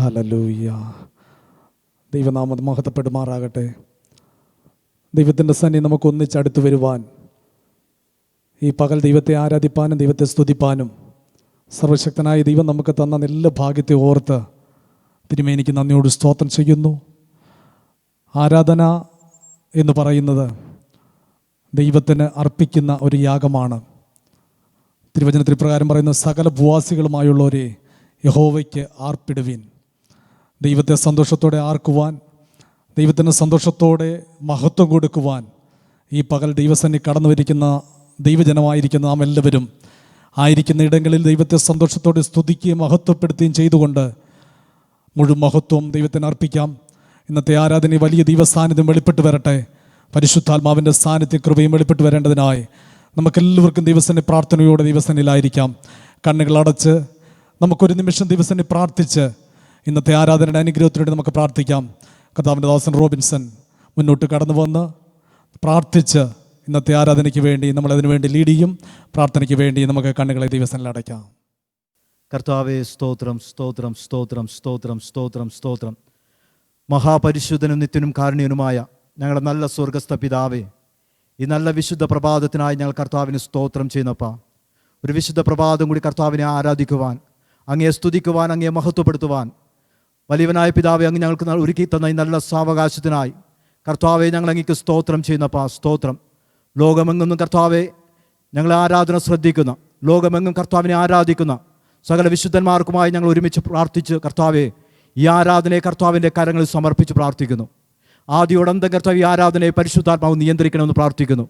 Hallelujah. ദൈവനാമം മഹത്വപ്പെടുമാറാകട്ടെ. ദൈവത്തിൻ്റെ സന്നിധി നമുക്ക് ഒന്നിച്ചടുത്ത് വരുവാൻ, ഈ പകൽ ദൈവത്തെ ആരാധിപ്പാനും ദൈവത്തെ സ്തുതിപ്പാനും സർവശക്തനായ ദൈവം നമുക്ക് തന്ന നല്ല ഭാഗ്യത്തെ ഓർത്ത് തിരുമേനിക്ക് നന്ദിയോട് സ്തോത്രം ചെയ്യുന്നു. ആരാധന എന്ന് പറയുന്നത് ദൈവത്തിന് അർപ്പിക്കുന്ന ഒരു യാഗമാണ്. തിരുവചനത്തിൽ പ്രകാരം പറയുന്ന സകല ഭൂവാസികളുമായുള്ളവരെ യഹോവയ്ക്ക് ആർപ്പിടുവിൻ. ദൈവത്തെ സന്തോഷത്തോടെ ആർക്കുവാൻ, ദൈവത്തിന് സന്തോഷത്തോടെ മഹത്വം കൊടുക്കുവാൻ ഈ പകൽ ദൈവസന്നിധി കടന്നു വരിക്കുന്ന ദൈവജനമായിരിക്കുന്ന നാം എല്ലാവരും ആയിരിക്കുന്ന ഇടങ്ങളിൽ ദൈവത്തെ സന്തോഷത്തോടെ സ്തുതിക്കുകയും മഹത്വപ്പെടുത്തുകയും ചെയ്തുകൊണ്ട് മുഴുവൻ മഹത്വം ദൈവത്തിന് അർപ്പിക്കാം. ഇന്നത്തെ ആരാധന വലിയ ദൈവസാന്നിധ്യം വെളിപ്പെട്ട് വരട്ടെ. പരിശുദ്ധാത്മാവിൻ്റെ സാന്നിധ്യം കൃപയും വെളിപ്പെട്ട് വരേണ്ടതിനായി നമുക്കെല്ലാവർക്കും ദൈവസന്നിധി പ്രാർത്ഥനയോടെ ദൈവസന്നിധിയിലായിരിക്കാം. കണ്ണുകളടച്ച് നമുക്കൊരു നിമിഷം ദൈവസന്നിധി പ്രാർത്ഥിച്ച് ഇന്നത്തെ ആരാധനയുടെ അനുഗ്രഹത്തിനുവേണ്ടി നമുക്ക് പ്രാർത്ഥിക്കാം. കർത്താവിൻ്റെ ദാസൻ റോബിൻസൺ മുന്നോട്ട് കടന്നു വന്ന് പ്രാർത്ഥിച്ച് ഇന്നത്തെ ആരാധനയ്ക്ക് വേണ്ടി നമ്മളതിനു വേണ്ടി ലീഡ് ചെയ്യും. പ്രാർത്ഥനയ്ക്ക് വേണ്ടി നമുക്ക് കണ്ണുകളെ ദൈവസന്നിധിയിൽ അടയ്ക്കാം. കർത്താവേ, സ്തോത്രം സ്തോത്രം സ്തോത്രം സ്തോത്രം സ്തോത്രം സ്തോത്രം. മഹാപരിശുദ്ധനും നിത്യനും കാരുണ്യനുമായ ഞങ്ങളുടെ നല്ല സ്വർഗസ്ഥ പിതാവേ, ഈ നല്ല വിശുദ്ധ പ്രഭാതത്തിനായി ഞങ്ങൾ കർത്താവിന് സ്തോത്രം ചെയ്യുന്നപ്പാ. ഒരു വിശുദ്ധ പ്രഭാതം കൂടി കർത്താവിനെ ആരാധിക്കുവാൻ, അങ്ങയെ സ്തുതിക്കുവാൻ, അങ്ങയെ മഹത്വപ്പെടുത്തുവാൻ വലിയവനായ പിതാവെ, അങ്ങ് ഞങ്ങൾക്ക് ഒരുക്കി തന്ന ഈ നല്ല സാവകാശത്തിനായി കർത്താവെ ഞങ്ങൾ അങ്ങേക്ക് സ്തോത്രം ചെയ്യുന്നപ്പാ. സ്തോത്രം. ലോകമെങ്ങും കർത്താവെ ഞങ്ങളെ ആരാധന ശ്രദ്ധിക്കുന്ന, ലോകമെങ്ങും കർത്താവിനെ ആരാധിക്കുന്ന സകല വിശുദ്ധന്മാർക്കുമായി ഞങ്ങൾ ഒരുമിച്ച് പ്രാർത്ഥിച്ച് കർത്താവെ ഈ ആരാധനയെ കർത്താവിൻ്റെ കരങ്ങളിൽ സമർപ്പിച്ച് പ്രാർത്ഥിക്കുന്നു. ആദ്യോടന്തം കർത്താവ് ഈ ആരാധനയെ പരിശുദ്ധാത്മാവ് നിയന്ത്രിക്കണമെന്ന് പ്രാർത്ഥിക്കുന്നു.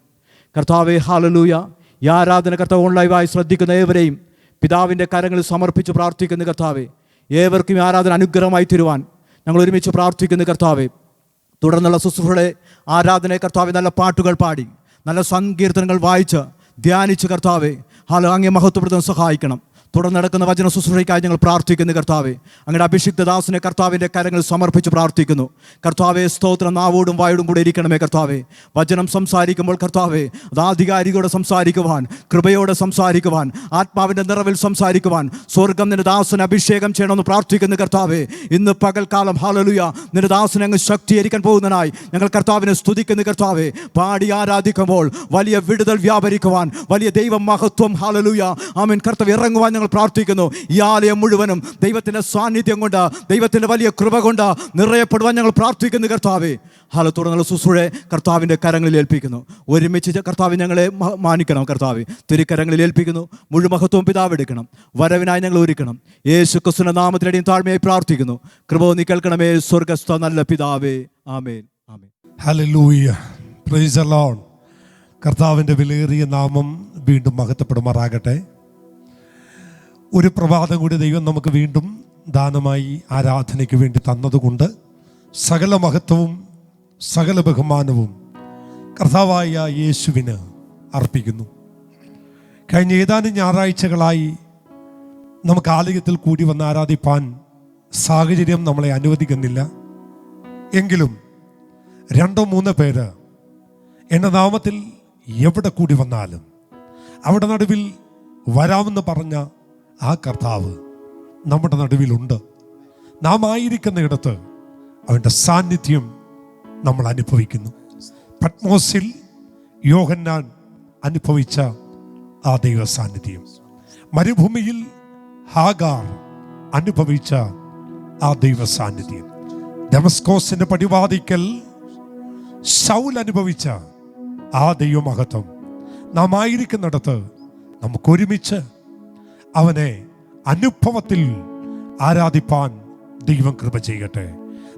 കർത്താവെ ഹല്ലേലൂയ. ഈ ആരാധന കർത്താവ് ഓൺലൈനായി ശ്രദ്ധിക്കുന്ന ഏവരെയും പിതാവിൻ്റെ കരങ്ങളിൽ സമർപ്പിച്ച് പ്രാർത്ഥിക്കുന്ന കർത്താവെ, ഏവർക്കും ഈ ആരാധന അനുഗ്രഹമായി തരുവാൻ ഞങ്ങൾ ഒരുമിച്ച് പ്രാർത്ഥിക്കുന്ന കർത്താവെ. തുടർന്നുള്ള ശുശ്രൂഷയുടെ ആരാധനയെ കർത്താവെ നല്ല പാട്ടുകൾ പാടി, നല്ല സങ്കീർത്തനങ്ങൾ വായിച്ച് ധ്യാനിച്ച് കർത്താവെ അങ്ങയെ മഹത്വപ്പെടുത്താൻ സഹായിക്കണം. തുടർന്ന് നടക്കുന്ന വചന ശുശ്രൂഷയ്ക്കായി ഞങ്ങൾ പ്രാർത്ഥിക്കുന്നു കർത്താവെ. അങ്ങയുടെ അഭിഷിക്ത ദാസനെ കർത്താവിൻ്റെ കരങ്ങളിൽ സമർപ്പിച്ച് പ്രാർത്ഥിക്കുന്നു. കർത്താവെ സ്തോത്രം. നാവോടും വായോടും കൂടെ ഇരിക്കണമേ കർത്താവെ. വചനം സംസാരിക്കുമ്പോൾ കർത്താവെ അത് ആധികാരികയോടെ സംസാരിക്കുവാൻ, കൃപയോടെ സംസാരിക്കുവാൻ, ആത്മാവിൻ്റെ നിറവിൽ സംസാരിക്കുവാൻ സ്വർഗം നിന്റെ ദാസനെ അഭിഷേകം ചെയ്യണമെന്ന് പ്രാർത്ഥിക്കുന്നു കർത്താവെ. ഇന്ന് പകൽക്കാലം ഹല്ലേലൂയ നിന്റെ ദാസനെ അങ്ങ് ശക്തീകരിക്കാൻ പോകുന്നതിനായി ഞങ്ങൾ കർത്താവിനെ സ്തുതിക്കുന്നു കർത്താവെ. പാടി ആരാധിക്കുമ്പോൾ വലിയ വിടുതൽ വ്യാപരിക്കുവാൻ, വലിയ ദൈവ മഹത്വം ഹല്ലേലൂയ ആമേൻ കർത്താവ് ഇറങ്ങുവാൻ ഞങ്ങൾ പ്രാർത്ഥിക്കുന്നു. ഈ ആലയം മുഴുവനും ദൈവത്തിൻ്റെ സാന്നിധ്യം കൊണ്ട്, ദൈവത്തിൻ്റെ വലിയ കൃപ കൊണ്ട് നിറയപ്പെടുവാൻ ഞങ്ങൾ പ്രാർത്ഥിക്കുന്നു കർത്താവെ. തുടർന്നുള്ള ശുശ്രൂഷ കർത്താവിൻ്റെ കരങ്ങളിൽ ഏൽപ്പിക്കുന്നു. ഒരുമിച്ച് കർത്താവ് ഞങ്ങളെ മാനിക്കണം കർത്താവെ. തിരുക്കരങ്ങളിൽ ഏൽപ്പിക്കുന്നു. മുഴുവൻ മഹത്വവും പിതാവ് എടുക്കണം. വരവിനായി ഞങ്ങൾ ഒരുക്കണം. യേശു ക്രിസ്തുവിന്റെ നാമത്തിലടിയും താഴ്മയായി പ്രാർത്ഥിക്കുന്നു. കൃപ നീ കേൾക്കണമേ സ്വർഗസ്ഥ നല്ല പിതാവേ. ആമേൻ ആമേൻ. ഹല്ലേലൂയ. Praise the Lord. കർത്താവിൻ്റെ വിലയേറിയ നാമം വീണ്ടും മഹത്വപ്പെടുമാറാകട്ടെ. ഒരു പ്രഭാതം കൂടി ദൈവം നമുക്ക് വീണ്ടും ദാനമായി ആരാധനയ്ക്ക് വേണ്ടി തന്നതുകൊണ്ട് സകല മഹത്വവും സകല ബഹുമാനവും കർത്താവായ യേശുവിന് അർപ്പിക്കുന്നു. കഴിഞ്ഞ ഏതാനും ഞായറാഴ്ചകളായി നമുക്ക് ആലയത്തിൽ കൂടി വന്ന് ആരാധിപ്പാൻ സാഹചര്യം നമ്മളെ അനുവദിക്കുന്നില്ല. എങ്കിലും 2-3 പേര് എൻ്റെ നാമത്തിൽ എവിടെ കൂടി വന്നാലും അവിടെ നടുവിൽ വരാമെന്ന് പറഞ്ഞ ആ കർത്താവ് നമ്മുടെ നടുവിലുണ്ട്. നാം ആയിരിക്കുന്ന ഇടത്ത് അവൻ്റെ സാന്നിധ്യം നമ്മൾ അനുഭവിക്കുന്നു. പത്മോസിൽ യോഹന്നാൻ അനുഭവിച്ച ആ ദൈവ സാന്നിധ്യം, മരുഭൂമിയിൽ ഹാഗാർ അനുഭവിച്ച ആ ദൈവ സാന്നിധ്യം, ദമസ്കോസിന്റെ പടിവാതിക്കൽ ശൗൽ അനുഭവിച്ച ആ ദൈവമഹത്വം നാം ആയിരിക്കുന്നിടത്ത് നമുക്കൊരുമിച്ച് അവനെ അനുഭവത്തിൽ ആരാധിപ്പാൻ ദൈവം കൃപ ചെയ്യട്ടെ.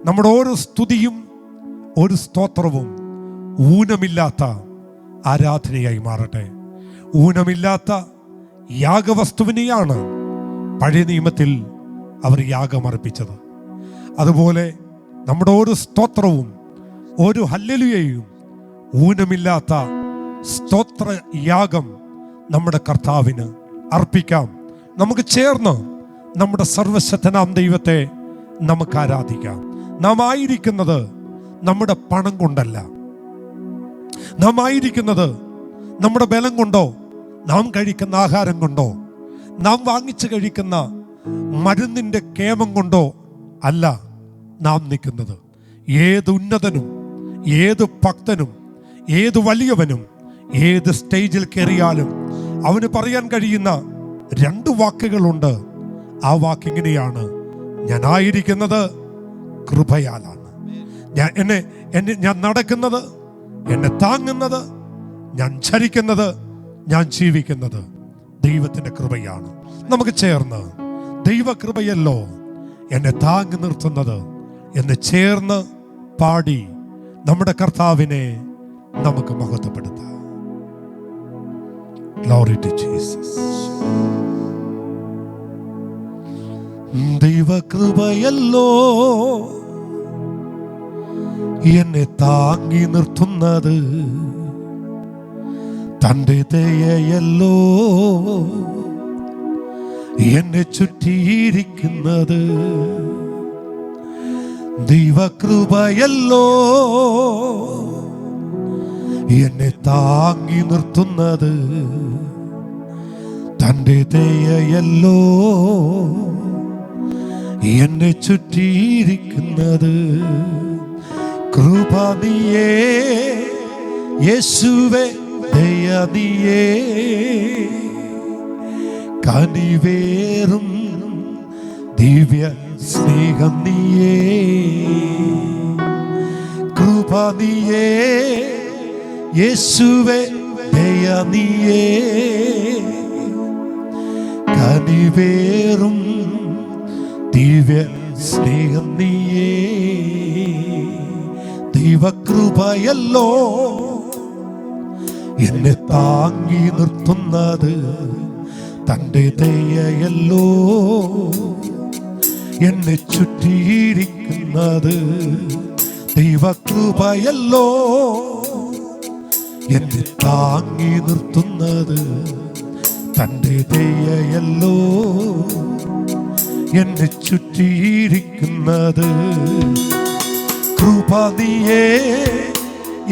നമ്മുടെ ഓരോ സ്തുതിയും ഒരു സ്തോത്രവും ഊനമില്ലാത്ത ആരാധനയായി മാറട്ടെ. ഊനമില്ലാത്ത യാഗവസ്തുവിനെയാണ് പഴയ നിയമത്തിൽ അവർ യാഗമർപ്പിച്ചത്. അതുപോലെ നമ്മുടെ ഓരോ സ്തോത്രവും ഒരു ഹല്ലേലൂയയും ഊനമില്ലാത്ത സ്തോത്ര യാഗം നമ്മുടെ കർത്താവിന് അർപ്പിക്കാം. നമുക്ക് ചേർന്ന് നമ്മുടെ സർവശക്തനാം ദൈവത്തെ നമുക്ക് ആരാധിക്കാം. നാം ആയിരിക്കുന്നത് നമ്മുടെ പണം കൊണ്ടല്ല, നാം ആയിരിക്കുന്നത് നമ്മുടെ ബലം കൊണ്ടോ, നാം കഴിക്കുന്ന ആഹാരം കൊണ്ടോ, നാം വാങ്ങിച്ചു കഴിക്കുന്ന മരുന്നിൻ്റെ കേമം കൊണ്ടോ അല്ല നാം നിൽക്കുന്നത്. ഏത് ഉന്നതനും ഏത് ഭക്തനും ഏത് വലിയവനും ഏത് സ്റ്റേജിൽ കയറിയാലും അവന് പറയാൻ കഴിയുന്ന 2 വാക്കുകളുണ്ട്. ആ വാക്കിങ്ങനെയാണ്: ഞാനായിരിക്കുന്നത് കൃപയാലാണ്. ഞാൻ നടക്കുന്നത്, എന്നെ താങ്ങുന്നത്, ഞാൻ ചരിക്കുന്നത്, ഞാൻ ജീവിക്കുന്നത് ദൈവത്തിൻ്റെ കൃപയാണ്. നമുക്ക് ചേർന്ന് ദൈവകൃപയല്ലോ എന്നെ താങ്ങി നിർത്തുന്നത് എന്ന് ചേർന്ന് പാടി നമ്മുടെ കർത്താവിനെ നമുക്ക് മഹത്വപ്പെടുത്താം. Glory to Jesus. ദൈവകൃപയല്ലോ എന്നെ താങ്ങി നിർത്തുന്നത്, തൻ്റെ ദയയല്ലോ എന്നെ ചുറ്റിയിരിക്കുന്നത്. ദൈവകൃപയല്ലോ എന്നെ താങ്ങി നിർത്തുന്നത്, തൻ്റെ ദയയല്ലോ എന്നെ ചുറ്റിയിരിക്കുന്നത്. കൃപ നീയേ യേശുവേ, ദയ നീയേ, കനിവേറും ദിവ്യ സ്നേഹം നീയേ. കൃപ നീയേ യേശുവേ, ദയ നീയേ, കനിവേറും ദിവ്യ സ്നേഹം നീയേ. ദൈവകൃപയല്ലോ എന്നെ താങ്ങി നിർത്തുന്നത്, തൻ്റെ ദയയല്ലോ എന്നെ ചുറ്റിയിരിക്കുന്നത്. ദൈവകൃപയല്ലോ എന്നെ താങ്ങി നിർത്തുന്നത്, തൻ്റെ ദയയല്ലോ എന്നെ ചുറ്റിയിരിക്കുന്നത്. കൃപ നീയേ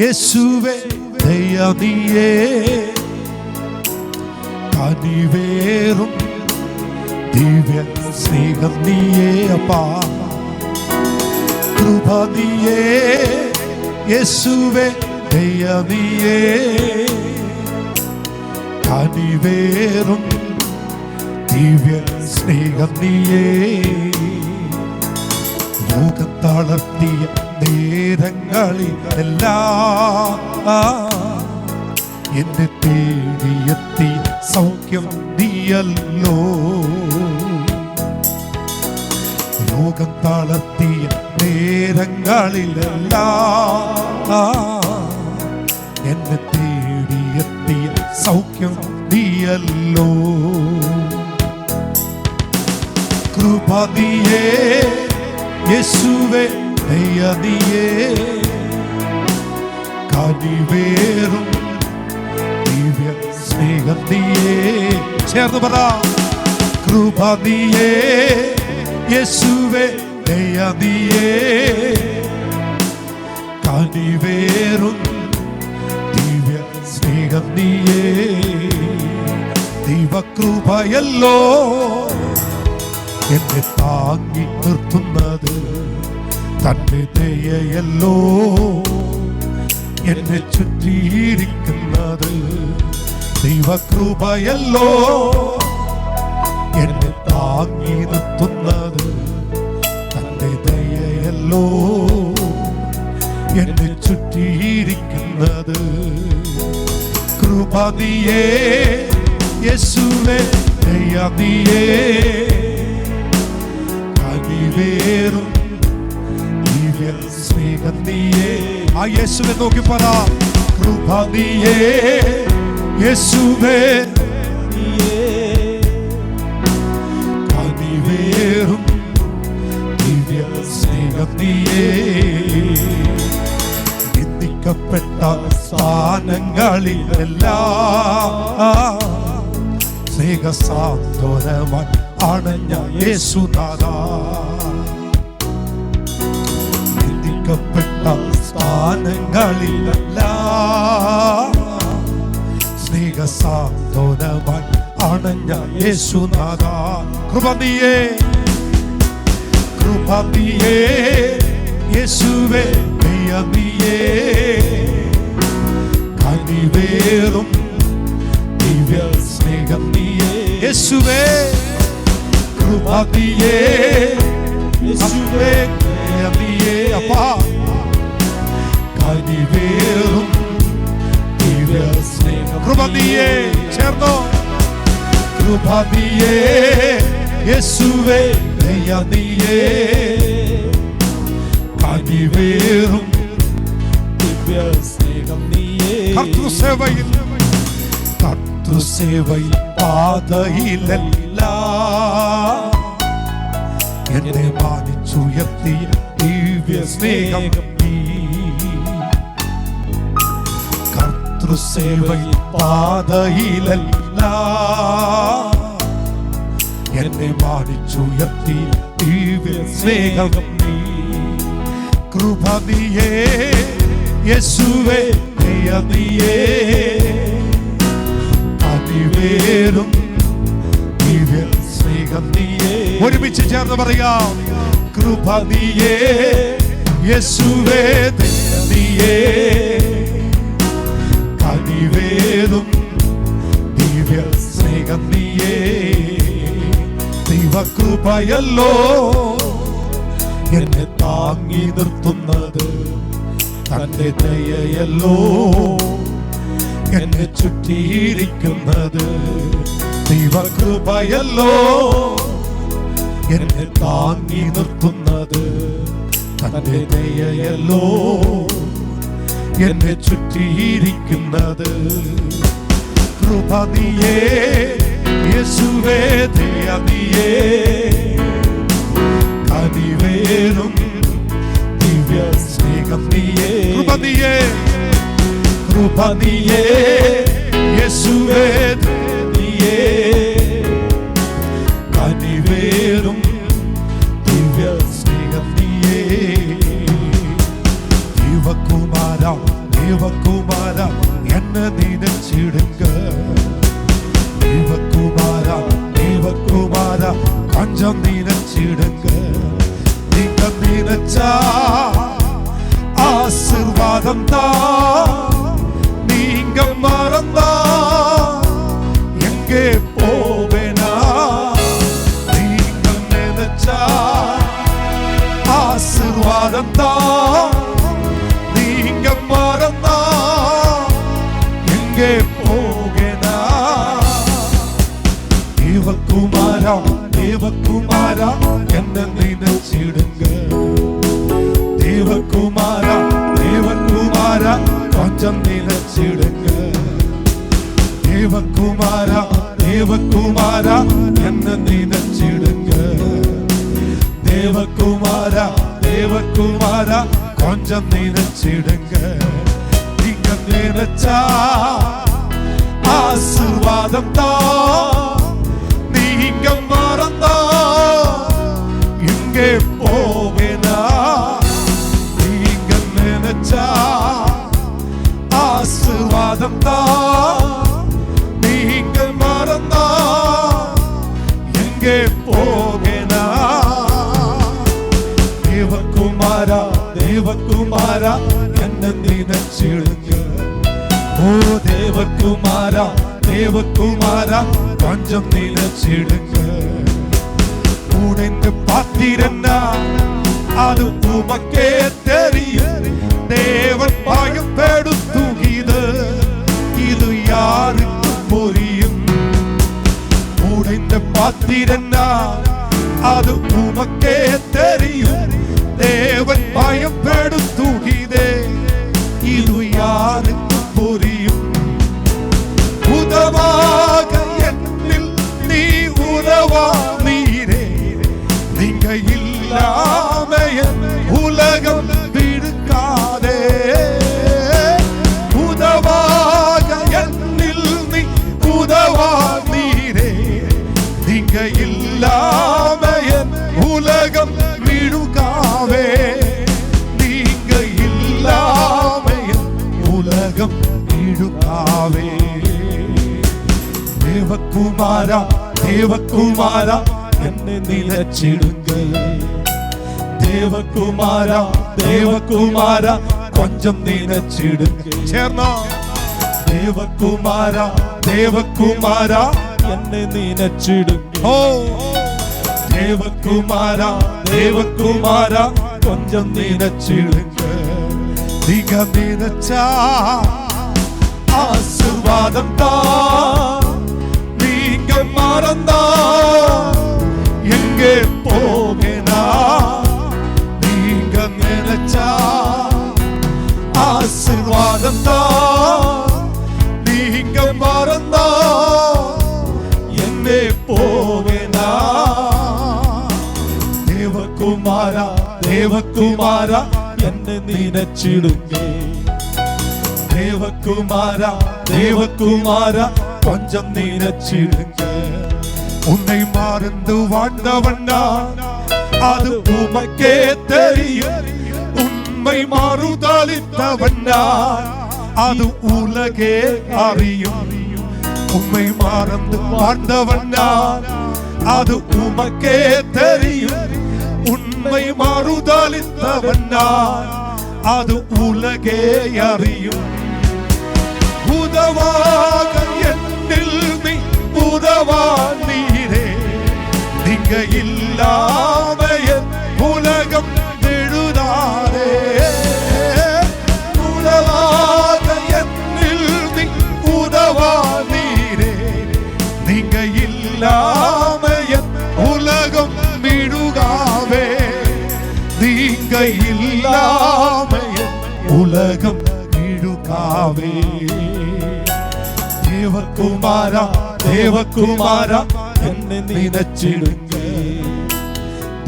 യേശുവേ, ദയ നീയേ, കനിവേറും ദിവ്യ സ്നേഹം നീയേ. അപ്പാ കൃപ നീയേ യേശുവേ, ദയ നീയേ, കനിവേറും ദിവ്യ സ്നേഹം നീയേ. ലോകം തളർത്തിയ നേരങ്ങളിലെല്ലാം എന്നെ തേടിയെത്തി സൗഖ്യം നീയല്ലോ. ലോകം തളർത്തിയ നേരങ്ങളിലെല്ലാം എന്നെ തേടിയെത്തിയ സൗഖ്യം നീയല്ലോ. കൃപ നീയേ യേശുവേ, ദയ നീയേ, കനിവേറും ദിവ്യ സ്നേഹം നീയേ. ചേർന്ന് പറ. കൃപ നീയേ യേശുവേ, ദയ നീയേ, കനിവേറും ദിവ്യ സ്നേഹം നീയേ. ദൈവകൃപയല്ലോ എന്നെ താങ്ങി നിർത്തുന്നത്, തൻ്റെ ദയയല്ലോ എന്നെ ചുറ്റിയിരിക്കുന്നത്. ദൈവകൃപയല്ലോ എന്നെ താങ്ങി നിർത്തുന്നത്, തൻ്റെ ദയയല്ലോ എന്നെ ചുറ്റിയിരിക്കുന്നത്. കൃപ നീയേ യേശുവേ, ദയ നീയേ, കനിവേറും ദിവ്യ സ്നേഹം നീയേ. ആ യേശുവെ നോക്കി പറ. കൃപ നീയേ യേശുവേ, കനിവേറും ദിവ്യ സ്നേഹം നീയേ. നിന്ദിക്കപ്പെട്ട സ്ഥാനങ്ങളിലെല്ലാം സ്നേഹസാന്ത്വനമായി അണഞ്ഞ യേശുനാഥാ. നിന്ദിക്കപ്പെട്ട സ്ഥാനങ്ങളിലെല്ലാം സ്നേഹസാന്ത്വനമായി അണഞ്ഞ യേശുനാഥാ. കൃപ നീയേ, കൃപ നീയേ യേശുവേ ദയ നീയേ കനിവേറും ദിവ്യ സ്നേഹം നീയേ യേശുവേ കൃപ നീയേ യേശുവേ ദയ നീയേ അപ്പാ കനിവേറും ദിവ്യ സ്നേഹം കൃപ നീയേ ചേർന്നോ കൃപ നീയേ യേശുവേ ദയ നീയേ കനിവേറും ദിവ്യ സ്നേഹം നീയേ കർത്തൃസേവയിൽ പാതയിലല്ല എന്നെ മാനിച്ചുയർത്തിയ ദിവ്യ സ്നേഹം നീ കർത്തൃസേവയിൽ പാതയിലല്ല എന്നെ മാനിച്ചുയർത്തി ദിവ്യ സ്നേഹം നീ കൃപ നീയേ യേശുവേ ദയ നീയേ കനിവേറും ദിവ്യ സ്നേഹം നീയേ ഒരുമിച്ച് ചേർന്ന് പറയാം കൃപ നീയേ യേശുവേ ദയ നീയേ കനിവേറും ദിവ്യ സ്നേഹം നീയേ ദൈവകൃപയല്ലോ എന്നെ താങ്ങി നിർത്തുന്നത് തന്റെ ദയയല്ലോ എന്നെ ചുറ്റിയിരിക്കുന്നത് ദൈവകൃപയല്ലോ എന്നെ താങ്ങി നിർത്തുന്നത് തന്റെ ദയയല്ലോ എന്നെ ചുറ്റിയിരിക്കുന്നത് കൃപ നീയേ യേശുവേ ദയ നീയേ കനിവേറും ദിവ്യ സ്നേഹം നീയേ കൃപ നീയേ യേശുവേ ദയ നീയേ കനിവേറും ദിവ്യ സ്നേഹം നീയേ ദേവകുമാര എന്നെ നിനച്ചിടുക ദേവകുമാര கொஞ்சம் நினைச்சிடுங்க நீங்க நினைச்சா ஆசீர்வாதம் தான் நீங்க மறந்தா எங்கே போவேனா நீங்க நினைச்சா ஆசீர்வாதம் தான் நீங்க மறந்தா எங்கே போவேனா ദേവകുമാര എന്നെ നിനച്ചിടുങ്ക ദേവകുമാര കൊഞ്ചം നിനച്ചിടുങ്ക ദേവകുമാര എന്നെ നിനച്ചിടുങ്ക ദേവകുമാര കൊഞ്ചം നിനച്ചിടുങ്ക നീങ്ക നിനച്ചാ ആശീർവാദം താ நீங்க மறந்தா எங்கே போவேனா நீங்க நினைச்சா ஆசீர்வாதம் தான் நீங்க மறந்தா எங்கே போவேனா தேவகுமார என்ன நினைச்சிடுங்க ஓ தேவகுமார கொஞ்சம் நினைச்சிடுங்க உடைந்து பார்த்தீரன்னா அது உமக்கே தெரியும் தேவன் பயப்படுத்துகிறது இது யாருக்கு புரியும் உடைந்து பார்த்தீரன்னா அது உமக்கே தெரியும் தேவன் பயப்படுத்துகிறதே இது யாருக்கு புரியும் உதவாக என்னில் நீ உதவானீரே நீங்க இல்லாம உலகம் விடுக்காதே உதவாக என்னில் நீ உதவானீரே நீங்க இல்லாம உலகம் விடுக்காவே நீங்க இல்லாம உலகம் விடுக்காவே ദേവകുമാര എന്നെ നിലച്ചിടുങ്ക ദേവകുമാര ദേവകുമാര കൊഞ്ചം നനച്ചിടുക. ചേർന്നോ? ദേവകുമാര ദേവകുമാര എന്നെ നനച്ചിടുക. ഓ ദേവകുമാര ദേവകുമാര കൊഞ്ചം നനച്ചിടുക. നീക നനച്ച ആശീർവാദം താ, நீங்க மறந்தா எங்கே போகனா, நீங்க நினைச்சா ஆசீர்வாதம் தான், நீங்க மறந்தா எங்கே போகனா. தேவகுமாரா தேவகுமாரா என்னை நினைச்சிடுங்க. தேவகுமாரா தேவகுமாரா கொஞ்சம் நினைச்சிடுங்க. உன்னை மறந்து வாழ்ந்தவண்ணா அது உமக்கே தெரியும். உண்மை மறுதலித்தவண்ணா அது உலகே அறியும். உண்மை மறந்து வாழ்ந்தவண்ணா அது உமக்கே தெரியும். உண்மை மறுதலித்தவண்ணா அது உலகே அறியும். உதவாக என்னில் நீ உதவா நீரே, நீங்க இல்லாம என் உலகம் எழுதாரே. உதவாக என்னில் நீ உதவா நீரே, நீங்க இல்லாம என் உலகம் விழுகாவே. நீங்க இல்லாம என் உலகம் விழுகாவே. தேவகுமாரா தேவகுமாரா என்னை நினைச்சிடுங்க.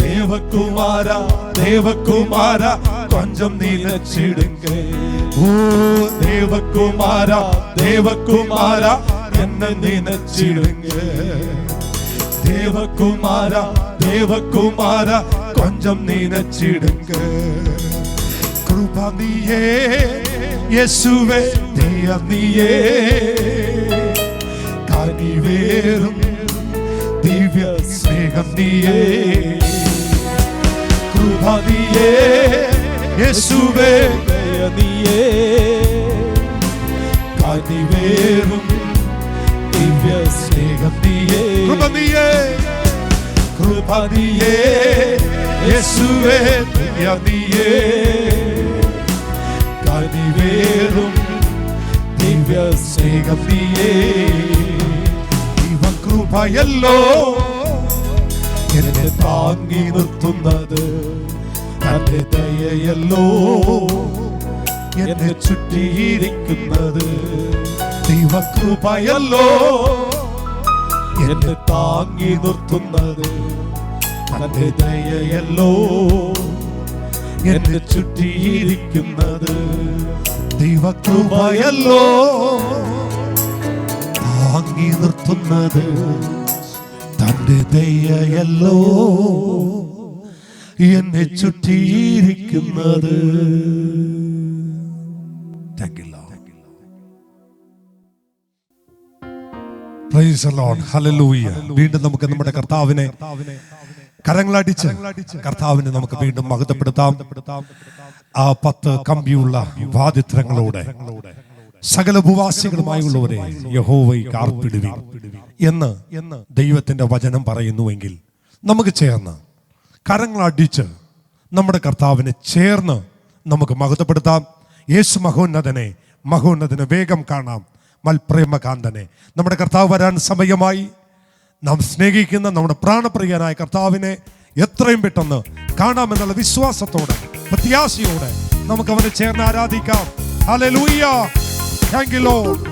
தேவகுமாரா தேவகுமாரா கொஞ்சம் நினைச்சிடுங்க. ஓ தேவகுமாரா தேவகுமாரா என்னை நினைச்சிடுங்க. தேவகுமாரா தேவகுமாரா கொஞ்சம் நினைச்சிடுங்க. கிருபா நீயே യേശുവേ, ദയ നീയേ, കനിവേറും ദിവ്യ സ്നേഹം നീയേ. കൃപ നീയേ യേശുവേ, ദയ നീയേ, കനിവേറും ദിവ്യ സ്നേഹം നീയേ. കൃപ നീയേ, കൃപ നീയേ യേശുവേ, ദയ നീയേ, കനിവേറും ദിവ്യ സ്നേഹം നീയേ. ഇവ കൃപയല്ലോ എന്നെ താങ്ങി നിർത്തുന്നത്, തന്റെ ദയയല്ലോ എന്നെ ചുറ്റിയിരിക്കുന്നത്. ദൈവ കൃപയല്ലോ എന്നെ താങ്ങി നിർത്തുന്നത്, തന്റെ ദയയല്ലോ എന്നെ ചുറ്റിയിരിക്കുന്നത്. ദൈവകൃപയല്ലോ താങ്ങി നിർത്തുന്നത്, തന്റെ ദയയല്ലോ എന്നെ ചുറ്റിയിരിക്കുന്നത്. Praise the Lord. Hallelujah. വീണ്ടും നമുക്ക് നമ്മുടെ കർത്താവിനെ കരങ്ങളടിച്ച് കർത്താവിനെ നമുക്ക് വീണ്ടും മഹത്വപ്പെടുത്താം. ആ 10 കമ്പിയുള്ള വാദിത്രങ്ങളോടെ സകല ഭൂവാസികളുമായുള്ളവരെ യഹോവയ്ക്ക് ആർപ്പിടുവിൻ എന്ന് ദൈവത്തിന്റെ വചനം പറയുന്നുവെങ്കിൽ നമുക്ക് ചേർന്ന് കരങ്ങളടിച്ച് നമ്മുടെ കർത്താവിനെ ചേർന്ന് നമുക്ക് മഹത്വപ്പെടുത്താം. യേശു മഹോന്നതനെ വേഗം കാണാം. മൽപ്രേമകാന്തനെ നമ്മുടെ കർത്താവ് വരാൻ സമയമായി. നാം സ്നേഹിക്കുന്ന നമ്മുടെ പ്രാണപ്രിയനായ കർത്താവിനെ എത്രയും പെട്ടെന്ന് കാണാമെന്നുള്ള വിശ്വാസത്തോടെ പ്രത്യാശയോടെ നമുക്ക് അവനെ ചേർന്ന് ആരാധിക്കാം. ഹല്ലേലൂയ. Thank you lord.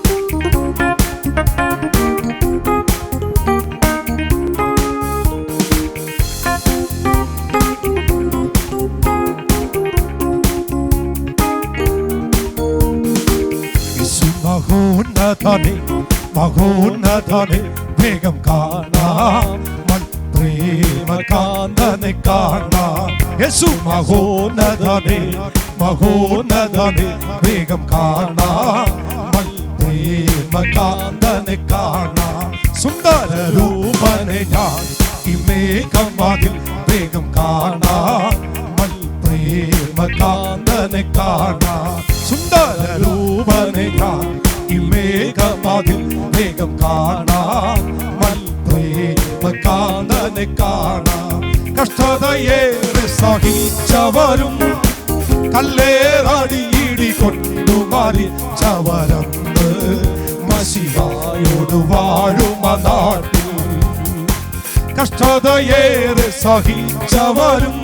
മഹോന്നതനെ വേഗം കാണാം. പ്രേമകാന്തനെ കാണാം. യേശു മഹോന്നതനെ വേഗം കാണാം. പ്രേമകാന്തനെ കാണാം. സുന്ദര രൂപനെ ഞാൻ ഈ മേഘം വാതിൽ വേഗം കാണാം. പ്രേമകാന്തനെ കാണാൻ സുന്ദര രൂപനെ ഞാൻ ഈ മേഘമതിൽ വേഗം കാണാൻ പ്രേമകാന്തനെ കാണാൻ കഷ്ടതയേറെ സഹിച്ചവരും കല്ലേറടിയിടി കൊണ്ടു മരിച്ചവരന്ന് മശിഹായോട് വാഴുമ നാട്ടിൽ കഷ്ടതയേറെ സഹിച്ചവരും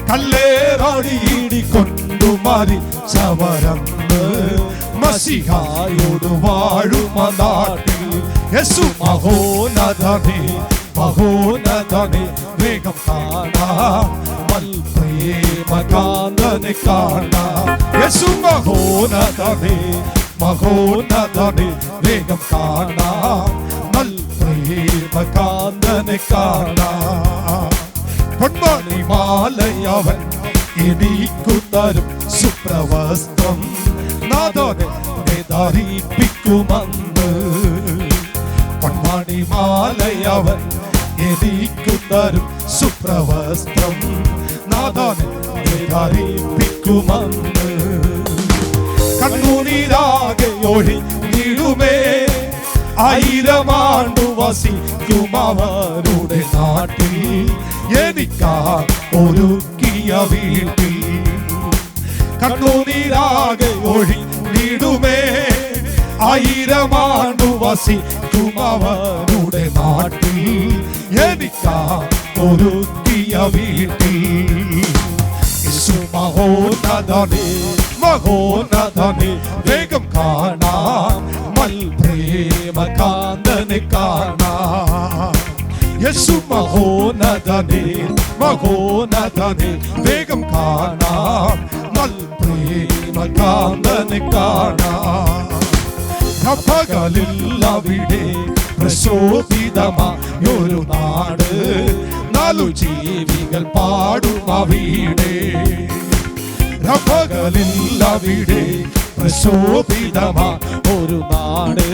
കല്ലേറടിയിടി കൊണ്ടു മരിച്ചവരന്ന് മശിഹായോട് വാഴുമ നാട്ടിൽ യേശു മഹോന്നതനെ മഹോന്നതനെ വേഗം കാണാൻ പ്രേമകാന്തനെ കാണാൻ യേശു മഹോന്നതനെ മഹോന്നതനെ വേഗം കാണാൻ പ്രേമകാന്തനെ കാണാൻ പൊന്മണി മാലയവൻ എനിക്കു തരും സുപ്രവസ്ത്രം നാഥനെ ധരിപ്പിക്കുമെന്ന് പൊന്മണി മാലയവൻ എനിക്കു തരും സുപ്രവസ്ത്രം നാഥനെ ധരിപ്പിക്കുമെന്ന് കണ്ണുനീരാകെ ഒഴിഞ്ഞിടുമേ 1000 ആണ്ടു വസിക്കും അവരുടെ നാട്ടിൽ എനിക്കാ ഒരുക്കിയ വീട്ടിൽ കണ്ണുനീരാകെ ഒഴിഞ്ഞിടുമേ 1000 ആണ്ടു വസിക്കും അവരുടെ നാട്ടിൽ എനിക്കാ ഒരുക്കിയ വീട്ടിൽ യേശു മഹോന്നതനെ മഹോന്നതനെ വേഗം കാണാൻ പ്രേമകാന്തനെ കാണാൻ യേശു മഹോന്നതനെ മഹോന്നതനെ വേഗം കാണാൻ പ്രേമകാന്തനെ കാണാൻ പകലില്ലവിടെ പ്രശോഭിതമായൊരു നാട് 4 ജീവികൾ പാടും അവിടെ പകലില്ലവിടെ പ്രശോഭിതമായൊരു നാട്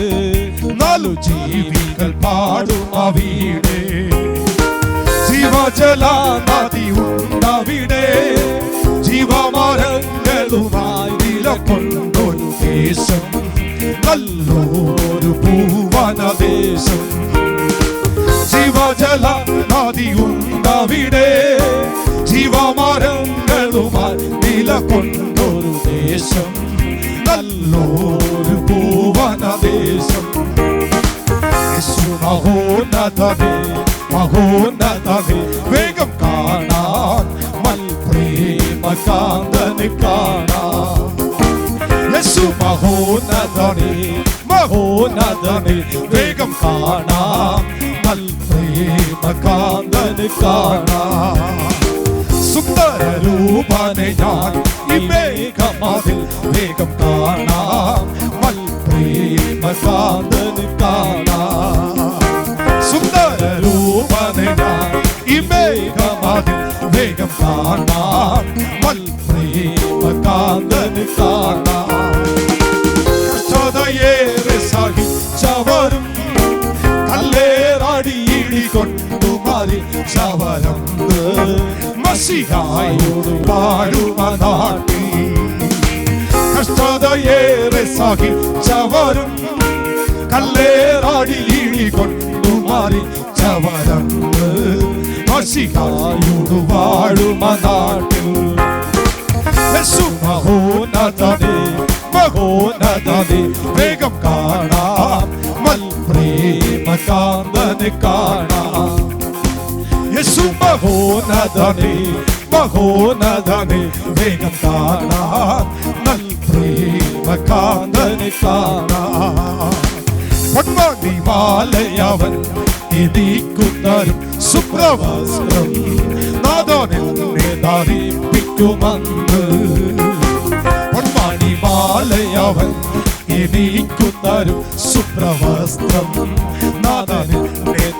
4 ജീവികൾ പാടും അവിടെ ജീവജല നദി ഉണ്ടവിടെ ജീവമരങ്ങളുമായി നിലകൊണ്ടൊരു ദേശം നല്ലൊരു ഭൂവനദേശം ജീവജല നദി ഉണ്ടവിടെ ജീവമരങ്ങളുമായി നിലകൊണ്ടൊരു ദേശം നല്ലൊരു ഭൂവനദേശം യേശു മഹോന്നതനെ മഹോന്നതനെ വേഗം കാണാൻ പ്രേമകാന്തനെ കാണാൻ യേശു മഹോന്നതനെ മഹോന്നതനെ വേഗം കാണാൻ പ്രേമകാന്തനെ കാണാൻ സുന്ദര രൂപനെ ഞാൻ ഈ മേഘമതിൽ വേഗം കാണാൻ പ്രേമകാന്തനെ കാണാൻ സുന്ദര രൂപനെ ഞാൻ ഈ മേഘമതിൽ വേഗം കാണാൻ പ്രേമകാന്തനെ കാണാൻ കഷ്ടതയേറെ സഹിച്ചവരും കല്ലേറടിയിടി കൊണ്ടു മരിച്ചവരന്ന് മശിഹായോട് വാഴുമ നാട്ടിൽ കഷ്ടതയേറെ സഹിച്ചവരും കല്ലേറടിയിടി കൊണ്ടു മരിച്ചവരന്ന് മശിഹായോട് വാഴുമ നാട്ടിൽ യേശു മഹോന്നതനെ മഹോന്നതനെ വേഗം കാണാൻ പ്രേമകാന്തനെ കാണാൻ യേശു മഹോന്നതനെ മഹോന്നതനെ വേഗം കാണാൻ പ്രേമകാന്തനെ കാണാൻ പൊന്മണി മാലയവൻ എനിക്കു തരും സുപ്രവസ്ത്രം നാഥനെ ധരിപ്പിക്കുമെന്ന് പൊന്മണി മാലയവൻ എനിക്കു തരും സുപ്രവസ്ത്രം നാഥനെ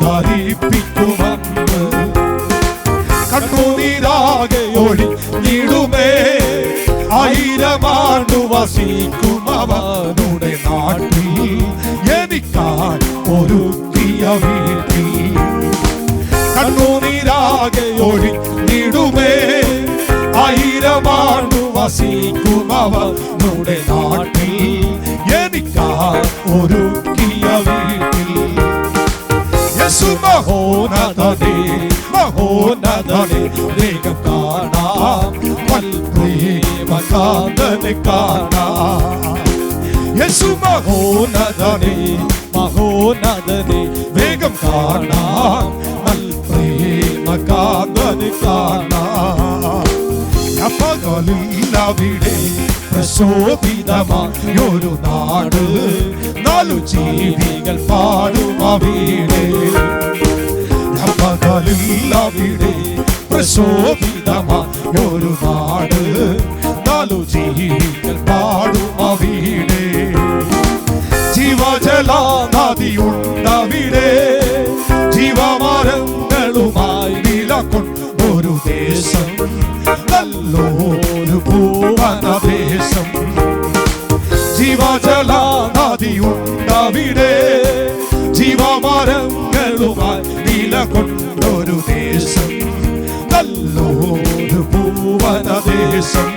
ധരിപ്പിക്കുമെന്ന് കണ്ണുനീരാകെ ഒഴിഞ്ഞിടുമേ 1000 ആണ്ടു വസിക്കും അവനുടെ നാട്ടിൽ എനിക്കായി ഒരുക്കിയ വീട്ടിൽ കണ്ണുനീരാകെ ഒഴിഞ്ഞിടുമേ 1000 ആയിരമാണ്ടു വസിക്കുമവനുടെ നാട്ടിൽ എനിക്കായി ഒരുക്കിയ വീട്ടിൽ യേശു മഹോന്നതനേ മഹോന്നതനേ വേഗം കാണാം പ്രേമകാന്തനെ കാണാം യേശു മഹോന്നതനേ മഹോന്നതനേ വേഗം കാണാം പ്രേമകാന്തനെ കാണാം പകലില്ലവിടെ പ്രശോഭിതമായൊരു നാട് നാലു ജീവികൾ പാടും അവിടെ പകലില്ലവിടെ പ്രശോഭിതമായൊരു നാട് നാലു ജീവികൾ പാടും അവിടെ ജീവജല നദിയുണ്ടവിടെ ജീവമരങ്ങളുമായി നിലകൊണ്ടൊരു ദേശം നല്ലൊരു ഭൂവനദേശം ജീവജല നദിയുണ്ടവിടെ ജീവമരങ്ങളുമായി നിലകൊണ്ടൊരു ദേശം നല്ലൊരു ഭൂവനദേശം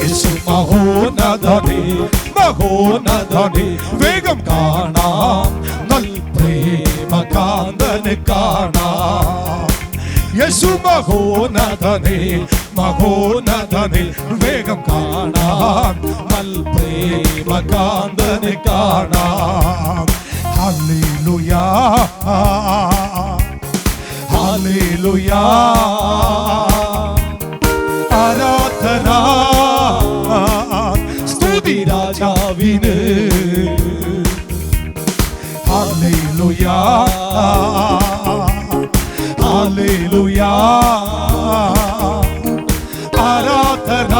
യേശു മഹോന്നതനേ മഹോന്നതനേ വേഗം കാണാം നൽ പ്രേമകാന്തനെ കാണാം യേശു മഹോന്നതനേ മഹോന്നതനേ വേഗം കാണാം നൽ പ്രേമകാന്തനെ കാണാം ഹല്ലേലൂയാ ഹല്ലേലൂയാ ആരാധന സ്തുതി രാജാവിന് ഹല്ലേലൂയാ ഹല്ലേലൂയാ ആരാധന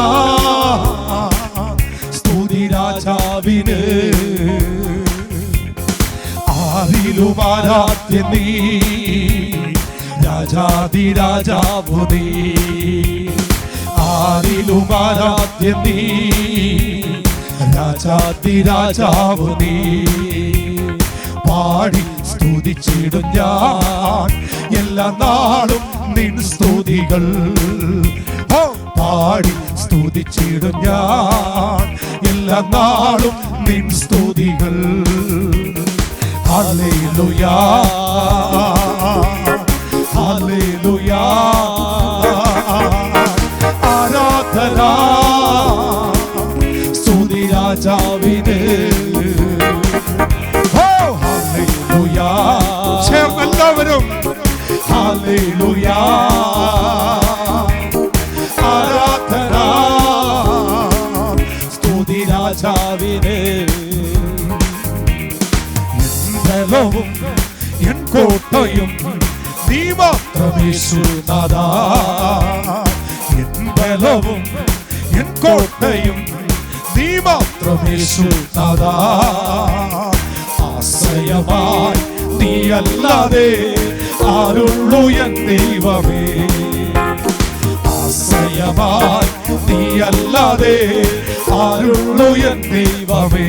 സ്തുതി രാജാവിന് ആരിലും ആരാധ്യൻ നീ രാജാധിരാജാവു നീ ആരിലും ആരാധ്യൻ നീ രാജാധിരാജാവു നീ പാടി സ്തുതിച്ചിടും ഞാൻ എല്ലാ നാളും നിൻ സ്തുതികൾ പാടി സ്തുതിച്ചിടും ഞാൻ എല്ലാ നാളും നിൻ സ്തുതികൾ ഹല്ലേലൂയാ ഹല്ലേലൂയാ ആരാധന സ്തുതി രാജാവിന് ഹല്ലേലൂയാ ചേർന്നെല്ലാവരും ഹല്ലേലൂയാ ആരാധന സ്തുതി രാജാവിന് ബലവും എൻ കോട്ടയും നീ മാത്രമേശുനാഥാ എൻ ബലവും എൻ കോട്ടയും നീ മാത്രമേശുനാഥാ ആശ്രയമായി നീയല്ലാതെ ആരുള്ളൂ എൻ ദൈവമേ ആശ്രയമായി നീയല്ലാതെ ആരുള്ളൂ എൻ ദൈവമേ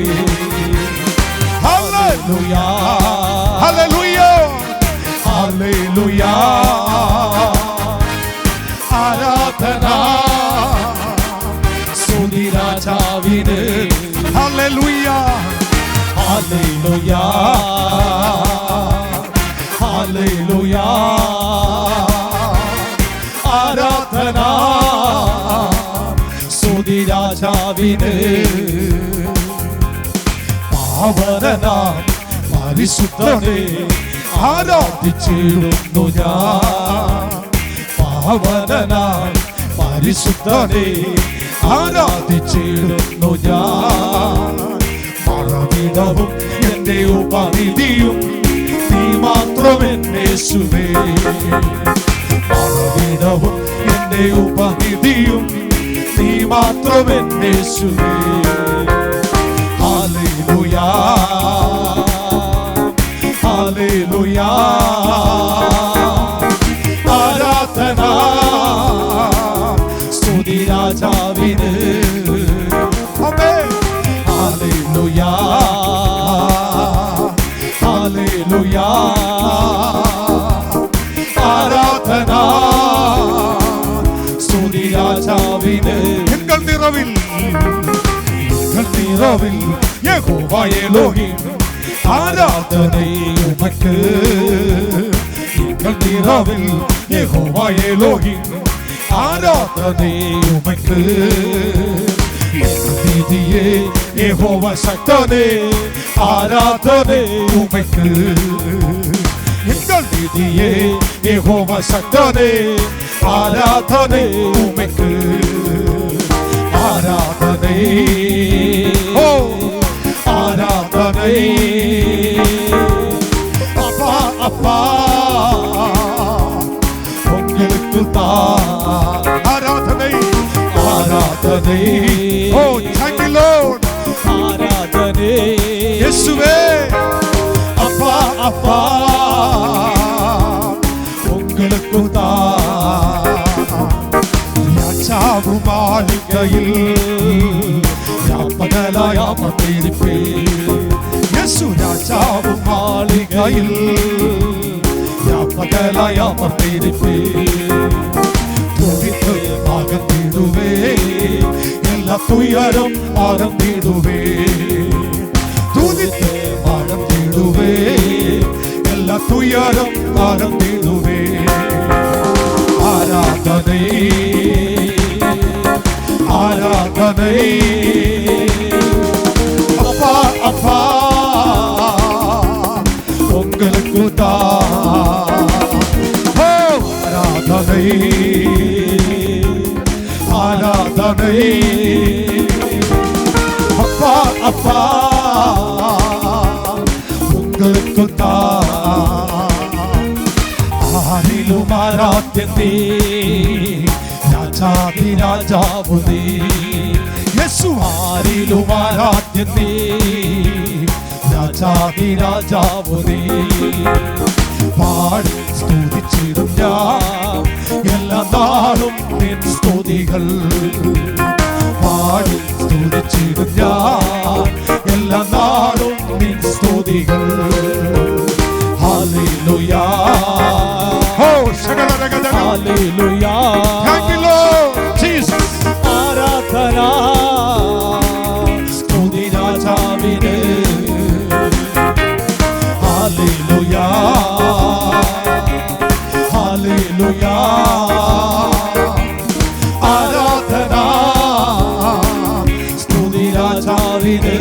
ഹല്ലേലൂയാ ഹല്ലേലൂയാ ഹല്ലേലൂയാ ആരാധന സ്തുതി രാജാവിന് ഹല്ലേലൂയാ ഹല്ലേലൂയാ ഹല്ലേലൂയാ ആരാധന സ്തുതി രാജാവിന് പാവനനാം പരിശുദ്ധനെ ആരാധിച്ചിടുന്നു ഞാൻ പാവനനാം പരിശുദ്ധനെ ആരാധിച്ചിടുന്നു ഞാൻ മറവിടവും എൻ്റെ ഉപനിധിയും നീ മാത്രം എന്നേശുവേ മറവിടവും എൻ്റെ ഉപനിധിയും നീ മാത്രം എന്നേശുവേ ഹല്ലേലൂയാ ഹല്ലേലൂയാ ആരാധന സ്തുതി രാജാവിന് ആമേൻ ഹല്ലേലൂയാ ഹല്ലേലൂയാ ആരാധന സ്തുതി ராஜாவினே எங்கள் நிறவில் யெகோவா எலோஹிம் ஆராதனை உமக்கு எங்கள் நிறவில் யெகோவா எலோஹிம் ஆராதனை உமக்கு நீதியே யெகோவா சக்தனே ஆராதனை உமக்கு எங்கள் நீதியே யெகோவா சக்தனே ஆராதனை உமக்கு ஆராதனை ஓ ஆராதனை அப்பா அப்பா உங்களுக்கு தான் ஆராதனை ஆராதனை ஓ thank you Lord ஆராதனை இயேசுவே அப்பா அப்பா உங்களுக்கு தான் ராஜாவு மாளிகையில் பகலாய் அமர்ந்திருப்பேன் இயேசு ராஜாவு மாளிகையில் பகலாய் அமர்ந்திருப்பேன் துதித்து மகிழ்ந்திடுவே எல்லா துயரும் மறந்திடுவே துதித்து மகிழ்ந்திடுவே எல்லா துயரும் மறந்திடுவே ஆராதனை ஆராதனை அப்பா அப்பா உங்களுக்கு தான் ஆராதனை ஆராதனை அப்பா அப்பா உங்களுக்கு தான் ஆரிலும் ஆராத்தியந்தே രാജാതി രാജാവുനേ യേശു ആരിലും ആരാധ്യനേ രാജാതി രാജാവുനേ പാടി സ്തുതിച്ചിടും ഞാൻ എല്ലാ നാളും നിൻ സ്തുതികൾ പാടി സ്തുതിച്ചിടും ഞാൻ എല്ലാ നാളും നിൻ സ്തുതികൾ ഹല്ലേലൂയ ഓ Hallelujah. Thank you Lord Jesus. ആരാധന സ്തുതി രാജാവിനെ. Hallelujah. Hallelujah. ആരാധന സ്തുതി രാജാവിനെ.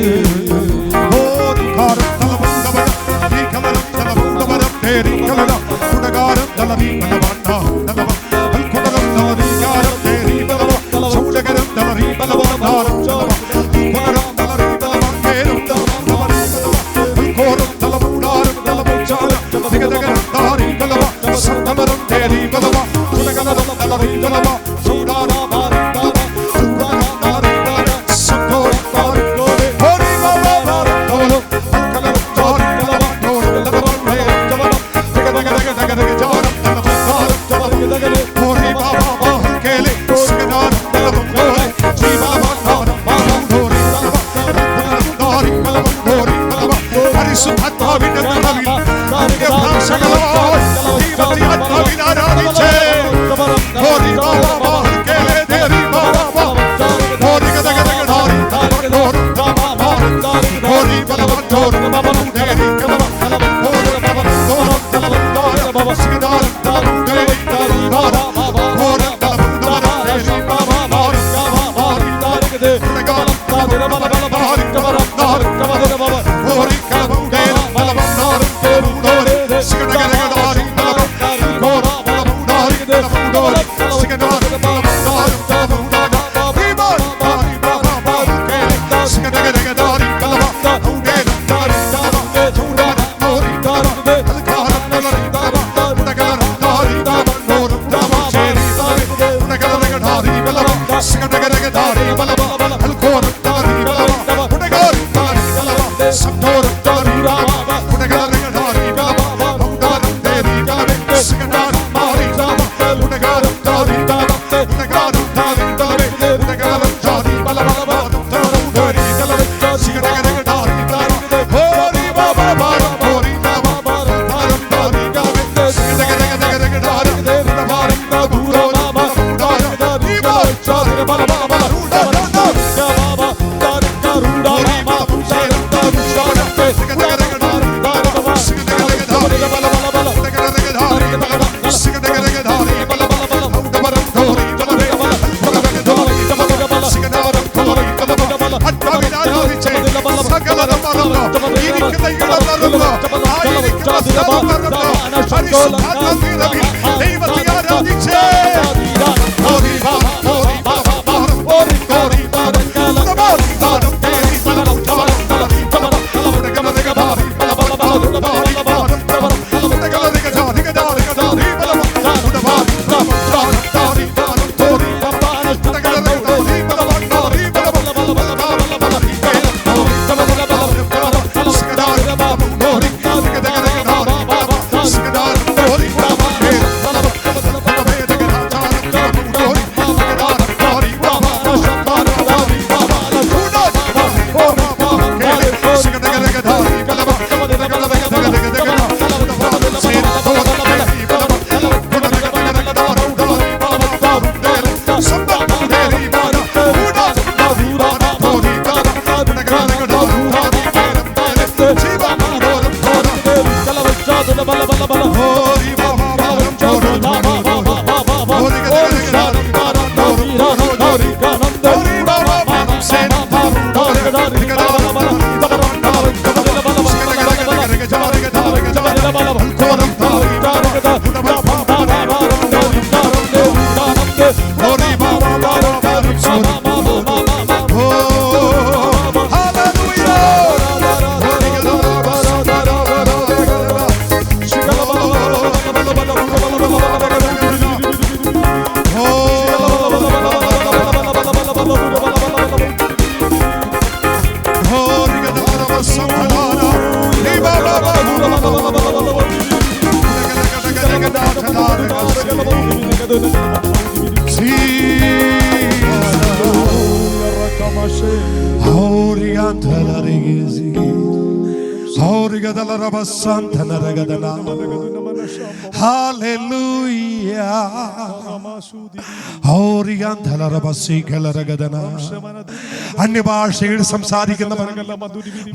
അന്യഭാഷയിൽ സംസാരിക്കുന്നവൻ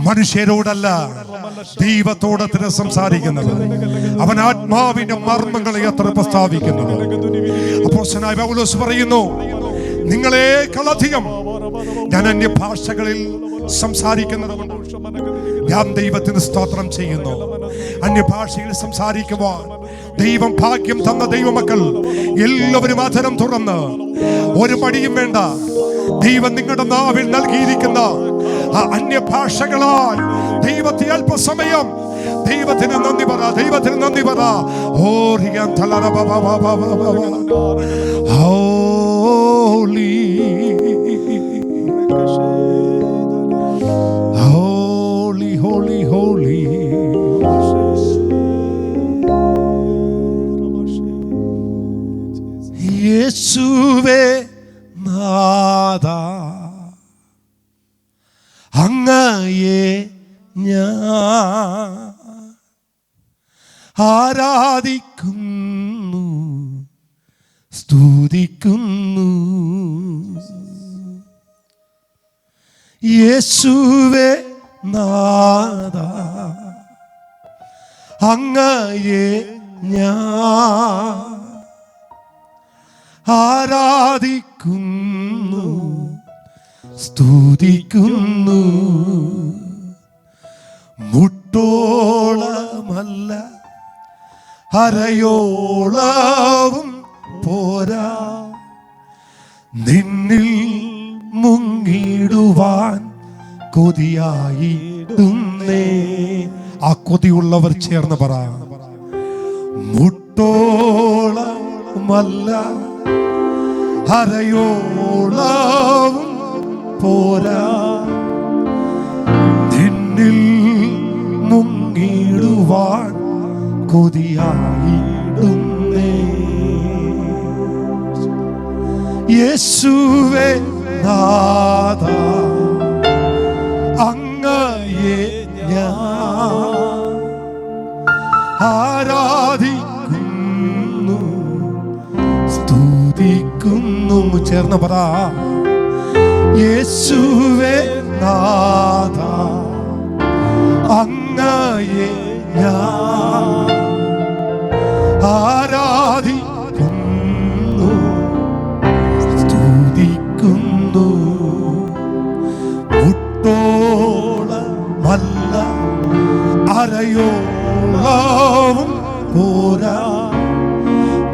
മനുഷ്യരോടല്ല ദൈവത്തോടത്തിന് സംസാരിക്കുന്നത്. അവൻ ആത്മാവിന്റെ മർമ്മങ്ങളെ അത്ര പ്രസ്താവിക്കുന്നത്. അപ്പോസ്തലനായ പൗലോസ് പറയുന്നു, നിങ്ങളെക്കാളധികം ഞാൻ അന്യഭാഷകളിൽ സംസാരിക്കുന്നത് ഞാൻ ദൈവത്തിന് സ്തോത്രം ചെയ്യുന്നു. അന്യഭാഷയിൽ സംസാരിക്കുവാൻ ദൈവം ഭാഗ്യം തന്ന ദൈവമക്കൾ എല്ലാവരും അധരം തുറന്ന് ഒരു മടിയും വേണ്ട. ദൈവം നിങ്ങളുടെ നാവിൽ നൽകിയിരിക്കുന്ന ആ അന്യഭാഷകളാൽ ദൈവത്തെ അല്പസമയം ദൈവത്തിന് നന്ദി പറ, ദൈവത്തിന് നന്ദി പറ. Holy, holy, holy. യേശുവേ നാഥാ, അങ്ങയെ ഞാൻ ആരാധിക്കുന്നു, സ്തുതിക്കുന്നു. യേശുവേ നാഥാ, അങ്ങയെ ഞാൻ ആരാധിക്കുന്നു, സ്തുതിക്കുന്നു. മുട്ടോളമല്ല അരയോളവും പോരാ, നിന്നിൽ മുങ്ങിടുവാൻ കൊതിയായിടുന്നേ. ആ കൊതിയുള്ളവർ ചേർന്ന് പറ. മുട്ടോളമല്ല അരയോളവും പോരാ, നിന്നിൽ മുങ്ങിടുവാൻ കൊതിയായിടുന്നേ. യേശുവേ നാഥാ, അങ്ങയെ ഞാൻ ആരാധിക്കുന്നു, സ്തുതിക്കുന്നു. ചേർന്ന് പറ. യേശുവേ നാഥ, അങ്ങയെ ഞാൻ ആരാധിക്കുന്നു, സ്തുതിക്കുന്നു. മുട്ടോളമല്ല അരയോളവും പോരാ,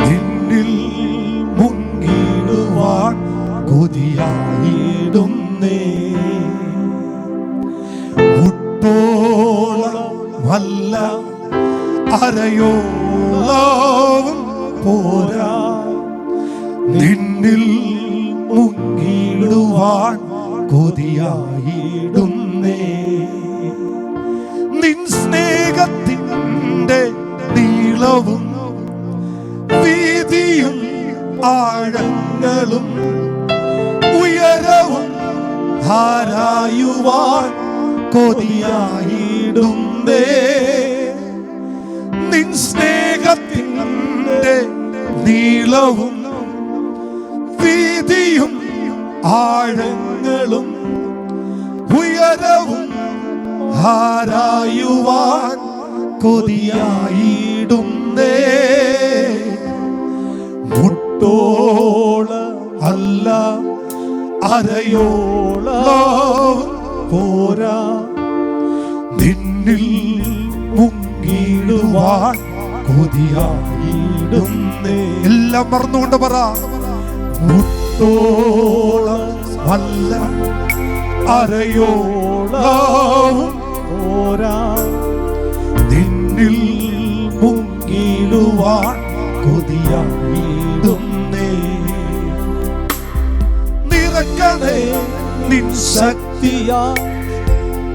നിന്നിൽ മുങ്ങിടുവാൻ കൊതിയായിടുന്നേ. മുട്ടോളമല്ല അരയോളവും പോരാ, നിന്നിൽ മുങ്ങിടുവാൻ കൊതിയായിടുന്നേ. നിൻ സ്നേഹത്തിൻ്റെ നീളവും വീതിയും ആഴങ്ങളും ഉയരവും ആരായുവാൻ കൊതിയായിടുന്നേ. നിൻ സ്നേഹത്തിൻ്റെ നീളവും വീതിയും ആഴങ്ങളും ഉയരവും ആരായുവാൻ കൊതിയായിടുന്നേ. മുട്ടോളം അല്ല അരയോളം പോരാ, നിന്നിൽ മുങ്ങിടുവാൻ കൊതിയായിടുന്നേ. എല്ലാം മറന്നുകൊണ്ട് പറ. മുട്ടോളം അല്ല അരയോളവും പോരാ, നിന്നിൽ മുങ്ങിടുവാൻ കൊതിയായിടുന്നേ. നിറക്കണേ നിൻ ശക്തിയാ,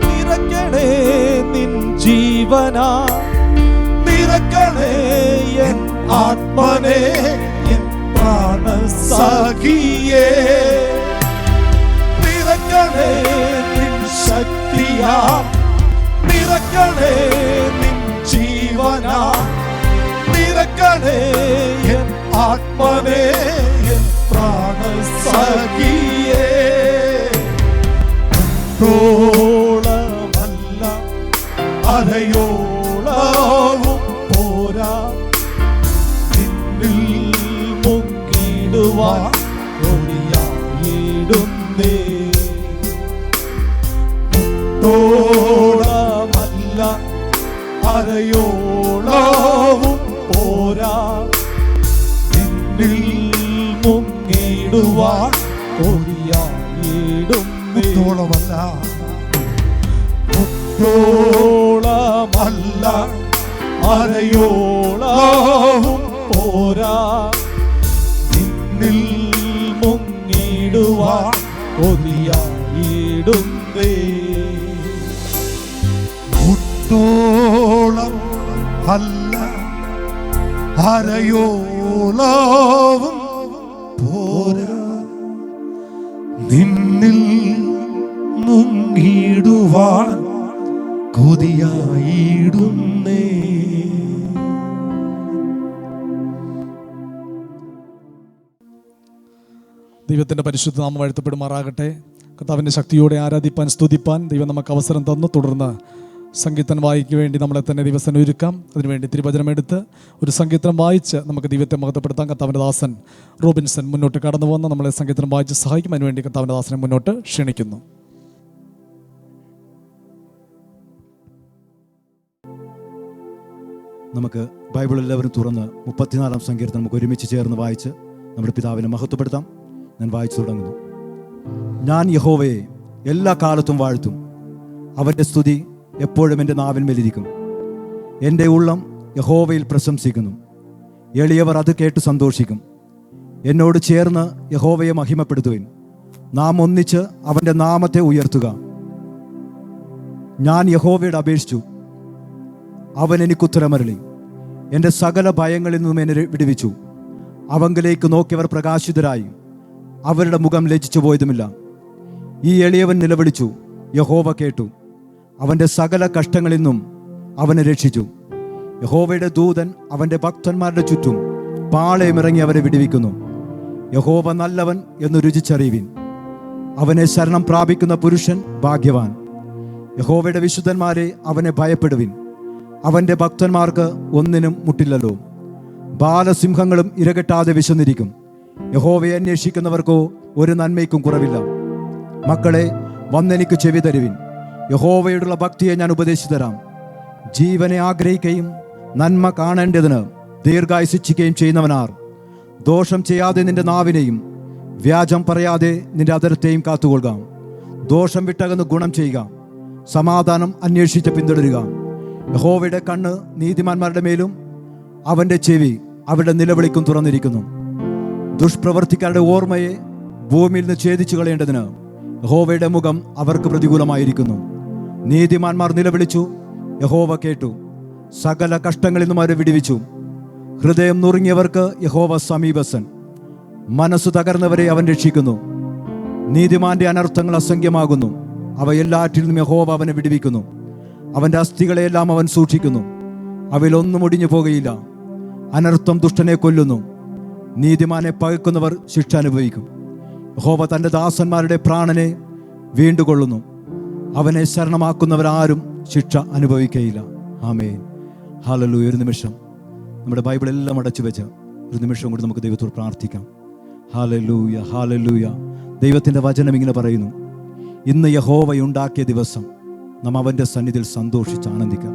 നിറക്കണേ നിൻ ജീവനാ, നിറക്കണേ എൻ ആത്മനെ, എൻ പ്രാണസഖിയേ. നിറക്കണേ നിൻ ശക്തിയാ, നിറക്കണേ നിൻ ജീവനാ, നിറക്കണേ എൻ ആത്മനെ, എൻ പ്രാണസഖിയേ. മുട്ടോളമല്ല അരയോളവും പോരാ, നിന്നിൽ മുങ്ങിടുവാൻ കൊതിയായിടുന്നേ. മുട്ടോളമല്ല അരയോളവും പോരാ, നിന്നിൽ മുങ്ങിടുവാൻ കൊതിയായിടുന്നേ. മുട്ടോളമല്ല മുട്ടോളമല്ല അരയോളവും പോരാ, നിന്നിൽ മുങ്ങിടുവാൻ കൊതിയായിടുന്നേ. മുട്ടോളം അല്ല അരയോളവും പോരാ, നിന്നിൽ മുങ്ങിടുവാൻ കൊതിയായിടുന്നേ. ദൈവത്തിൻ്റെ പരിശുദ്ധ നാമം വാഴ്ത്തപ്പെടുമാറാകട്ടെ. കർത്താവിൻ്റെ ശക്തിയോടെ ആരാധിപ്പാൻ സ്തുതിപ്പാൻ ദൈവം നമുക്ക് അവസരം തന്നു. തുടർന്ന് സങ്കീർത്തനം വായിക്ക് വേണ്ടി നമ്മളെ തന്നെ ദിവസം ഒരുക്കാം. അതിനുവേണ്ടി തിരുവചനമെടുത്ത് ഒരു സങ്കീർത്തനം വായിച്ച് നമുക്ക് ദൈവത്തെ മഹത്വപ്പെടുത്താം. കർത്താവിൻ്റെ ദാസൻ റോബിൻസൺ മുന്നോട്ട് കടന്നു വന്ന് നമ്മളെ സങ്കീർത്തനം വായിച്ച് സഹായിക്കും. അതിനുവേണ്ടി കർത്താവിൻ്റെ ദാസനെ മുന്നോട്ട് ക്ഷണിക്കുന്നു. നമുക്ക് ബൈബിൾ എല്ലാവരും തുറന്ന് 34-ാം സങ്കീർത്തനം നമുക്ക് ഒരുമിച്ച് ചേർന്ന് വായിച്ച് നമ്മുടെ പിതാവിനെ മഹത്വപ്പെടുത്താം. ഞാൻ വായിച്ചു തുടങ്ങുന്നു. ഞാൻ യഹോവയെ എല്ലാ കാലത്തും വാഴ്ത്തും, അവൻ്റെ സ്തുതി എപ്പോഴും എൻ്റെ നാവിന്മേലിരിക്കും. എൻ്റെ ഉള്ളം യഹോവയിൽ പ്രശംസിക്കുന്നു, എളിയവർ അത് കേട്ട് സന്തോഷിക്കും. എന്നോട് ചേർന്ന് യഹോവയെ മഹിമപ്പെടുത്തുവിൻ, നാം ഒന്നിച്ച് അവൻ്റെ നാമത്തെ ഉയർത്തുക. ഞാൻ യഹോവയോട് അപേക്ഷിച്ചു, അവൻ എനിക്കുത്തരമരുളി. എൻ്റെ സകല ഭയങ്ങളിൽ നിന്നും എന്നെ വിടുവിച്ചു. അവങ്കിലേക്ക് നോക്കിയവർ പ്രകാശിതരായി, അവരുടെ മുഖം ലജ്ജിച്ചു പോയതുമില്ല. ഈ എളിയവൻ നിലവിളിച്ചു, യഹോവ കേട്ടു, അവൻ്റെ സകല കഷ്ടങ്ങളിൽ നിന്നും അവനെ രക്ഷിച്ചു. യഹോവയുടെ ദൂതൻ അവൻ്റെ ഭക്തന്മാരുടെ ചുറ്റും പാളയമിറങ്ങി അവരെ വിടുവിക്കുന്നു. യഹോവ നല്ലവൻ എന്ന് രുചിച്ചറിയുവിൻ. അവനെ ശരണം പ്രാപിക്കുന്ന പുരുഷൻ ഭാഗ്യവാൻ. യഹോവയുടെ വിശുദ്ധന്മാരെ, അവനെ ഭയപ്പെടുവിൻ. അവൻ്റെ ഭക്തന്മാർക്ക് ഒന്നിനും മുട്ടില്ലല്ലോ. ബാലസിംഹങ്ങളും ഇരകെട്ടാതെ വിശന്നിരിക്കും. യഹോവയെ അന്വേഷിക്കുന്നവർക്കോ ഒരു നന്മയ്ക്കും കുറവില്ല. മക്കളെ, വന്നെനിക്ക് ചെവി തരുവിൻ. യഹോവയോടുള്ള ഭക്തിയെ ഞാൻ ഉപദേശിച്ചു തരാം. ജീവനെ ആഗ്രഹിക്കുകയും നന്മ കാണേണ്ടതിന് ദീർഘായുസിക്കുകയും ചെയ്യുന്നവനാർ. ദോഷം ചെയ്യാതെ നിന്റെ നാവിനെയും വ്യാജം പറയാതെ നിന്റെ അധരത്തെയും കാത്തുകൊള്ളുക. ദോഷം വിട്ടകന്ന് ഗുണം ചെയ്യുക. സമാധാനം അന്വേഷിച്ച് പിന്തുടരുക. യഹോവയുടെ കണ്ണ് നീതിമാന്മാരുടെ മേലും അവൻ്റെ ചെവി അവരുടെ നിലവിളിക്കും തുറന്നിരിക്കുന്നു. ദുഷ്പ്രവർത്തിക്കാരുടെ ഓർമ്മയെ ഭൂമിയിൽ നിന്ന് ഛേദിച്ചു കളയേണ്ടതിന് യഹോവയുടെ മുഖം അവർക്ക് പ്രതികൂലമായിരിക്കുന്നു. നീതിമാന്മാർ നിലവിളിച്ചു, യഹോവ കേട്ടു. സകല കഷ്ടങ്ങളിൽ നിന്നും അവരെ വിടുവിച്ചു. ഹൃദയം നുറുങ്ങിയവർക്ക് യഹോവ സമീപസ്ഥൻ. മനസ്സ് തകർന്നവരെ അവൻ രക്ഷിക്കുന്നു. നീതിമാന്റെ അനർത്ഥങ്ങൾ അസംഖ്യമാകുന്നു. അവ എല്ലാറ്റിൽ നിന്നും യഹോവ അവനെ വിടുവിക്കുന്നു. അവൻ്റെ അസ്ഥികളെയെല്ലാം അവൻ സൂക്ഷിക്കുന്നു. അവയിലൊന്നും ഒടിഞ്ഞു പോകുകയില്ല. അനർത്ഥം ദുഷ്ടനെ കൊല്ലുന്നു. നീതിമാനെ പകക്കുന്നവർ ശിക്ഷ അനുഭവിക്കും. യഹോവ തൻ്റെ ദാസന്മാരുടെ പ്രാണനെ വീണ്ടുകൊള്ളുന്നു. അവനെ ശരണമാക്കുന്നവരാരും ശിക്ഷ അനുഭവിക്കുകയില്ല. ആമേൻ. ഹല്ലേലൂയ. ഒരു നിമിഷം നമ്മുടെ ബൈബിളെല്ലാം അടച്ചു വെച്ച് ഒരു നിമിഷം കൂടി നമുക്ക് ദൈവത്തോട് പ്രാർത്ഥിക്കാം. Hallelujah, hallelujah. ദൈവത്തിൻ്റെ വചനം ഇങ്ങനെ പറയുന്നു, ഇന്ന് യഹോവയുണ്ടാക്കിയ ദിവസം നാം അവൻ്റെ സന്നിധിയിൽ സന്തോഷിച്ച് ആനന്ദിക്കാം.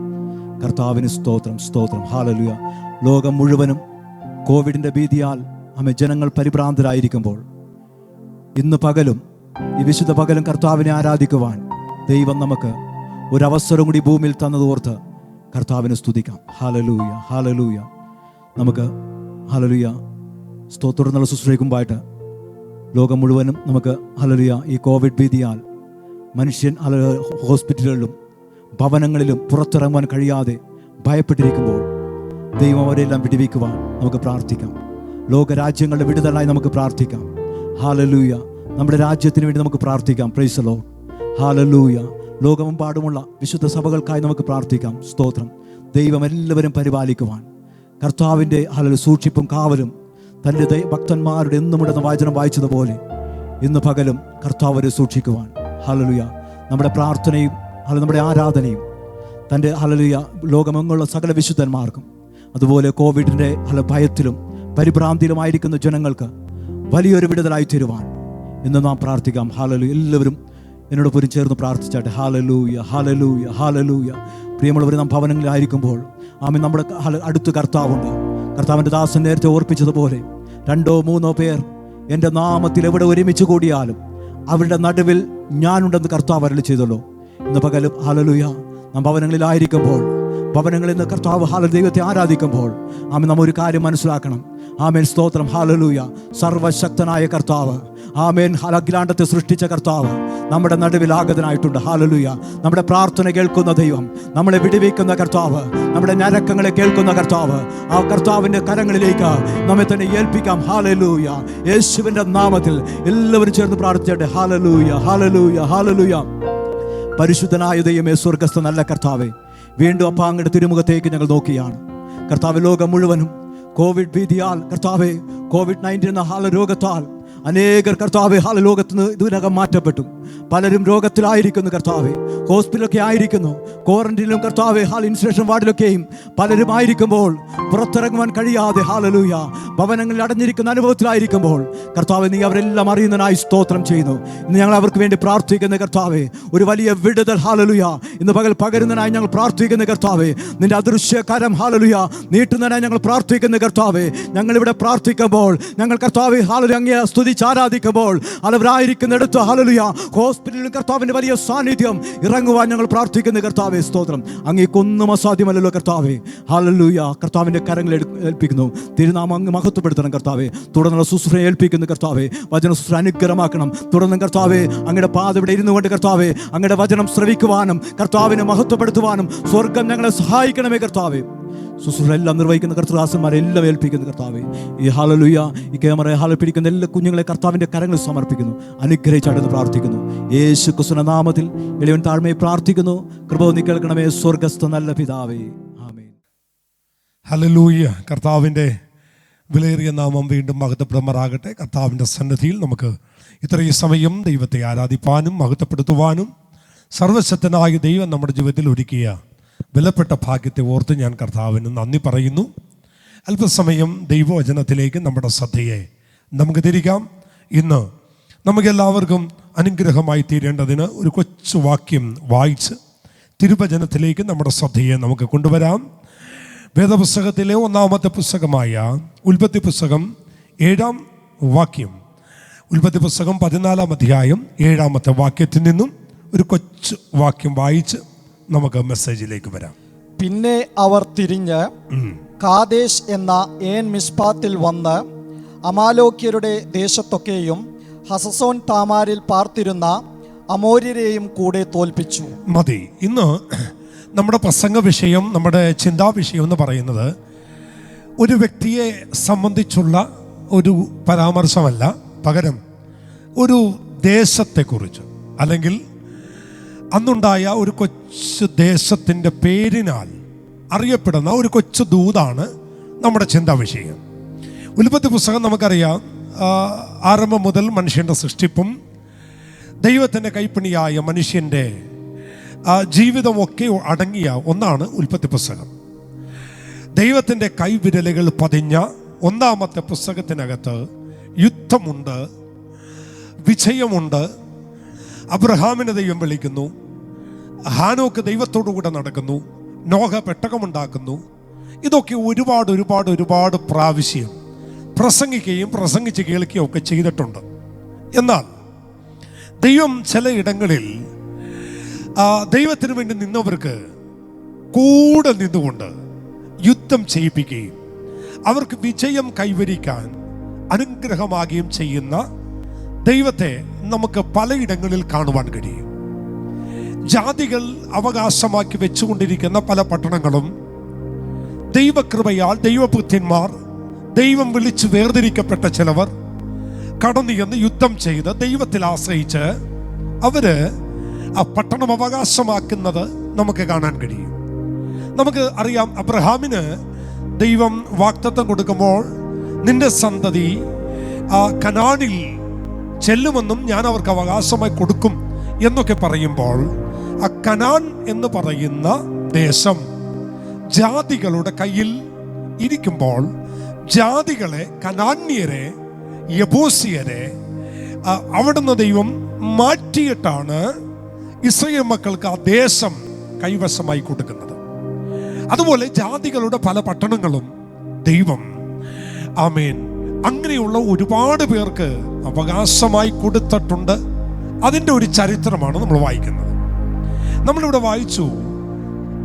കർത്താവിന് സ്തോത്രം, സ്തോത്രം. ഹല്ലേലൂയ. ലോകം മുഴുവനും കോവിഡിൻ്റെ ഭീതിയാൽ ജനങ്ങൾ പരിഭ്രാന്തരായിരിക്കുമ്പോൾ ഇന്ന് പകലും ഈ വിശുദ്ധ പകലും കർത്താവിനെ ആരാധിക്കുവാൻ ദൈവം നമുക്ക് ഒരവസരം കൂടി ഭൂമിയിൽ തന്നതോർത്ത് കർത്താവിനെ സ്തുതിക്കാം. Hallelujah, hallelujah. നമുക്ക് ഹല്ലേലൂയ സ്തോത്രമുള്ള ശുശ്രൂഷിക്കുമ്പോഴായിട്ട് ലോകം മുഴുവനും നമുക്ക് ഹല്ലേലൂയ ഈ കോവിഡ് ഭീതിയാൽ മനുഷ്യൻ ഹോസ്പിറ്റലുകളിലും ഭവനങ്ങളിലും പുറത്തിറങ്ങുവാൻ കഴിയാതെ ഭയപ്പെട്ടിരിക്കുമ്പോൾ ദൈവം അവരെല്ലാം വിടുവിക്കുവാൻ നമുക്ക് പ്രാർത്ഥിക്കാം. ലോകരാജ്യങ്ങളുടെ വിടുതലായി നമുക്ക് പ്രാർത്ഥിക്കാം. ഹല്ലേലൂയ. നമ്മുടെ രാജ്യത്തിന് വേണ്ടി നമുക്ക് പ്രാർത്ഥിക്കാം. Praise the Lord. ഹല്ലേലൂയ. ലോകമെമ്പാടുമുള്ള വിശുദ്ധ സഭകൾക്കായി നമുക്ക് പ്രാർത്ഥിക്കാം. സ്തോത്രം. ദൈവം എല്ലാവരും പരിപാലിക്കുവാൻ കർത്താവിൻ്റെ സൂക്ഷിപ്പും കാവലും തൻ്റെ ഭക്തന്മാരുടെ എന്നുമുണ്ടെന്ന വചനം വായിച്ചതുപോലെ ഇന്ന് പകലും കർത്താവരെ സൂക്ഷിക്കുവാൻ ഹല്ലേലൂയ നമ്മുടെ പ്രാർത്ഥനയും നമ്മുടെ ആരാധനയും തൻ്റെ ഹല്ലേലൂയ ലോകമെങ്ങുള്ള സകല വിശുദ്ധന്മാർക്കും അതുപോലെ കോവിഡിൻ്റെ ഭയത്തിലും പരിഭ്രാന്തിയിലുമായിരിക്കുന്ന ജനങ്ങൾക്ക് വലിയൊരു വിടുതലായി തരുവാൻ ഇന്ന് നാം പ്രാർത്ഥിക്കാം. ഹല്ലേലൂയ. എല്ലാവരും എന്നോടൊപ്പം ചേർന്ന് പ്രാർത്ഥിച്ചാട്ടെ. Hallelujah, hallelujah, hallelujah. പ്രിയമുള്ളവർ, നാം ഭവനങ്ങളിലായിരിക്കുമ്പോൾ ആമേൻ നമ്മുടെ അടുത്ത് കർത്താവുണ്ട്. കർത്താവിൻ്റെ ദാസൻ നേരത്തെ ഓർപ്പിച്ചതുപോലെ 2 or 3 പേർ എൻ്റെ നാമത്തിൽ എവിടെ ഒരുമിച്ച് കൂടിയാലും അവരുടെ നടുവിൽ ഞാനുണ്ടെന്ന് കർത്താവ് അരുളി ചെയ്തല്ലോ. ഇന്ന് പകലും ഹല്ലേലൂയ നാം ഭവനങ്ങളിലായിരിക്കുമ്പോൾ ഭവനങ്ങളിൽ നിന്ന് കർത്താവ് ദൈവത്തെ ആരാധിക്കുമ്പോൾ ആമേൻ നാം ഒരു കാര്യം മനസ്സിലാക്കണം. ആമേൻ. സ്തോത്രം. ഹല്ലേലൂയ. സർവശക്തനായ കർത്താവ്, ആമേൻ, അഖിലാണ്ടത്തെ സൃഷ്ടിച്ച കർത്താവ് നമ്മുടെ നടുവിൽ ആഗതനായിട്ടുണ്ട്. ഹല്ലേലൂയ. നമ്മുടെ പ്രാർത്ഥന കേൾക്കുന്ന ദൈവം, നമ്മളെ വിടുവിക്കുന്ന കർത്താവ്, നമ്മുടെ ഞരക്കങ്ങളെ കേൾക്കുന്ന കർത്താവ്, ആ കർത്താവിൻ്റെ കരങ്ങളിലേക്ക് നമ്മെ തന്നെ ഏൽപ്പിക്കാം. ഹല്ലേലൂയ. യേശുവിൻ്റെ നാമത്തിൽ എല്ലാവരും ചേർന്ന് പ്രാർത്ഥിച്ചട്ടെ. Hallelujah, hallelujah, hallelujah. പരിശുദ്ധനായ ദൈവമേ, സ്വർഗ്ഗസ്ഥ നല്ല കർത്താവേ, വീണ്ടും അപ്പാ അങ്ങയുടെ തിരുമുഖത്തേക്ക് ഞങ്ങൾ നോക്കിയാണ്. കർത്താവ്, ലോകം മുഴുവനും കോവിഡ് ഭീതിയാൽ കർത്താവെ COVID-19 എന്ന രോഗത്താൽ അനേകർ കർത്താവെ ലോകത്ത് നിന്ന് ഇതിനകം മാറ്റപ്പെട്ടു. പലരും രോഗത്തിലായിരിക്കുന്നു കർത്താവെ, ഹോസ്പിറ്റലൊക്കെ ആയിരിക്കുന്നു, ക്വാറന്റീനിലും കർത്താവെ ഇൻസുലേഷൻ വാർഡിലൊക്കെയും പലരും ആയിരിക്കുമ്പോൾ പുറത്തിറങ്ങുവാൻ കഴിയാതെ ഹല്ലേലൂയ ഭവനങ്ങളിൽ അടഞ്ഞിരിക്കുന്ന അനുഭവത്തിലായിരിക്കുമ്പോൾ കർത്താവെ നീ അവരെല്ലാം അറിയുന്നതിനായി സ്തോത്രം ചെയ്യുന്നു. ഇന്ന് ഞങ്ങൾ അവർക്ക് വേണ്ടി പ്രാർത്ഥിക്കുന്ന കർത്താവെ ഒരു വലിയ വിടുതൽ ഹല്ലേലൂയ ഇന്ന് പകൽ പകരുന്നതിനായി ഞങ്ങൾ പ്രാർത്ഥിക്കുന്ന കർത്താവെ, നിന്റെ അദൃശ്യ കരം ഹല്ലേലൂയ നീട്ടുന്നതിനായി ഞങ്ങൾ പ്രാർത്ഥിക്കുന്ന കർത്താവെ. ഞങ്ങളിവിടെ പ്രാർത്ഥിക്കുമ്പോൾ ഞങ്ങൾ കർത്താവെ ഹല്ലേലൂയ അങ്ങയെ സ്തുതിച്ച് ആരാധിക്കുമ്പോൾ അവരായിരിക്കുന്നിടത്ത് ഹല്ലേലൂയ ഹോസ്പിറ്റലിൽ കർത്താവിൻ്റെ വലിയ സാന്നിധ്യം ഇറങ്ങുവാൻ ഞങ്ങൾ പ്രാർത്ഥിക്കുന്ന കർത്താവെ. സ്തോത്രം. അങ്ങേക്കൊന്നും അസാധ്യമല്ലല്ലോ കർത്താവെ. ഹല്ലേലൂയ. കർത്താവിൻ്റെ കരങ്ങൾ ഏൽപ്പിക്കുന്നു. തിരുനാമം അങ്ങ് മഹത്വപ്പെടുത്തണം കർത്താവെ. തുടർന്നുള്ള ശുശ്രൂഷ ഏൽപ്പിക്കുന്ന കർത്താവെ. വചന ശുശ്രൂഷ അനുഗ്രഹമാക്കണം. തുടർന്നും കർത്താവെ അങ്ങയുടെ പാത ഇവിടെ ഇരുന്നു കൊണ്ട് കർത്താവെ അങ്ങയുടെ വചനം ശ്രവിക്കുവാനും കർത്താവിനെ മഹത്വപ്പെടുത്തുവാനും സ്വർഗം ഞങ്ങളെ സഹായിക്കണമേ കർത്താവെ. ശുശ്രൂഷ എല്ലാം നിർവഹിക്കുന്ന കർത്തദാസന്മാരെ എല്ലാം ഏൽപ്പിക്കുന്ന കർത്താവെ. ഈ ഹല്ലേലൂയ ഈ ക്യാമറ പിടിക്കുന്ന എല്ലാ കുഞ്ഞുങ്ങളെ കർത്താവിൻ്റെ കരങ്ങളിൽ സമർപ്പിക്കുന്നു. അനുഗ്രഹിച്ചാണെന്ന് പ്രാർത്ഥിക്കുന്നു. യേശു ക്രിസ്തുവിന്റെ നാമത്തിൽ എളിയവൻ താഴ്മയെ പ്രാർത്ഥിക്കുന്നു. കൃപ നീ കേൾക്കണമേ സ്വർഗ്ഗസ്ഥ നല്ല പിതാവേ. ആമേൻ. ഹല്ലേലൂയ. കർത്താവിൻ്റെ വിലയേറിയ നാമം വീണ്ടും മഹത്വപ്പെടുമാറാകട്ടെ. കർത്താവിൻ്റെ സന്നിധിയിൽ നമുക്ക് ഇത്രയും സമയം ദൈവത്തെ ആരാധിപ്പാനും മഹത്വപ്പെടുത്തുവാനും സർവശക്തനായ ദൈവം നമ്മുടെ ജീവിതത്തിൽ ഒരുക്കിയ വിലപ്പെട്ട ഭാഗ്യത്തെ ഓർത്ത് ഞാൻ കർത്താവിന് നന്ദി പറയുന്നു. അല്പസമയം ദൈവവചനത്തിലേക്ക് നമ്മുടെ ശ്രദ്ധയെ നമുക്ക് തിരിക്കാം. ഇന്ന് നമുക്കെല്ലാവർക്കും അനുഗ്രഹമായി തീരേണ്ടതിന് ഒരു കൊച്ചു വാക്യം വായിച്ച് തിരുവചനത്തിലേക്ക് നമ്മുടെ ശ്രദ്ധയെ നമുക്ക് കൊണ്ടുവരാം. വേദപുസ്തകത്തിലെ ഒന്നാമത്തെ പുസ്തകമായ ഉൽപ്പത്തി പുസ്തകം 7-ാം വാക്യം, ഉൽപ്പത്തി പുസ്തകം 14-ാം അധ്യായം 7-ാമത്തെ വാക്യത്തിൽ നിന്നും ഒരു കൊച്ചു വാക്യം വായിച്ച് നമുക്ക് മെസ്സേജിലേക്ക് വരാം. പിന്നെ അവർ തിരിഞ്ഞ് കാദേശ് എന്ന ഏൻ മിസ്പാത്തിൽ വന്ന് അമാലോക്യരുടെ ദേശത്തൊക്കെയും ഹസസോൻ താമാരിൽ പാർത്തിരുന്ന അമോര്യരെയും കൂടെ തോൽപ്പിച്ചു. മതി. ഇന്ന് നമ്മുടെ പ്രസംഗ വിഷയം, നമ്മുടെ ചിന്താ വിഷയം എന്ന് പറയുന്നത് ഒരു വ്യക്തിയെ സംബന്ധിച്ചുള്ള ഒരു പരാമർശമല്ല, പകരം ഒരു ദേശത്തെക്കുറിച്ച്, അല്ലെങ്കിൽ അന്നുണ്ടായ ഒരു കൊച്ചു ദേശത്തിൻ്റെ പേരിനാൽ അറിയപ്പെടുന്ന ഒരു കൊച്ചു ദൂതാണ് നമ്മുടെ ചിന്താ വിഷയം. ഉൽപ്പത്തി പുസ്തകം നമുക്കറിയാം, ആരംഭം മുതൽ മനുഷ്യൻ്റെ സൃഷ്ടിപ്പും ദൈവത്തിൻ്റെ കൈപ്പണിയായ മനുഷ്യൻ്റെ ജീവിതമൊക്കെ അടങ്ങിയ ഒന്നാണ് ഉൽപ്പത്തി പുസ്തകം. ദൈവത്തിൻ്റെ കൈവിരലുകൾ പതിഞ്ഞ ഒന്നാമത്തെ പുസ്തകത്തിനകത്ത് യുദ്ധമുണ്ട്, വിജയമുണ്ട്. അബ്രഹാമിനെ ദൈവം വിളിക്കുന്നു, ഹാനോക്ക് ദൈവത്തോടു കൂടെ നടക്കുന്നു, നോഹ പെട്ടകമുണ്ടാക്കുന്നു. ഇതൊക്കെ ഒരുപാട് പ്രാവശ്യം പ്രസംഗിക്കുകയും പ്രസംഗിച്ച് കേൾക്കുകയും ഒക്കെ ചെയ്തിട്ടുണ്ട്. എന്നാൽ ദൈവം ചിലയിടങ്ങളിൽ ദൈവത്തിന് വേണ്ടി നിന്നവർക്ക് കൂടെ നിന്നുകൊണ്ട് യുദ്ധം ചെയ്യിപ്പിക്കുകയും അവർക്ക് വിജയം കൈവരിക്കാൻ അനുഗ്രഹമാകുകയും ചെയ്യുന്ന ദൈവത്തെ നമുക്ക് പലയിടങ്ങളിൽ കാണുവാൻ കഴിയും. ജാതികൾ അവകാശമാക്കി വെച്ചുകൊണ്ടിരിക്കുന്ന പല പട്ടണങ്ങളും ദൈവകൃപയാൽ ദൈവപുത്രന്മാർ, ദൈവം വിളിച്ച് വേർതിരിക്കപ്പെട്ട ചിലവർ കടന്നു ചെന്ന് യുദ്ധം ചെയ്ത് ദൈവത്തിൽ ആശ്രയിച്ച് അവര് ആ പട്ടണം അവകാശമാക്കുന്നത് നമുക്ക് കാണാൻ കഴിയും. നമുക്ക് അറിയാം, അബ്രഹാമിന് ദൈവം വാഗ്ദത്തം കൊടുക്കുമ്പോൾ നിന്റെ സന്തതി കനാനിൽ ചെല്ലുമെന്നും ഞാൻ അവർക്ക് അവകാശമായി കൊടുക്കും എന്നൊക്കെ പറയുമ്പോൾ, ആ കനാൻ എന്ന് പറയുന്ന ദേശം ജാതികളുടെ കയ്യിൽ ഇരിക്കുമ്പോൾ ജാതികളെ, കനാന്യരെ, യബൂസിയരെ അവിടുന്ന് ദൈവം മാറ്റിയിട്ടാണ് ഇസ്രായേൽ മക്കൾക്ക് ആ ദേശം കൈവശമായി കൊടുക്കുന്നത്. അതുപോലെ ജാതികളുടെ പല പട്ടണങ്ങളും ദൈവം അങ്ങനെയുള്ള ഒരുപാട് പേർക്ക് അവകാശമായി കൊടുത്തിട്ടുണ്ട്. അതിൻ്റെ ഒരു ചരിത്രമാണ് നമ്മൾ വായിക്കുന്നത്. നമ്മളിവിടെ വായിച്ചു,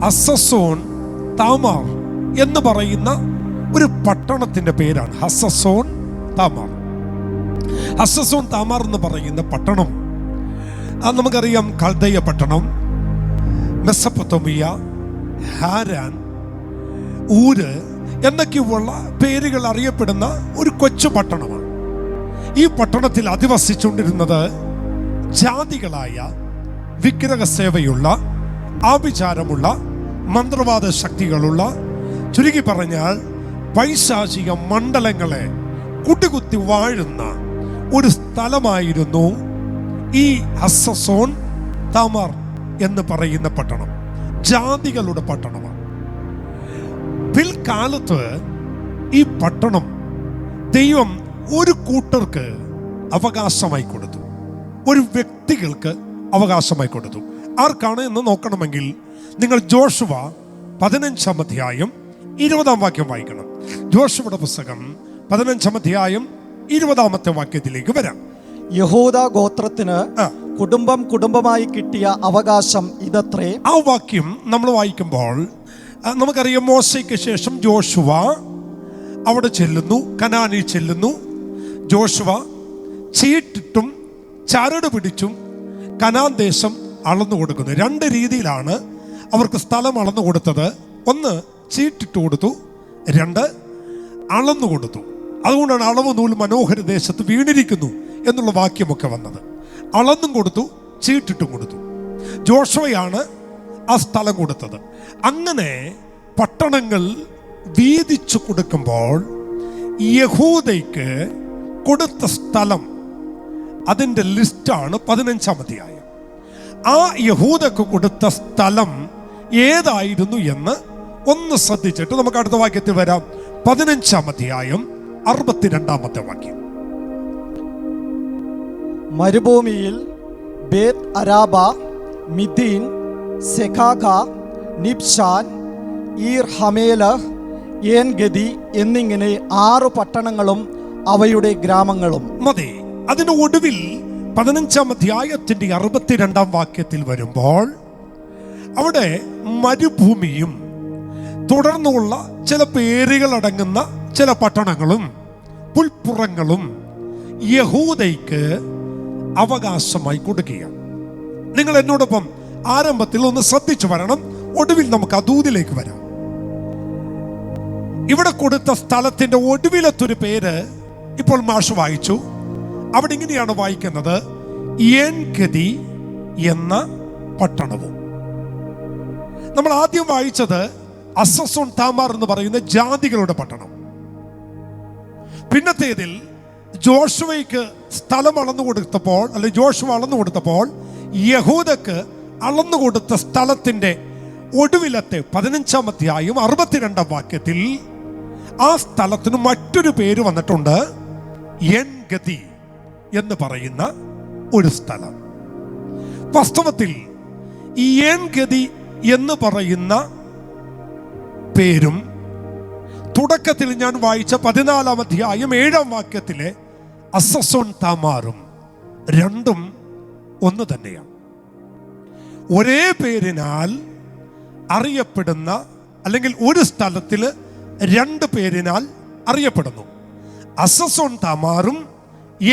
ഹസസോൻ താമാർ എന്ന് പറയുന്ന ഒരു പട്ടണത്തിൻ്റെ പേരാണ് ഹസസോൻ താമാർ. ഹസസോൻ താമാർ എന്ന് പറയുന്ന പട്ടണം നമുക്കറിയാം, കൽദയ പട്ടണം, മെസപ്പൊത്തോമിയ, ഹാരാൻ, ഊര് എന്നൊക്കെയുള്ള പേരുകൾ അറിയപ്പെടുന്ന ഒരു കൊച്ചു പട്ടണമാണ്. ഈ പട്ടണത്തിൽ അധിവസിച്ചുകൊണ്ടിരുന്നത് ജാതികളായ, വിഗ്രഹ സേവയുള്ള, ആഭിചാരമുള്ള, മന്ത്രവാദ ശക്തികളുള്ള, ചുരുക്കി പറഞ്ഞാൽ പൈശാചിക മണ്ഡലങ്ങളെ കുട്ടികുത്തി വാഴുന്ന ഒരു സ്ഥലമായിരുന്നു ഈ ഹസസോൻ താമാർ എന്ന് പറയുന്ന പട്ടണം. ജാതികളുടെ പട്ടണമാണ്. പിൽക്കാലത്ത് ഈ പട്ടണം ദൈവം ഒരു കൂട്ടർക്ക് അവകാശമായി കൊടുത്തു, ഒരു വ്യക്തികൾക്ക് അവകാശമായി കൊടുത്തു. ആർക്കാണ് എന്ന് നോക്കണമെങ്കിൽ നിങ്ങൾ ജോഷുവ 15-ാം അധ്യായം 20-ാം വാക്യം വായിക്കണം. ജോഷുവയുടെ പുസ്തകം 15-ാം അധ്യായം 20-ാമത്തെ വാക്യത്തിലേക്ക് വരാം. യഹൂദ ഗോത്രത്തിന് കുടുംബമായി കിട്ടിയ അവകാശം ഇതത്രേ. ആ വാക്യം നമ്മൾ വായിക്കുമ്പോൾ നമുക്കറിയാം, മോശയ്ക്ക് ശേഷം ജോഷുവ അവിടെ ചെല്ലുന്നു, കനാനിൽ ചെല്ലുന്നു. ജോഷുവ ചീട്ടിട്ടും ചരട് പിടിച്ചും കനാൻ ദേശം അളന്നു കൊടുക്കുന്നു. രണ്ട് രീതിയിലാണ് അവർക്ക് സ്ഥലം അളന്നു കൊടുത്തത്. ഒന്ന്, ചീട്ടിട്ട് കൊടുത്തു. രണ്ട്, അളന്നു കൊടുത്തു. അതുകൊണ്ടാണ് അളവ് നൂൽ മനോഹര ദേശത്ത് വീണിരിക്കുന്നു എന്നുള്ള വാക്യമൊക്കെ വന്നത്. അളന്നും കൊടുത്തു, ചീട്ടിട്ടും കൊടുത്തു. ജോഷുവയാണ് ആ സ്ഥലം കൊടുത്തത്. അങ്ങനെ പട്ടണങ്ങൾ വീതിച്ചു കൊടുക്കുമ്പോൾ യഹൂദയ്ക്ക് കൊടുത്ത സ്ഥലം, അതിൻ്റെ ലിസ്റ്റാണ് 15-ാം അധ്യായം. ആ യഹൂദക്ക് കൊടുത്ത സ്ഥലം ഏതായിരുന്നു എന്ന് ഒന്ന് ശ്രദ്ധിച്ചിട്ട് നമുക്ക് അടുത്ത വാക്യത്തിൽ വരാം. 15-ാം അധ്യായം 62-ാമത്തെ വാക്യം. മരുഭൂമിയിൽ ബേത് അരാബ, മിദീൻ, സെഖാഖ, നിബ്ഷാൻ, ഈർ ഹമേലഹ്, ഏൻഗദി എന്നിങ്ങനെ 6 പട്ടണങ്ങളും അവയുടെ ഗ്രാമങ്ങളും. മതി. അതിന് ഒടുവിൽ 15-ാം അധ്യായത്തിന്റെ 62-ാം വാക്യത്തിൽ വരുമ്പോൾ അവിടെ മരുഭൂമിയും തുടർന്നുള്ള ചില പേരുകൾ അടങ്ങുന്ന ചില പട്ടണങ്ങളും പുൽപ്പുറങ്ങളും യഹൂദയ്ക്ക് അവകാശമായി കൊടുക്കുകയാണ്. നിങ്ങൾ എന്നോടൊപ്പം ആരംഭത്തിൽ ഒന്ന് ശ്രദ്ധിച്ചു വരണം, ഒടുവിൽ നമുക്ക് അതൂതിലേക്ക് വരാം. ഇവിടെ കൊടുത്ത സ്ഥലത്തിന്റെ ഒടുവിലത്തൊരു പേര് ഇപ്പോൾ മാഷ് വായിച്ചു. അവിടെ ഇങ്ങനെയാണ് വായിക്കുന്നത്: ഏൻഗദി എന്ന പട്ടണവും. നമ്മൾ ആദ്യം വായിച്ചത് അസസോൻ താമാർ എന്ന് പറയുന്ന ജാതികളുടെ പട്ടണം. പിന്നത്തേതിൽ ജോഷുവയ്ക്ക് സ്ഥലം അളന്നു കൊടുത്തപ്പോൾ, അല്ലെ ജോഷുവ അളന്നു കൊടുത്തപ്പോൾ യഹൂദക്ക് അളന്നു കൊടുത്ത സ്ഥലത്തിന്റെ ഒടുവിലത്തെ 15-ാം അധ്യായം 62-ാം വാക്യത്തിൽ ആ സ്ഥലത്തിന് മറ്റൊരു പേര് വന്നിട്ടുണ്ട്, ഏൻഗദി എന്ന് പറയുന്ന ഒരു സ്ഥലം. വാസ്തവത്തിൽ ഈ ഏൻഗദി എന്ന് പറയുന്ന പേരും തുടക്കത്തിൽ ഞാൻ വായിച്ച 14-ാം അധ്യായം 7-ാം വാക്യത്തിലെ അസസോൻ താമാറും രണ്ടും ഒന്ന് തന്നെയാണ്. ഒരേ പേരിനാൽ അറിയപ്പെടുന്ന, അല്ലെങ്കിൽ ഒരു സ്ഥലത്തിൽ 2 പേരിനാൽ അറിയപ്പെടുന്നു. അസസോൻ താമാറും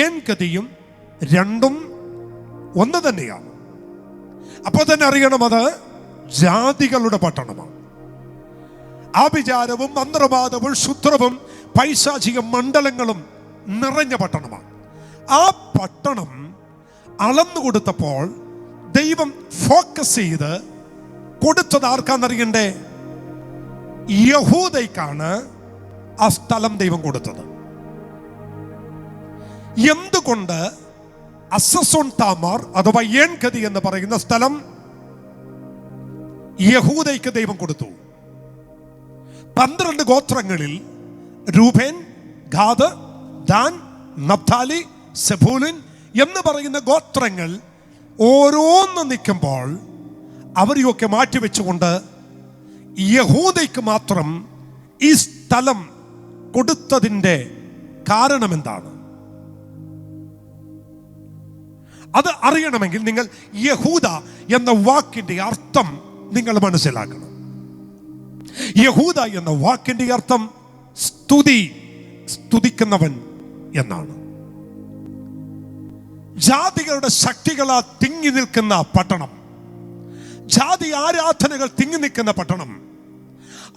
ഏൻഗദിയും രണ്ടും ഒന്ന് തന്നെയാണ്. അപ്പോൾ തന്നെ അറിയണം, അത് ജാതികളുടെ പട്ടണമാണ്. ആഭിചാരവും മന്ത്രവാദവും ക്ഷുദ്രവും പൈശാചിക മണ്ഡലങ്ങളും നിറഞ്ഞ പട്ടണമാണ്. ആ പട്ടണം അളന്നു കൊടുത്തപ്പോൾ ദൈവം ഫോക്കസ് ചെയ്ത് കൊടുത്തത് ആർക്കാന്നറിയണ്ടേ? യഹൂദയ്ക്കാണ് ആ സ്ഥലം ദൈവം കൊടുത്തത്. എന്തുകൊണ്ട് അസസോൻ താമാർ അഥവാ ഏൻഗദി എന്ന് പറയുന്ന സ്ഥലം യഹൂദയ്ക്ക് ദൈവം കൊടുത്തു? 12 ഗോത്രങ്ങളിൽ രൂബേൻ, ഗാദ്, ദാൻ, നഫ്താലി, സെബൂലൂൻ എന്ന് പറയുന്ന ഗോത്രങ്ങൾ ഓരോന്ന് നിൽക്കുമ്പോൾ അവരെയൊക്കെ മാറ്റിവെച്ചുകൊണ്ട് യഹൂദയ്ക്ക് മാത്രം ഈ സ്ഥലം കൊടുത്തതിൻ്റെ കാരണം എന്താണ്? അത് അറിയണമെങ്കിൽ നിങ്ങൾ യഹൂദ എന്ന വാക്കിന്റെ അർത്ഥം നിങ്ങൾ മനസ്സിലാക്കണം. യഹൂദ എന്ന വാക്കിന്റെ അർത്ഥം സ്തുതിക്കുന്നവൻ എന്നാണ്. ജാതികളുടെ ശക്തികളാ തിങ്ങി നിൽക്കുന്ന പട്ടണം, ജാതി ആരാധനകൾ തിങ്ങി നിൽക്കുന്ന പട്ടണം,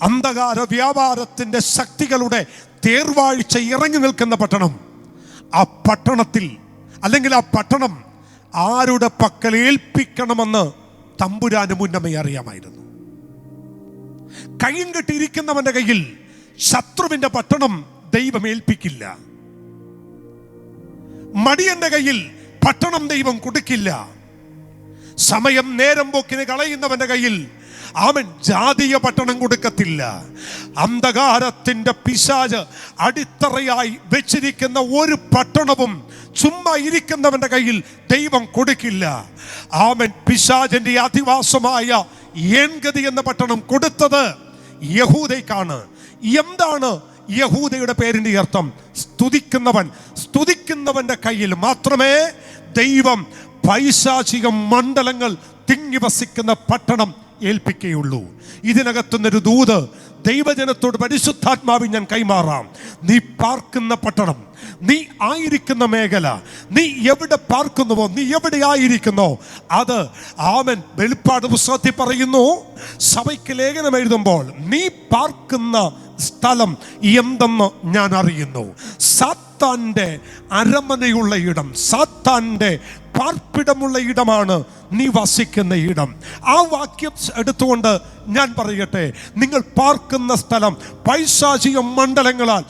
അന്ധകാര വ്യാപാരത്തിന്റെ ശക്തികളുടെ തേർവാഴ്ച ഇറങ്ങി നിൽക്കുന്ന പട്ടണം. ആ പട്ടണത്തിൽ, അല്ലെങ്കിൽ ആ പട്ടണം ആരുടെ പക്കൽ ഏൽപ്പിക്കണമെന്ന് തമ്പുരാന് മുന്നമേ അറിയാമായിരുന്നു. കയ്യും കെട്ടിയിരിക്കുന്നവന്റെ കയ്യിൽ ശത്രുവിന്റെ പട്ടണം ദൈവം ഏൽപ്പിക്കില്ല. മടിയന്റെ കയ്യിൽ പട്ടണം ദൈവം കൊടുക്കില്ല. സമയം നേരം പോക്കിന് കളയുന്നവന്റെ കയ്യിൽ അവൻ ജാതീയ പട്ടണം കൊടുക്കത്തില്ല. അന്ധകാരത്തിന്റെ പിശാച് അടിത്തറയായി വെച്ചിരിക്കുന്ന ഒരു പട്ടണവും ചുമ്മാ ഇരിക്കുന്നവന്റെ കയ്യിൽ ദൈവം കൊടുക്കില്ല. അവൻ പിശാചിന്റെ അധിവാസമായ ഏൻഗദി എന്ന പട്ടണം കൊടുത്തത് യഹൂദയ്ക്കാണ്. എന്താണ് യഹൂദയുടെ പേരിന്റെ അർത്ഥം? സ്തുതിക്കുന്നവൻ. സ്തുതിക്കുന്നവന്റെ കയ്യിൽ മാത്രമേ ദൈവം പൈശാചിക മണ്ഡലങ്ങൾ തിങ്ങി വസിക്കുന്ന പട്ടണം ഏൽപ്പിക്കുകയുള്ളൂ. ഇതിനകത്തുനിന്നൊരു ദൂത് ദൈവജനത്തോട് പരിശുദ്ധാത്മാവിൽ ഞാൻ കൈമാറാം. നീ പാർക്കുന്ന പട്ടണം, നീ ആയിരിക്കുന്ന മേഖല, നീ എവിടെ പാർക്കുന്നുവോ, നീ എവിടെ ആയിരിക്കുന്നോ, അത് ആമൻ വെളിപ്പാട് പുസ്തകത്തിൽ പറയുന്നു. സഭയ്ക്ക് ലേഖനം എഴുതുമ്പോൾ നീ പാർക്കുന്ന സ്ഥലം എന്തെന്ന് ഞാൻ അറിയുന്നു. സാത്താന്റെ അരമനയുള്ള ഇടം, സാത്താന്റെ പാർപ്പിടമുള്ള ഇടമാണ് നീ വസിക്കുന്ന ഇടം. ആ വാക്യം എടുത്തുകൊണ്ട് ഞാൻ പറയട്ടെ, നിങ്ങൾ പാർക്കുന്ന സ്ഥലം പൈശാചിക മണ്ഡലങ്ങളാൽ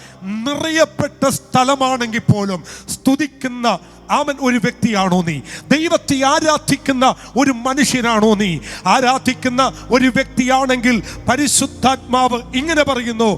നിറയപ്പെട്ട സ്ഥലമാണെങ്കിൽ പോലും സ്തുതിക്കുന്ന ഒരു വ്യക്തിയാണോ നീ? ദൈവത്തെ ആരാധിക്കുന്ന ഒരു മനുഷ്യനാണോ നീ? ആരാധിക്കുന്ന ഒരു വ്യക്തിയാണെങ്കിൽ പരിശുദ്ധാത്മാവ് ഇങ്ങനെ പറയുന്നു,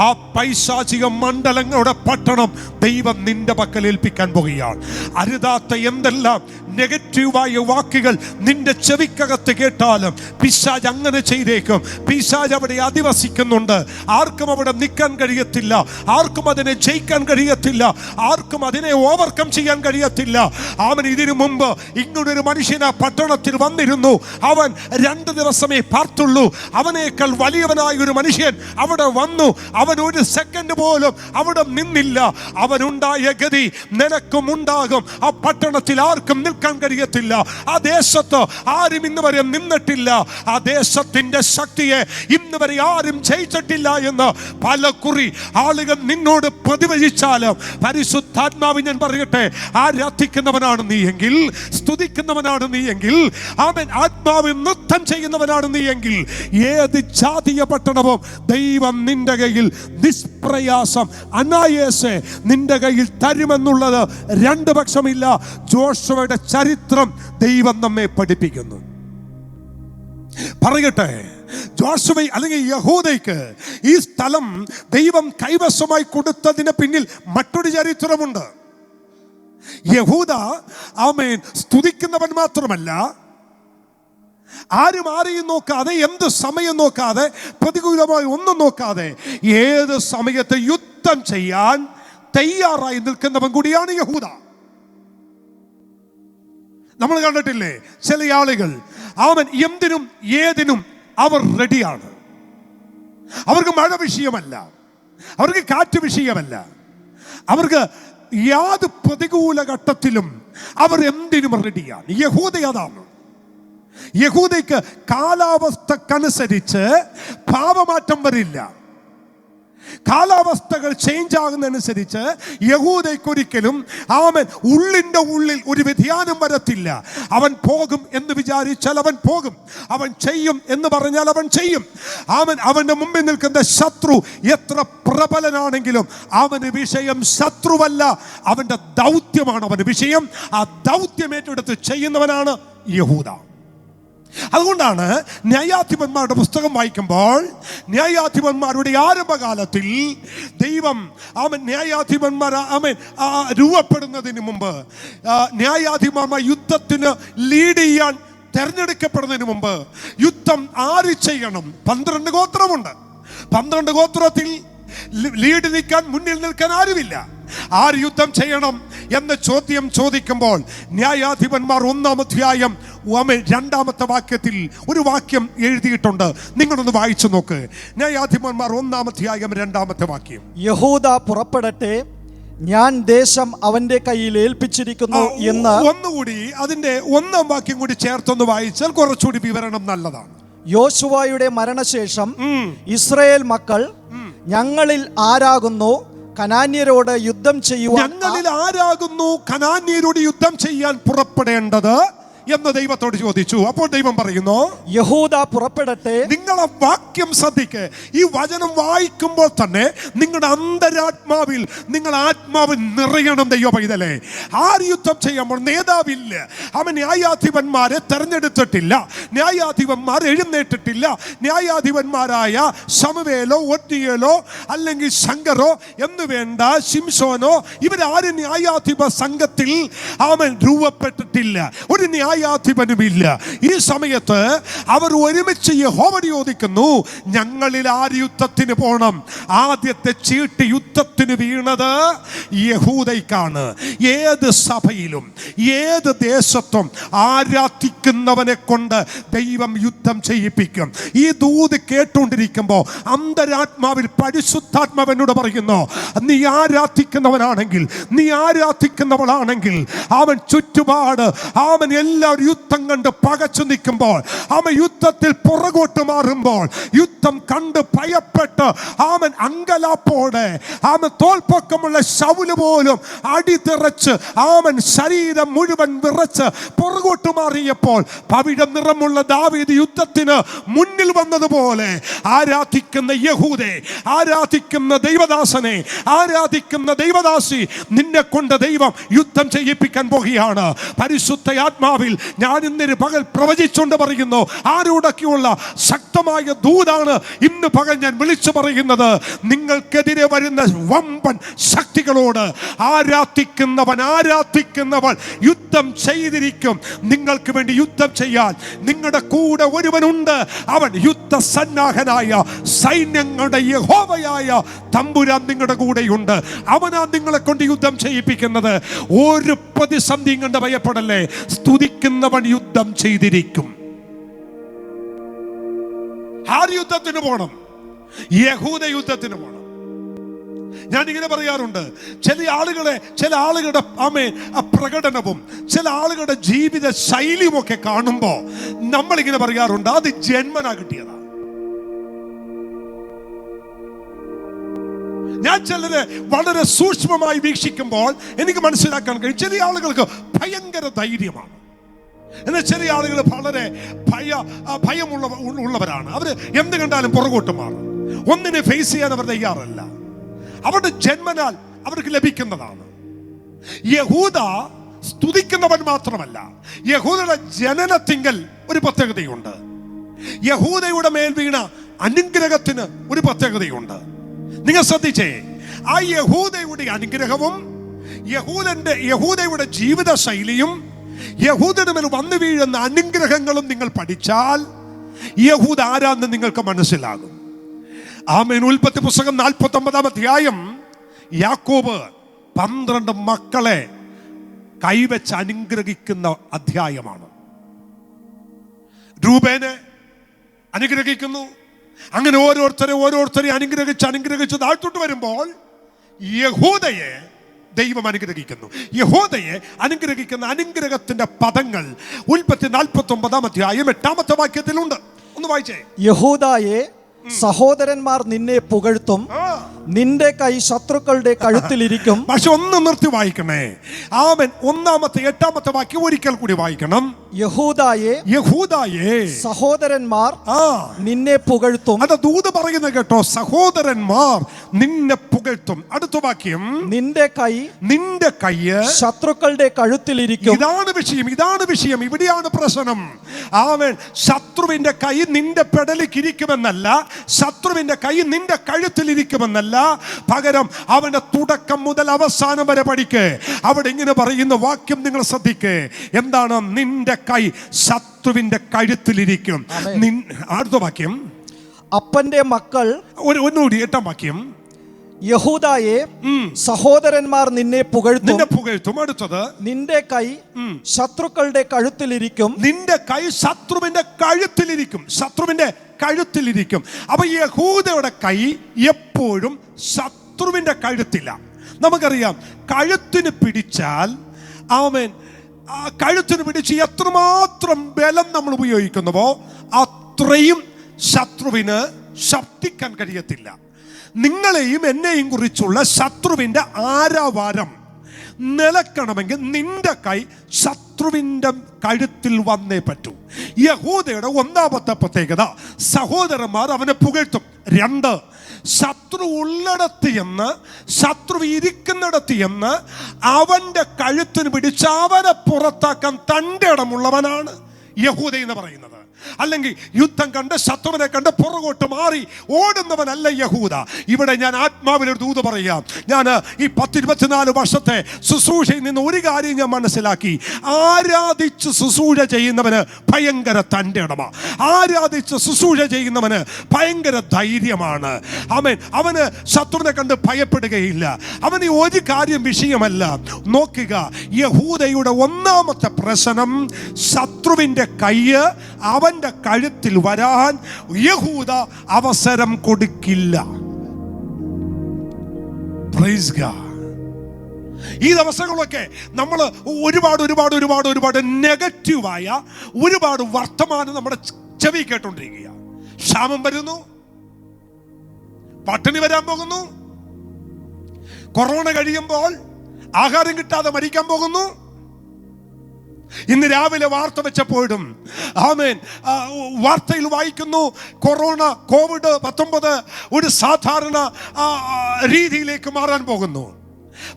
ആ പൈശാചിക മണ്ഡലങ്ങളുടെ പട്ടണം ദൈവം നിന്റെ പക്കൽ ഏൽപ്പിക്കാൻ പോകുകയാണ്. അരുതാത്ത എന്തെല്ലാം നെഗറ്റീവായ വാക്കുകൾ നിന്റെ ചെവിക്കകത്ത് കേട്ടാലും പിശാച് അങ്ങനെ ചെയ്തേക്കും. പിശാച് അവിടെ അധിവസിക്കുന്നുണ്ട്. ആർക്കും അവിടെ നിൽക്കാൻ കഴിയത്തില്ല, ആർക്കും അതിനെ ജയിക്കാൻ കഴിയത്തില്ല, ആർക്കും അതിനെ ഓവർകം ചെയ്യാൻ കഴിയത്തില്ല. അവൻ ഇതിനു മുമ്പ് ഇങ്ങനൊരു മനുഷ്യൻ ആ പട്ടണത്തിൽ വന്നിരുന്നു. അവൻ 2 ദിവസമേ പാർത്തുള്ളൂ. അവനേക്കാൾ വലിയവനായ ഒരു മനുഷ്യൻ അവിടെ വന്നു. അവൻ ഒരു സെക്കൻഡ് പോലും അവിടെ നിന്നില്ല. അവനുണ്ടായ ഗതി നിനക്കും ഉണ്ടാകും. ആ പട്ടണത്തിൽ ആർക്കും നിൽക്കാൻ കഴിയത്തില്ല. ആ ദേശത്ത് ആരും ഇന്ന് വരെ നിന്നിട്ടില്ല. ആ ദേശത്തിന്റെ ശക്തിയെ ഇന്ന് വരെ ആരും ജയിച്ചിട്ടില്ല എന്ന് പല കുറി ആളുകൾ നിന്നോട് പ്രതിവചിച്ചാലും പരിശുദ്ധാത്മാവ് ഞാൻ പറയട്ടെ, ആരാധിക്കുന്നവനാണ് നീ എങ്കിൽ, സ്തുതിക്കുന്നവനാണ് നീ എങ്കിൽ, അവൻ ആത്മാവിൽ നൃത്തം ചെയ്യുന്നവനാണ് നീ എങ്കിൽ, ഏത് ജാതീയ പട്ടണവും ദൈവം നിന്റെ കയ്യിൽ നിഷ്പ്രയാസം അനായാസേ നിന്റെ കയ്യിൽ തരുമെന്നുള്ളത് 2 പക്ഷമില്ല. ജോഷുവയുടെ ചരിത്രം ദൈവം നമ്മെ പഠിപ്പിക്കുന്നു. പറയട്ടെ, ജോഷുവ അല്ലെങ്കിൽ യഹൂദയ്ക്ക് ഈ സ്ഥലം ദൈവം കൈവശമായി കൊടുത്തതിന് പിന്നിൽ മറ്റൊരു ചരിത്രമുണ്ട്. യഹൂദ ആമേൻ സ്തുതിക്കുന്നവൻ മാത്രമല്ല, ആരും ആരെയും നോക്കാതെ, എന്ത് സമയം നോക്കാതെ, പ്രതികൂലമായി ഒന്നും നോക്കാതെ ഏത് സമയത്ത് യുദ്ധം ചെയ്യാൻ തയ്യാറായി നിൽക്കുന്നവൻ കൂടിയാണ് യഹൂദ. നമ്മൾ കണ്ടിട്ടില്ലേ ചില ആളുകൾ, അവൻ എന്തിനും ഏതിനും അവർ റെഡിയാണ്. അവർക്ക് മഴ വിഷയമല്ല, അവർക്ക് കാറ്റ് വിഷയമല്ല, അവർക്ക് യാതൊരു പ്രതികൂല ഘട്ടത്തിലും അവർ എന്തിനും റെഡിയാണ്. യഹൂദ അതാണ്. യഹൂദയ്ക്ക് കാലാവസ്ഥക്കനുസരിച്ച് ഭാവമാറ്റം വരില്ല. കാലാവസ്ഥകൾ ചേഞ്ച് ആകുന്നതനുസരിച്ച് യഹൂദയ്ക്കൊരിക്കലും അവൻ ഉള്ളിൻ്റെ ഉള്ളിൽ ഒരു വ്യതിയാനം വരത്തില്ല. അവൻ പോകും എന്ന് വിചാരിച്ചാൽ അവൻ പോകും, അവൻ ചെയ്യും എന്ന് പറഞ്ഞാൽ അവൻ ചെയ്യും. അവൻ്റെ മുമ്പിൽ നിൽക്കുന്ന ശത്രു എത്ര പ്രബലനാണെങ്കിലും അവന് വിഷയം ശത്രുവല്ല, അവൻ്റെ ദൗത്യമാണ് അവന് വിഷയം. ആ ദൗത്യം ഏറ്റെടുത്ത് ചെയ്യുന്നവനാണ് യഹൂദ. അതുകൊണ്ടാണ് ന്യായാധിപന്മാരുടെ പുസ്തകം വായിക്കുമ്പോൾ ന്യായാധിപന്മാരുടെ ആരംഭകാലത്തിൽ ദൈവം ന്യായാധിപന്മാർ രൂപപ്പെടുന്നതിന് മുമ്പ്, ന്യായാധിപന്മാർ യുദ്ധത്തിന് ലീഡ് ചെയ്യാൻ തെരഞ്ഞെടുക്കപ്പെടുന്നതിന് മുമ്പ് യുദ്ധം ആര് ചെയ്യണം? 12 ഗോത്രമുണ്ട്. 12 ഗോത്രത്തിൽ ലീഡ് നിൽക്കാൻ, മുന്നിൽ നിൽക്കാൻ ആരുമില്ല. ആര് യുദ്ധം ചെയ്യണം എന്ന ചോദ്യം ചോദിക്കുമ്പോൾ ന്യായാധിപന്മാർ 1-ാം അധ്യായം 2-ാമത്തെ വാക്യത്തിൽ ഒരു വാക്യം എഴുതിയിട്ടുണ്ട്. നിങ്ങളൊന്ന് വായിച്ചു നോക്ക്. ന്യായാധിപന്മാർ 1-ാം അധ്യായം 2-ാമത്തെ വാക്യം. യഹൂദ പുറപ്പെടട്ടെ, ഞാൻ ദേശം അവന്റെ കയ്യിൽ ഏൽപ്പിച്ചിരിക്കുന്നു എന്ന്. ഒന്നുകൂടി അതിന്റെ 1-ാം വാക്യം കൂടി ചേർത്തൊന്ന് വായിച്ചാൽ കുറച്ചുകൂടി വിവരണം നല്ലതാണ്. യോശുവയുടെ മരണശേഷം ഇസ്രായേൽ മക്കൾ ഞങ്ങളിൽ ആരാകുന്നു കനാന്യരോട് യുദ്ധം ചെയ്യുവാൻ, ഞങ്ങളിൽ ആരാകുന്നു കനാന്യരോട് യുദ്ധം ചെയ്യാൻ പുറപ്പെടേണ്ടത് എന്ന് ദൈവത്തോട് ചോദിച്ചു. അപ്പോൾ ദൈവം പറയുന്നു, യഹൂദ പുറപ്പെടട്ടെ. നിങ്ങളെ വാക്യം ശ്രദ്ധിക്ക്. ഈ വചനം വായിക്കുമ്പോൾ തന്നെ നിങ്ങളുടെ അന്തരാത്മാവിൽ, നിങ്ങൾ ആത്മാവിൽ നിറയണം. ദൈവ പൈതലേ, ആര് യുദ്ധം ചെയ്യുമ്പോൾ നേതാവില്ല. അവൻ ന്യായാധിപന്മാരെ തെരഞ്ഞെടുത്തിട്ടില്ല, ന്യായാധിപന്മാർ എഴുന്നേറ്റിട്ടില്ല. ന്യായാധിപന്മാരായ ശമൂവേലോ ഒത്നിയേലോ അല്ലെങ്കിൽ ശങ്കരോ എന്ന് വേണ്ട, ശിംശോനോ, ഇവരാരും ന്യായാധിപ സംഘത്തിൽ അവൻ രൂപപ്പെട്ടിട്ടില്ല. ഒരു ന്യായാധിപനുമില്ല. ഈ സമയത്ത് അവർ ഒരുമിച്ച് യഹോവയോട് ചോദിക്കുന്നു, ഞങ്ങളിൽ ആര് യുദ്ധത്തിന് പോകണം? ആദ്യത്തെ ചീട്ട് യുദ്ധത്തിന് വീണത് യഹൂദയ്ക്കാണ്. ഏത് സഭയിലും ഏത് ദേശത്തും ആരാധിക്കുന്നവനെ കൊണ്ട് ദൈവം യുദ്ധം ചെയ്യിപ്പിക്കും. ഈ ദൂത് കേട്ടുകൊണ്ടിരിക്കുമ്പോൾ അന്തരാത്മാവിൽ പരിശുദ്ധാത്മാവനോട് പറയുന്നു, നീ ആരാധിക്കുന്നവനാണെങ്കിൽ, നീ ആരാധിക്കുന്നവളാണെങ്കിൽ, അവൻ ചുറ്റുപാട് അവൻ എല്ലാ എല്ലാവരും യുദ്ധം കണ്ട് പകച്ചു നിൽക്കുമ്പോൾ, അവൻ യുദ്ധത്തിൽ പുറകോട്ട് മാറുമ്പോൾ, യുദ്ധം കണ്ട് ഭയപ്പെട്ട് അവൻ അങ്കലാപ്പോടെ അവൻ തോൽപ്പൊക്കമുള്ള ശൗല് പോലും അടിതെറച്ച് അവൻ ശരീരം മുഴുവൻ വിറച്ച് പുറകോട്ട് മാറിയപ്പോൾ പവിഴം നിറമുള്ള ദാവീദ് യുദ്ധത്തിന് മുന്നിൽ വന്നതുപോലെ ആരാധിക്കുന്ന യഹൂദേ, ആരാധിക്കുന്ന ദൈവദാസനെ, ആരാധിക്കുന്ന ദൈവദാസി, നിന്നെ കൊണ്ട് ദൈവം യുദ്ധം ചെയ്യിപ്പിക്കാൻ പോകുകയാണ്. പരിശുദ്ധ ആത്മാവിൽ ഞാൻ ഇന്നൊരു പകൽ പ്രവചിച്ചുകൊണ്ട് പറയുന്നു, ആരോടൊക്കെയുള്ള ശക്തമായ ദൂതാണ് ഇന്ന് പകൽ ഞാൻ വിളിച്ചു പറയുന്നത്. നിങ്ങൾക്കെതിരെ വരുന്ന വമ്പൻ ശക്തികളോട് ആരാധിക്കുന്നവൻ യുദ്ധം ചെയ്തിരിക്കും. നിങ്ങൾക്ക് വേണ്ടി യുദ്ധം ചെയ്യാൻ നിങ്ങളുടെ കൂടെ ഒരുവനുണ്ട്. അവൻ യുദ്ധസന്നാഹനായ സൈന്യങ്ങളുടെ യഹോവയായ തമ്പുരാൻ നിങ്ങളുടെ കൂടെയുണ്ട്. അവനാ നിങ്ങളെ കൊണ്ട് യുദ്ധം ചെയ്യിപ്പിക്കുന്നത്. ഒരു പ്രതിസന്ധിയും കണ്ട് ഭയപ്പെടല്ലേ. സ്തുതിക്കുന്നവൻ യുദ്ധം ചെയ്തിരിക്കും. ആര് യുദ്ധത്തിന് പോണം? യഹൂദ യുദ്ധത്തിന് പോണം. ഞാനിങ്ങനെ പറയാറുണ്ട്, ചില ആളുകളുടെ പ്രകടനവും ചില ആളുകളുടെ ജീവിത ശൈലിയും ഒക്കെ കാണുമ്പോൾ നമ്മളിങ്ങനെ പറയാറുണ്ട്, അത് ജന്മനാ കിട്ടിയതാണ്. ഞാൻ ചിലരെ വളരെ സൂക്ഷ്മമായി വീക്ഷിക്കുമ്പോൾ എനിക്ക് മനസ്സിലാക്കാൻ കഴിയും, ചില ആളുകൾക്ക് ഭയങ്കര ധൈര്യമാണ്, എന്നാൽ ചില ആളുകൾ വളരെ ഭയമുള്ളവരാണ്. അവർ എന്ത് കണ്ടാലും പുറകോട്ട് മാറും. ഒന്നിനെ ഫേസ് ചെയ്യാൻ അവർ തയ്യാറല്ല. അവരുടെ ജന്മനാൽ അവർക്ക് ലഭിക്കുന്നതാണ്. യഹൂദ സ്തുതിക്കുന്നവൻ മാത്രമല്ല, യഹൂദയുടെ ജനനത്തിങ്കൽ ഒരു പ്രത്യേകതയുണ്ട്. യഹൂദയുടെ മേൽ വീണ അനുഗ്രഹത്തിന് ഒരു പ്രത്യേകതയുണ്ട്. നിങ്ങൾ ശ്രദ്ധിച്ചേ, ആ യഹൂദയുടെ അനുഗ്രഹവും യഹൂദയുടെ ജീവിത ശൈലിയും യഹൂദയുടെ മേൽ വന്നു വീഴുന്ന അനുഗ്രഹങ്ങളും നിങ്ങൾ പഠിച്ചാൽ യഹൂദ ആരാന്ന് നിങ്ങൾക്ക് മനസ്സിലാകും. ആമേൻ. ഉൽപ്പത്തി പുസ്തകം 49 അധ്യായം യാക്കോബ് 12 മക്കളെ കൈവച്ച് അനുഗ്രഹിക്കുന്ന അധ്യായമാണ്. രൂബേനെ അനുഗ്രഹിക്കുന്നു. അങ്ങനെ ഓരോരുത്തരെ അനുഗ്രഹിച്ച് താഴ്ത്തോട്ട് വരുമ്പോൾ യഹൂദയെ ദൈവം അനുഗ്രഹിക്കുന്നു. യഹൂദയെ അനുഗ്രഹിക്കുന്ന അനുഗ്രഹത്തിന്റെ പദങ്ങൾ ഉൽപ്പത്തി 49 അധ്യായം 8 വാക്യത്തിലുണ്ട്. ഒന്ന് വായിച്ചേ. യഹൂദായെ, സഹോദരന്മാർ നിന്നെ പുകഴ്ത്തും, നിന്റെ കൈ ശത്രുക്കളുടെ കഴുത്തിലിരിക്കും. പക്ഷെ ഒന്ന് നിർത്തി വായിക്കണേ. ആമേൻ. 1-8 വാക്യം ഒരിക്കൽ കൂടി വായിക്കണം. യഹൂദായെ, സഹോദരന്മാർ നിന്നെ പുകഴ്ത്തും. അത് ദൂത് പറയുന്ന കേട്ടോ, സഹോദരന്മാർ നിന്നെ പുകഴ്ത്തും. അടുത്ത വാക്യം, നിന്റെ കൈ ശത്രുക്കളുടെ കഴുത്തിലിരിക്കും. ഇതാണ് വിഷയം. ഇവിടെയാണ് പ്രശ്നം. ആമേൻ. ശത്രുവിന്റെ കൈ നിന്റെ പെടലിക്ക് ഇരിക്കുമെന്നല്ല, ശത്രുവിന്റെ കൈ നിന്റെ കഴുത്തിലിരിക്കുമെന്നല്ല, പകരം അവന്റെ തുടക്കം മുതൽ അവസാനം വരെ പഠിക്ക്. അവിടെ ഇങ്ങനെ പറയുന്ന വാക്യം നിങ്ങൾ ശ്രദ്ധിക്കേ. എന്താണ്? നിന്റെ കൈ ശത്രുവിന്റെ കഴുത്തിലിരിക്കും. അടുത്ത വാക്യം, അപ്പന്റെ മക്കൾ. ഒന്നുകൂടി 8 വാക്യം, യഹൂദായെ, സഹോദരന്മാർ നിന്നെ പുകഴ്ത്തും. അടുത്തത്, നിന്റെ കൈ ശത്രുക്കളുടെ കഴുത്തിലിരിക്കും. നിന്റെ കൈ ശത്രുവിന്റെ കഴുത്തിലിരിക്കും. അപ്പൊ യഹൂദയുടെ കൈ എപ്പോഴും ശത്രുവിന്റെ കഴുത്തില്ല. നമുക്കറിയാം, കഴുത്തിന് പിടിച്ചാൽ കഴുത്തിന് പിടിച്ച് എത്രമാത്രം ബലം നമ്മൾ ഉപയോഗിക്കുന്നുവോ അത്രയും ശത്രുവിന് ശബ്ദിക്കാൻ കഴിയത്തില്ല. നിങ്ങളെയും എന്നെയും കുറിച്ചുള്ള ശത്രുവിന്റെ ആരവാരം നിലക്കണമെങ്കിൽ നിന്റെ കൈ ശത്രുവിന്റെ കഴുത്തിൽ വന്നേ പറ്റൂ. യഹൂദയുടെ 1-ാമത്തെ പ്രത്യേകത, സഹോദരന്മാർ അവനെ പുകഴ്ത്തും. 2, ശത്രു ഉള്ളിടത്ത് എന്ന്, ശത്രു ഇരിക്കുന്നിടത്ത് എന്ന് അവന്റെ കഴുത്തിന് പിടിച്ച് അവനെ പുറത്താക്കാൻ തൻ്റെ ഇടമുള്ളവനാണ് യഹൂദ എന്ന് പറയുന്നത്. അല്ലെങ്കിൽ യുദ്ധം കണ്ട് ശത്രുവിനെ കണ്ട് പുറകോട്ട് മാറി ഓടുന്നവനല്ല യഹൂദ. ഇവിടെ ഞാൻ ആത്മാവിലൊരു ദൂത് പറയാം. ഞാൻ ഈ 10-24 വർഷത്തെ ശുശ്രൂഷയിൽ നിന്ന് ഒരു കാര്യം ഞാൻ മനസ്സിലാക്കി. ആരാധിച്ച് ശുശ്രൂഷ ചെയ്യുന്നവന് ഭയങ്കര തൻ്റെ ഇടമ. ആരാധിച്ച് ശുശ്രൂഷ ചെയ്യുന്നവന് ഭയങ്കര ധൈര്യമാണ്. അവന് ശത്രുവിനെ കണ്ട് ഭയപ്പെടുകയില്ല. അവന് ഒരു കാര്യം വിഷയമല്ല. നോക്കുക, യഹൂദയുടെ 1-ാമത്തെ പ്രശ്നം, ശത്രുവിന്റെ കയ്യ് അവന്റെ കഴുത്തിൽ വരാൻ യഹൂദ അവസരം കൊടുക്കില്ല. Praise God. ഈ ദിവസങ്ങളൊക്കെ നമ്മൾ ഒരുപാട് നെഗറ്റീവായ ഒരുപാട് വർത്തമാനം നമ്മുടെ ചെവി കേട്ടോണ്ടിരിക്കുക. ക്ഷാമം വരുന്നു, പട്ടിണി വരാൻ പോകുന്നു, കൊറോണ കഴിയുമ്പോൾ ആഹാരം കിട്ടാതെ മരിക്കാൻ പോകുന്നു. ഇന്ന് രാവിലെ വാർത്ത വെച്ചപ്പോഴും ആമേൻ വാർത്തയിൽ വായിക്കുന്നു, കോവിഡ്-19 ഒരു സാധാരണ രീതിയിലേക്ക് മാറാൻ പോകുന്നു.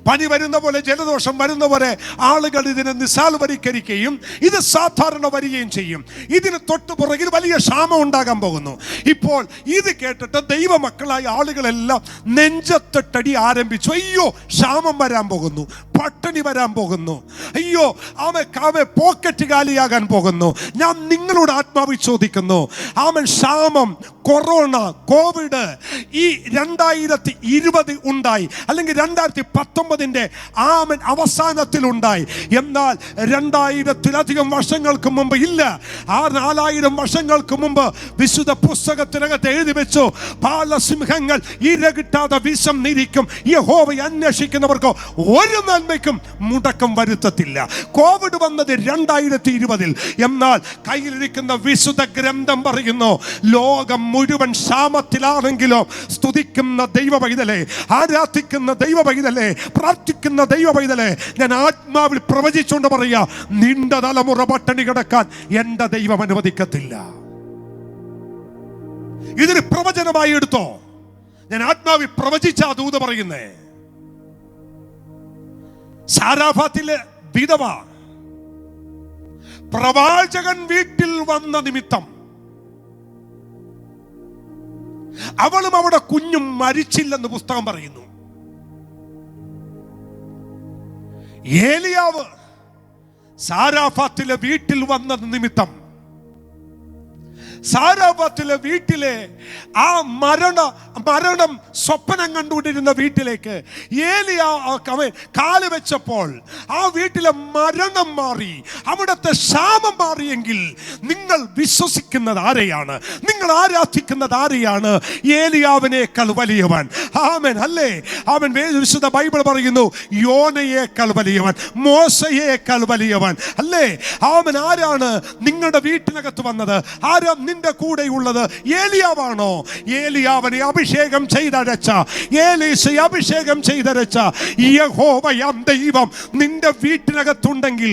പനി വരുന്ന പോലെ, ജലദോഷം വരുന്ന പോലെ ആളുകൾ ഇതിനെ നിസ്സാരവൽക്കരിക്കുകയും ഇത് സാധാരണ വരികയും ചെയ്യും. ഇതിന് തൊട്ട് പുറകിൽ വലിയ ക്ഷാമം ഉണ്ടാകാൻ പോകുന്നു. ഇപ്പോൾ ഇത് കേട്ടിട്ട് ദൈവമക്കളായ ആളുകളെല്ലാം നെഞ്ചത്തെട്ടടി ആരംഭിച്ചു. അയ്യോ, ക്ഷാമം വരാൻ പോകുന്നു, പട്ടിണി വരാൻ പോകുന്നു, അയ്യോ പോക്കറ്റ് കാലിയാകാൻ പോകുന്നു. ഞാൻ നിങ്ങളോട് ആത്മാവിൽ ചോദിക്കുന്നു, ക്ഷാമം, കൊറോണ, കോവിഡ് ഈ 2020 ഉണ്ടായി, അല്ലെങ്കിൽ 2019 അവസാനത്തിലുണ്ടായി. എന്നാൽ 2000-ലധികം വർഷങ്ങൾക്ക് മുമ്പ് ഇല്ല, 4000 വർഷങ്ങൾക്ക് മുമ്പ് വിശുദ്ധ പുസ്തകത്തിനകത്ത് എഴുതി വെച്ചു, പാലസിംഹങ്ങൾ ഇര കിട്ടാതെ വിശന്നിരിക്കും, യഹോവയെ അന്വേഷിക്കുന്നവർക്ക് ഒരു നന്മയ്ക്കും മുടക്കം വരുത്തത്തില്ല. കോവിഡ് വന്നത് 2020, എന്നാൽ കയ്യിലിരിക്കുന്ന വിശുദ്ധ ഗ്രന്ഥം പറയുന്നു, ലോകം മുഴുവൻ ക്ഷാമത്തിലാണെങ്കിലും സ്തുതിക്കുന്ന ദൈവ പൈതലേ, ആരാധിക്കുന്ന ദൈവ പൈതലേ, പ്രാർത്ഥിക്കുന്ന ദൈവ പൈതലേ, ഞാൻ ആത്മാവിൽ പ്രവചിച്ചുകൊണ്ട് പറയാ, നിന്റെ തലമുറ പട്ടിണി കിടക്കാൻ എന്റെ ദൈവം അനുവദിക്കത്തില്ല. ഇതിന് പ്രവചനമായി എടുത്തോ. ഞാൻ ആത്മാവിൽ പ്രവചിച്ച ദൂത് പറയുന്നേ. സാരാഫാത്തിലെ വിധവ പ്രവാചകൻ വീട്ടിൽ വന്ന നിമിത്തം അവളും അവിടെ കുഞ്ഞും മരിച്ചില്ലെന്ന് പുസ്തകം പറയുന്നു. ഏലിയാവ് സാരാഫാത്തിലെ വീട്ടിൽ വന്ന നിമിത്തം സാരാഫാത്തിലെ വീട്ടിലെ ആ മരണം സ്വപ്നം കണ്ടുകൊണ്ടിരുന്ന വീട്ടിലേക്ക് ഏലിയാ കാല് വെച്ചപ്പോൾ ആ വീട്ടിലെ മരണം മാറി, അവിടുത്തെ ക്ഷാമം മാറിയെങ്കിൽ നിങ്ങൾ വിശ്വസിക്കുന്നത് ആരെയാണ്? നിങ്ങൾ ആരാധിക്കുന്നത് ആരെയാണ്? ഏലിയാവിനേക്കാൾ വലിയവൻ. ആമേൻ, അല്ലേ? അവൻ വിശുദ്ധ ബൈബിൾ പറയുന്നു, യോനയേക്കാൾ വലിയവൻ, മോശയേക്കാൾ വലിയവൻ, അല്ലേ? അവൻ ആരാണ് നിങ്ങളുടെ വീട്ടിനകത്ത് വന്നത്? ആരാ നിന്റെ കൂടെയുള്ളത്? ഏലിയാവാണോ? ഏലിയാവിനെ അഭിഷേകം ചെയ്തരച്ച, ഏലീശയെ അഭിഷേകം ചെയ്തരച്ച യഹോവയാം ദൈവം നിന്റെ വീട്ടിനകത്തുണ്ടെങ്കിൽ,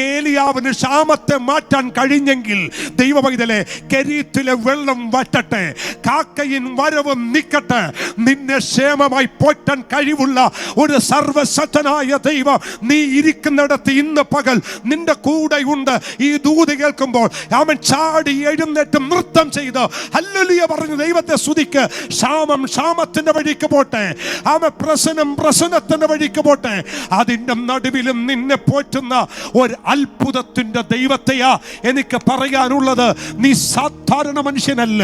ഏലിയാവിന് ക്ഷാമത്തെ മാറ്റാൻ കഴിഞ്ഞെങ്കിൽ, ദൈവ പൈതലേ, കെരീത്തിലെ വെള്ളം വറ്റട്ടെ, കാക്കയിൻ വരവും നിക്കട്ടെ, നിന്നെ ക്ഷേമമായി പോറ്റാൻ കഴിവുള്ള ഒരു സർവശക്തനായ ദൈവം നീ ഇരിക്കുന്നിടത്ത് ഇന്ന് പകൽ നിന്റെ കൂടെ ഉണ്ട്. ഈ ദൂത് കേൾക്കുമ്പോൾ അവൻ ചാടി എഴുന്നേറ്റ് നൃത്തം ചെയ്ത് ഹല്ലേലൂയ പറഞ്ഞു ദൈവത്തെ സ്തുതിക്ക്. ക്ഷാമത്തിന്റെ വഴിക്ക് പോട്ടെ, പ്രശ്നത്തിന്റെ വഴിക്ക് പോട്ടെ. അതിന്റെ നടുവിലും നിന്നെ പോറ്റുന്ന ഒരു അത്ഭുതത്തിന്റെ ദൈവത്തെയാ എനിക്ക് പറയാനുള്ളത്. നീ സാധാരണ മനുഷ്യനല്ല.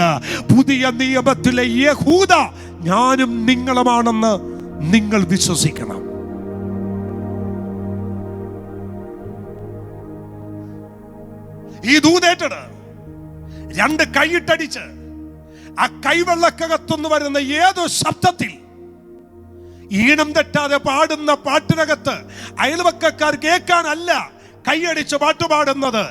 പുതിയ നിയമത്തിലെ യഹൂദ ഞാനും നിങ്ങളുമാണെന്ന് നിങ്ങൾ വിശ്വസിക്കണം. ഈ ദൂതേറ്റട് രണ്ട് കൈയിട്ടടിച്ച് ആ കൈവെള്ളക്കകത്തുനിന്ന് വരുന്ന ഏതോ ശബ്ദത്തിൽ ഈണം തെറ്റാതെ പാടുന്ന പാട്ടിനകത്ത് അയൽവക്കക്കാർ കേൾക്കാനല്ല കൈയടിച്ച് പാട്ടുപാടുന്നത്.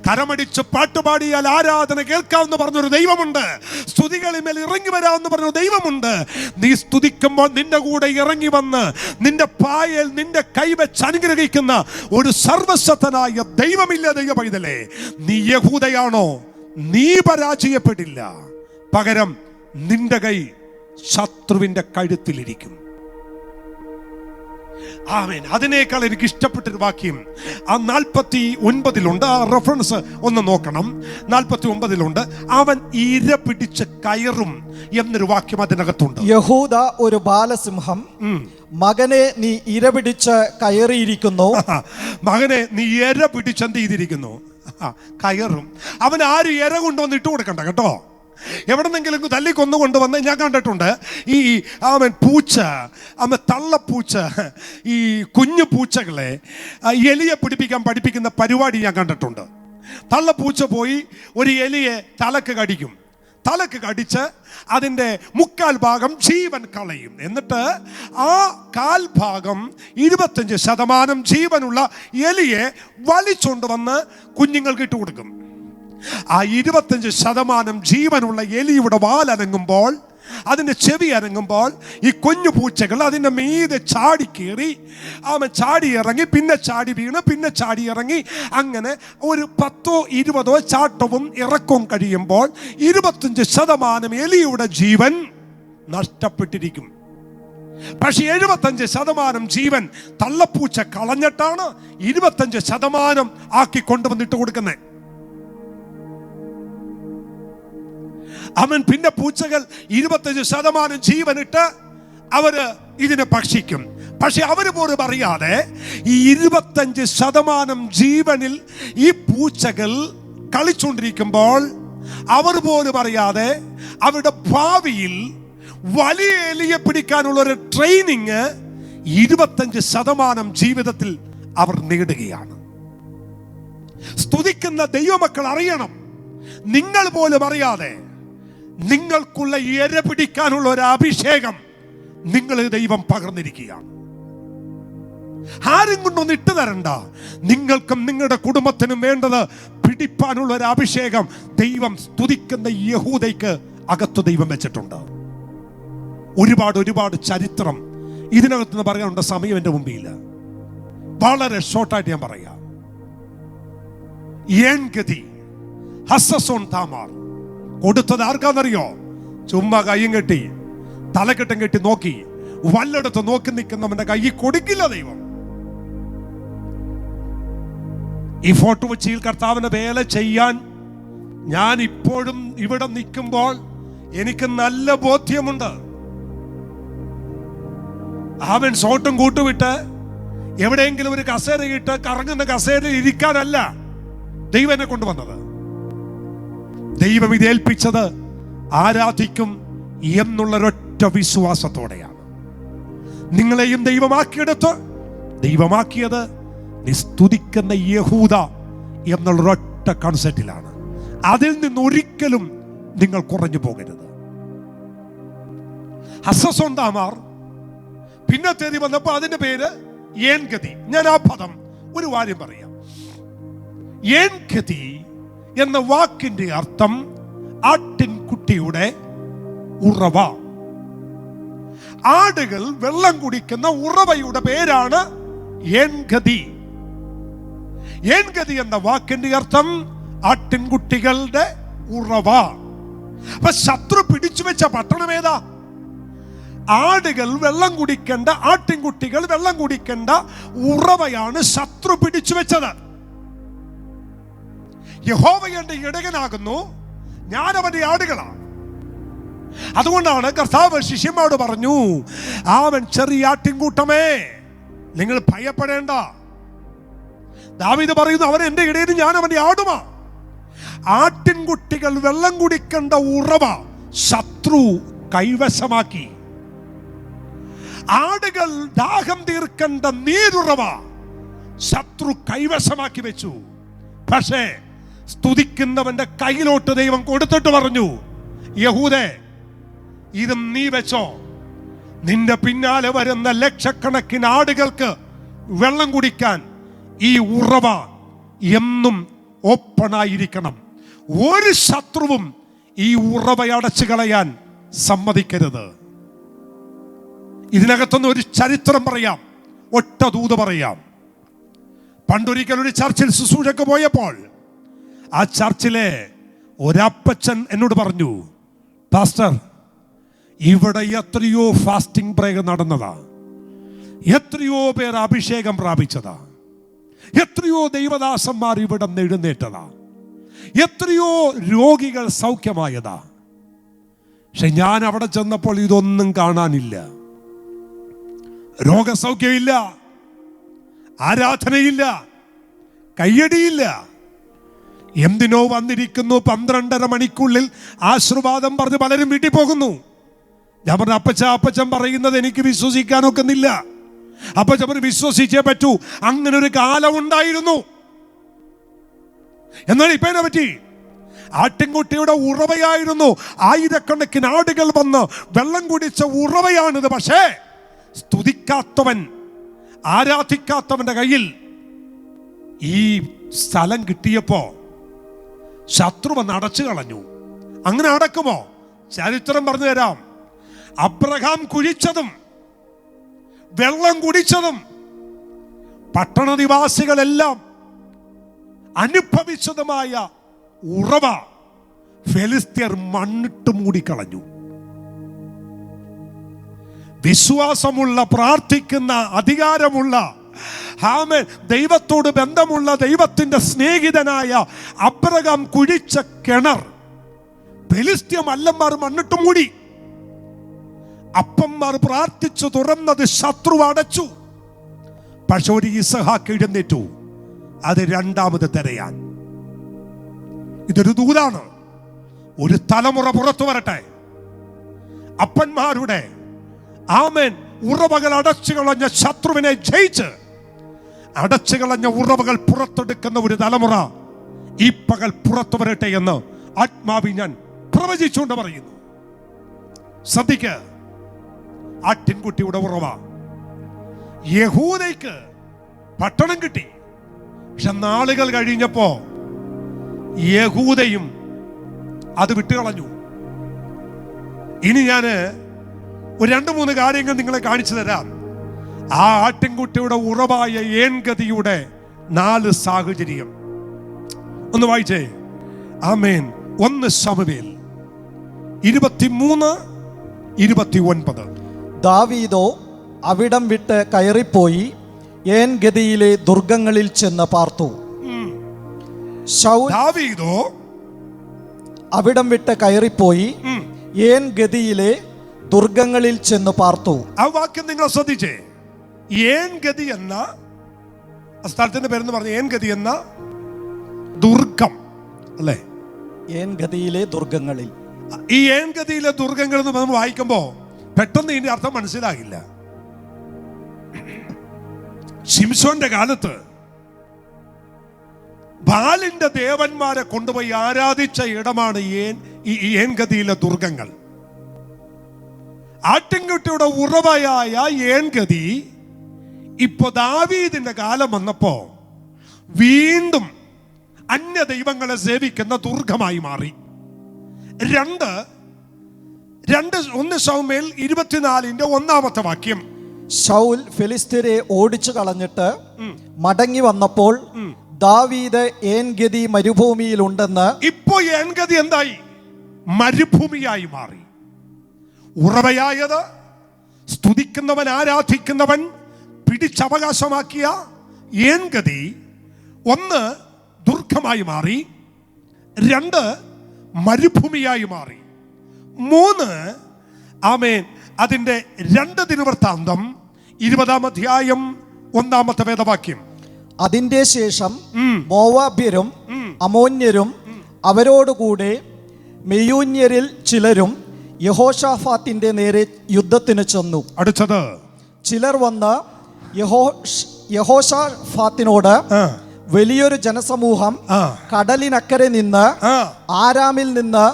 കരമടിച്ച് പാട്ടുപാടിയാൽ ആരാധന കേൾക്കാമെന്ന് പറഞ്ഞൊരു ദൈവമുണ്ട്. സ്തുതികളിന്മേൽ ഇറങ്ങി വരാമെന്ന് പറഞ്ഞൊരു ദൈവമുണ്ട്. നീ സ്തുതിക്കുമ്പോൾ നിന്റെ കൂടെ ഇറങ്ങി വന്ന് നിന്റെ പായൽ നിന്റെ കൈവച്ച് അനുഗ്രഹിക്കുന്ന ഒരു സർവശക്തനായ ദൈവമില്ല. ദൈവ പൈതലേ, നീ യഹൂദയാണോ? നീ പരാജയപ്പെടില്ല. പകരം നിന്റെ കൈ ശത്രുവിന്റെ കഴുത്തിലിരിക്കും. ആമേൻ. അതിനേക്കാൾ എനിക്ക് ഇഷ്ടപ്പെട്ടൊരു വാക്യം ആ 49 ആ റെഫറൻസ് ഒന്ന് നോക്കണം. 49 അവൻ ഇര പിടിച്ച് കയറും എന്നൊരു വാക്യം അതിനകത്തുണ്ട്. യഹൂദ ഒരു ബാലസിംഹം, മകനെ നീ ഇര പിടിച്ച് കയറിയിരിക്കുന്നു. മകനെ നീ ഇര പിടിച്ച് എന്ത് ചെയ്തിരിക്കുന്നു? കയറും. അവൻ ആരും ഇര കൊണ്ടുവന്ന് ഇട്ട് കൊടുക്കണ്ട കേട്ടോ. എവിടെന്നെങ്കിലും തല്ലിക്കൊന്നു കൊണ്ടുവന്ന് ഞാൻ കണ്ടിട്ടുണ്ട്. ഈ പൂച്ച, തള്ളപ്പൂച്ച, ഈ കുഞ്ഞു പൂച്ചകളെ എലിയെ പഠിപ്പിക്കുന്ന പരിപാടി ഞാൻ കണ്ടിട്ടുണ്ട്. തള്ളപ്പൂച്ച പോയി ഒരു എലിയെ തലക്ക് കടിക്കും. തലക്ക് കടിച്ച് അതിൻ്റെ 3/4 ഭാഗം ജീവൻ കളയും. എന്നിട്ട് ആ 1/4 ഭാഗം 25% ജീവനുള്ള എലിയെ വലിച്ചുകൊണ്ട് വന്ന് കുഞ്ഞുങ്ങൾക്ക് ഇട്ട് കൊടുക്കും. ആ 25% ജീവനുള്ള എലിയുടെ വാലനങ്ങുമ്പോൾ, അതിൻ്റെ ചെവി അനങ്ങുമ്പോൾ, ഈ കുഞ്ഞു പൂച്ചകൾ അതിൻ്റെ മീതെ ചാടി കയറി, അവൻ ചാടി ഇറങ്ങി, പിന്നെ ചാടി വീണ്, പിന്നെ ചാടി ഇറങ്ങി, അങ്ങനെ ഒരു 10-20 ചാട്ടവും ഇറക്കവും കഴിയുമ്പോൾ 25% എലിയുടെ ജീവൻ നഷ്ടപ്പെട്ടിരിക്കും. പക്ഷെ 75% ജീവൻ തള്ളപ്പൂച്ച കളഞ്ഞിട്ടാണ് 25% ആക്കി കൊണ്ടുവന്നിട്ട് കൊടുക്കുന്നത്. അവൻ പിന്നെ പൂച്ചകൾ 25% ജീവനിട്ട് അവര് ഇതിനെ ഭക്ഷിക്കും. പക്ഷെ അവര് പോലും അറിയാതെ ഈ 25% ജീവനിൽ ഈ പൂച്ചകൾ കളിച്ചുകൊണ്ടിരിക്കുമ്പോൾ അവർ പോലും അറിയാതെ അവരുടെ ഭാവിയിൽ വലിയ എലിയെ പിടിക്കാനുള്ള ഒരു ട്രെയിനിങ് 25% ജീവിതത്തിൽ അവർ നേടുകയാണ്. സ്തുതിക്കുന്ന ദൈവമക്കൾ അറിയണം, നിങ്ങൾ പോലും അറിയാതെ നിങ്ങൾക്കുള്ള ഇര പിടിക്കാനുള്ള ഒരു അഭിഷേകം നിങ്ങൾ ദൈവം പകർന്നിരിക്കുകയാണ്. ആരും കൊണ്ടൊന്നും ഇട്ടു തരണ്ട. നിങ്ങൾക്കും നിങ്ങളുടെ കുടുംബത്തിനും വേണ്ടത് പിടിപ്പാനുള്ള ഒരു അഭിഷേകം ദൈവം സ്തുതിക്കുന്ന യഹൂദയ്ക്ക് അകത്ത് ദൈവം വെച്ചിട്ടുണ്ട്. ഒരുപാട് ചരിത്രം ഇതിനകത്തുനിന്ന് പറയാനുണ്ട്. സമയം എൻ്റെ മുമ്പിൽ വളരെ ഷോർട്ടായിട്ട് ഞാൻ പറയാം. ഏൻഗതി ഹസ്സസോൻ താമാർ കൊടുത്തത് ആർക്കാന്നറിയോ? ചുമ്മാ കയ്യും കെട്ടി തലക്കെട്ടും കെട്ടി നോക്കി വല്ലയിടത്ത് നോക്കി നിൽക്കുന്നവന്റെ കയ്യിൽ കൊടുക്കില്ല ദൈവം. ഈ ഫോർട്ട് കൊച്ചിയിൽ കർത്താവിന്റെ വേല ചെയ്യാൻ ഞാൻ ഇപ്പോഴും ഇവിടെ നിൽക്കുമ്പോൾ എനിക്ക് നല്ല ബോധ്യമുണ്ട്. അവൻ സോട്ടും കൂട്ടുവിട്ട് എവിടെയെങ്കിലും ഒരു കസേരയിട്ട് കറങ്ങുന്ന കസേരയിൽ ഇരിക്കാനല്ല ദൈവം എന്നെ കൊണ്ടുവന്നത്. ദൈവം ഇത് ഏൽപ്പിച്ചത് ആരാധിക്കും എന്നുള്ളൊരൊറ്റ വിശ്വാസത്തോടെയാണ്. നിങ്ങളെയും ദൈവമാക്കിയത് നീ സ്തുതിക്കുന്ന യഹൂദ എന്നുള്ളൊരൊറ്റ കൺസെപ്റ്റിലാണ്. അതിൽ നിന്നൊരിക്കലും നിങ്ങൾ കുറഞ്ഞു പോകരുത്. ഹസ്സസോൻ താമാർ പിന്നത്തേതി വന്നപ്പോൾ അതിന്റെ പേര് ഏൻഗതി. ഞാൻ ആ പദം ഒരു കാര്യം പറയാം. ഏൻഗതി എന്ന വാക്കിന്റെ അർത്ഥം ആട്ടിൻകുട്ടിയുടെ ഉറവ. ആടുകൾ വെള്ളം കുടിക്കുന്ന ഉറവയുടെ പേരാണ് ഏൻഗതി. ഏൻഗതി എന്ന വാക്കിന്റെ അർത്ഥം ആട്ടിൻകുട്ടികളുടെ ഉറവ. അപ്പൊ ശത്രു പിടിച്ചു വെച്ച പട്ടണം ഏതാ? ആടുകൾ വെള്ളം കുടിക്കേണ്ട, ആട്ടിൻകുട്ടികൾ വെള്ളം കുടിക്കേണ്ട ഉറവയാണ് ശത്രു പിടിച്ചു വെച്ചത്. യഹോവ എന്റെ ഇടയനാകുന്നു, ഞാൻ അവന്റെ ആടുകളാണ്. അതുകൊണ്ടാണ് കർത്താവ് ശിഷ്യന്മാരോട് പറഞ്ഞു, അവൻ ചെറിയ ആട്ടിൻകൂട്ടമേ നിങ്ങൾ ഭയപ്പെടേണ്ട. ദാവീദ് പറയുന്നു, അവൻ എന്റെ ഇടയനും ഞാൻ അവന്റെ ആടുമാ. ആട്ടിൻകുട്ടികൾ വെള്ളം കുടിക്കേണ്ട ഉറവ ശത്രു കൈവശമാക്കി. ആടുകൾ ദാഹം തീർക്കേണ്ട നീരുറവ ശത്രു കൈവശമാക്കി വെച്ചു. പക്ഷേ സ്തുതിക്കുന്നവന്റെ കയ്യിലോട്ട് ദൈവം കൊടുത്തിട്ട് പറഞ്ഞു, യഹൂദേ ഇതും നീ വെച്ചോ. നിന്റെ പിന്നാലെ വരുന്ന ലക്ഷക്കണക്കിന് ആടുകൾക്ക് വെള്ളം കുടിക്കാൻ ഈ ഉറവ എന്നും ഓപ്പണായിരിക്കണം. ഒരു ശത്രുവും ഈ ഉറവ അടച്ചു കളയാൻ സമ്മതിക്കരുത്. ഇതിനകത്തുനിന്ന് ഒരു ചരിത്രം പറയാം, ഒറ്റ ദൂത് പറയാം. പണ്ടൊരിക്കൽ ഒരു ചർച്ചിൽ ശുശ്രൂഷയ്ക്ക് പോയപ്പോൾ ആ ചർച്ചിലെ ഒരപ്പച്ചൻ എന്നോട് പറഞ്ഞു, പാസ്റ്റർ ഇവിടെ എത്രയോ ഫാസ്റ്റിംഗ് പ്രേയർ നടന്നതാ, എത്രയോ പേർ അഭിഷേകം പ്രാപിച്ചതാ, എത്രയോ ദൈവദാസന്മാർ ഇവിടെ എഴുന്നേറ്റതാ, എത്രയോ രോഗികൾ സൗഖ്യമായതാ. പക്ഷെ ഞാൻ അവിടെ ചെന്നപ്പോൾ ഇതൊന്നും കാണാനില്ല. രോഗസൗഖ്യമില്ല, ആരാധനയില്ല, കയ്യടിയില്ല. എന്തിനോ വന്നിരിക്കുന്നു, 12:30 മണിക്കുള്ളിൽ ആശീർവാദം പറഞ്ഞ് പലരും വീട്ടിൽ പോകുന്നു. ഞാൻ പറഞ്ഞു, അപ്പച്ചൻ പറയുന്നത് എനിക്ക് വിശ്വസിക്കാനൊക്കുന്നില്ല. അപ്പച്ചൻ പറഞ്ഞു, വിശ്വസിച്ചേ പറ്റൂ. അങ്ങനെ ഒരു കാലം ഉണ്ടായിരുന്നു. എന്നാൽ ഇപ്പൊ എന്നെ പറ്റി ആട്ടിൻകുട്ടിയുടെ ഉറവയായിരുന്നു. ആയിരക്കണക്കിന് ആടുകൾ വന്ന് വെള്ളം കുടിച്ച ഉറവയാണിത്. പക്ഷേ സ്തുതിക്കാത്തവൻ, ആരാധിക്കാത്തവന്റെ കയ്യിൽ ഈ സ്ഥലം കിട്ടിയപ്പോ ശത്രു വന്ന് അടച്ചു കളഞ്ഞു. അങ്ങനെ അടക്കുമോ? ചരിത്രം പറഞ്ഞു തരാം. അബ്രഹാം കുഴിച്ചതും വെള്ളം കുടിച്ചതും പട്ടണനിവാസികളെല്ലാം അനുഭവിച്ചതുമായ ഉറവ ഫെലിസ്ത്യർ മണ്ണിട്ട് മൂടിക്കളഞ്ഞു. വിശ്വാസമുള്ള, പ്രാർത്ഥിക്കുന്ന, അധികാരമുള്ള, ദൈവത്തോട് ബന്ധമുള്ള, ദൈവത്തിന്റെ സ്നേഹിതനായ അബ്രഹാം കുഴിച്ച കിണർ ഫെലിസ്ത്യ മല്ലന്മാർ മണ്ണിട്ട് മൂടി. അപ്പന്മാർ പ്രാർത്ഥിച്ചു തുറന്നത് ശത്രു അടച്ചു. പക്ഷെ ഒരു ഇസഹാക്ക് എഴുന്നേറ്റു, അത് രണ്ടാമത് തിരയാൻ. ഇതൊരു ദൂതാണ്. ഒരു തലമുറ പുറത്തു വരട്ടെ. അപ്പന്മാരുടെ ഉറവകൾ അടച്ചു കളഞ്ഞ ശത്രുവിനെ ജയിച്ച് അടച്ചു കളഞ്ഞ ഉറവകൾ പുറത്തെടുക്കുന്ന ഒരു തലമുറ ഈ പകൽ പുറത്തു വരട്ടെ എന്ന് ആത്മാവിൽ ഞാൻ പ്രവചിച്ചുകൊണ്ട് പറയുന്നു. ശ്രദ്ധിക്ക, ആട്ടിൻകുട്ടിയുടെ ഉറവ യഹൂദയ്ക്ക് പട്ടണം കിട്ടി. പക്ഷെ നാളുകൾ കഴിഞ്ഞപ്പോ യഹൂദയും അത് വിട്ടുകളഞ്ഞു. ഇനി ഞാന് ഒരു 2-3 കാര്യങ്ങൾ നിങ്ങളെ കാണിച്ചു തരാം. ആ ആട്ടിൻകുട്ടിയുടെ ഉറവായ ഏൻഗതിയുടെ 4 സാഹചര്യം ഒന്ന് വായിച്ചേ. ആമേൻ. 1 ശമൂവേൽ 23-29. ദാവീദോ അവിടം വിട്ട് കയറിപ്പോയി ഏൻഗദിയിലെ ദുർഗങ്ങളിൽ ചെന്ന് പാർത്തു. ശൗൽ ദാവീദോ അവിടം വിട്ട് കയറിപ്പോയി ഏൻഗദിയിലെ ദുർഗങ്ങളിൽ ചെന്ന് പാർത്തു. ആ വാക്യം നിങ്ങൾ ശ്രദ്ധിച്ചേ. ഏൻഗതി എന്ന സ്ഥലത്തിന്റെ പേരെന്ന് പറഞ്ഞു. ഏൻഗതി എന്ന ദുർഗം അല്ലേ? ഏൻഗദിയിലെ ദുർഗങ്ങളിൽ. ഈ ഏൻഗതിയിലെ ദുർഗങ്ങൾ എന്ന് നമ്മൾ വായിക്കുമ്പോ പെട്ടെന്ന് ഇതിന്റെ അർത്ഥം മനസ്സിലാകില്ല. ശിംശോന്റെ കാലത്ത് ബാലിന്റെ ദേവന്മാരെ കൊണ്ടുപോയി ആരാധിച്ച ഇടമാണ് ഈ ഏൻഗതിയിലെ ദുർഗങ്ങൾ. ആട്ടിൻകുട്ടിയുടെ ഉറവയായ ഏൻഗതി ഇപ്പൊ ദാവീദിന്റെ കാലം വന്നപ്പോ വീണ്ടും അന്യ ദൈവങ്ങളെ സേവിക്കുന്ന ദുർഗമായി മാറി. 1 ശമൂവേൽ 24-1 വാക്യം. ശൗൽ ഫെലിസ്ത്യരെ ഓടിച്ചു കളഞ്ഞിട്ട് മടങ്ങി വന്നപ്പോൾ ദാവീദ് ഏൻഗദി മരുഭൂമിയിലുണ്ടെന്ന്. ഇപ്പോ ഏൻഗദി എന്തായി? മരുഭൂമിയായി മാറി. ഉറവയായത് സ്തുതിക്കുന്നവൻ, ആരാധിക്കുന്നവൻ പിടിച്ചവകാശമാക്കിയ ഏൻഗദി 1 ദുർഗമായി മാറി, 2 മരുഭൂമിയായി മാറി, 3 അതിന്റെ 2 ദിനവൃത്താന്തം 20-ാം അധ്യായം 1 വേദവാക്യം. അതിന്റെ ശേഷം മോവാബ്യരും അമോന്യരും അവരോടുകൂടെ മെയൂന്യരിൽ ചിലരും യഹോശാഫാത്തിന്റെ നേരെ യുദ്ധത്തിന് ചെന്നു. അടുത്തത് ചിലർ വന്ന് യഹോശാഫാത്തിനോട്, വലിയൊരു ജനസമൂഹം കടലിനക്കരെ നിന്ന് ആരാമിൽ നിന്ന്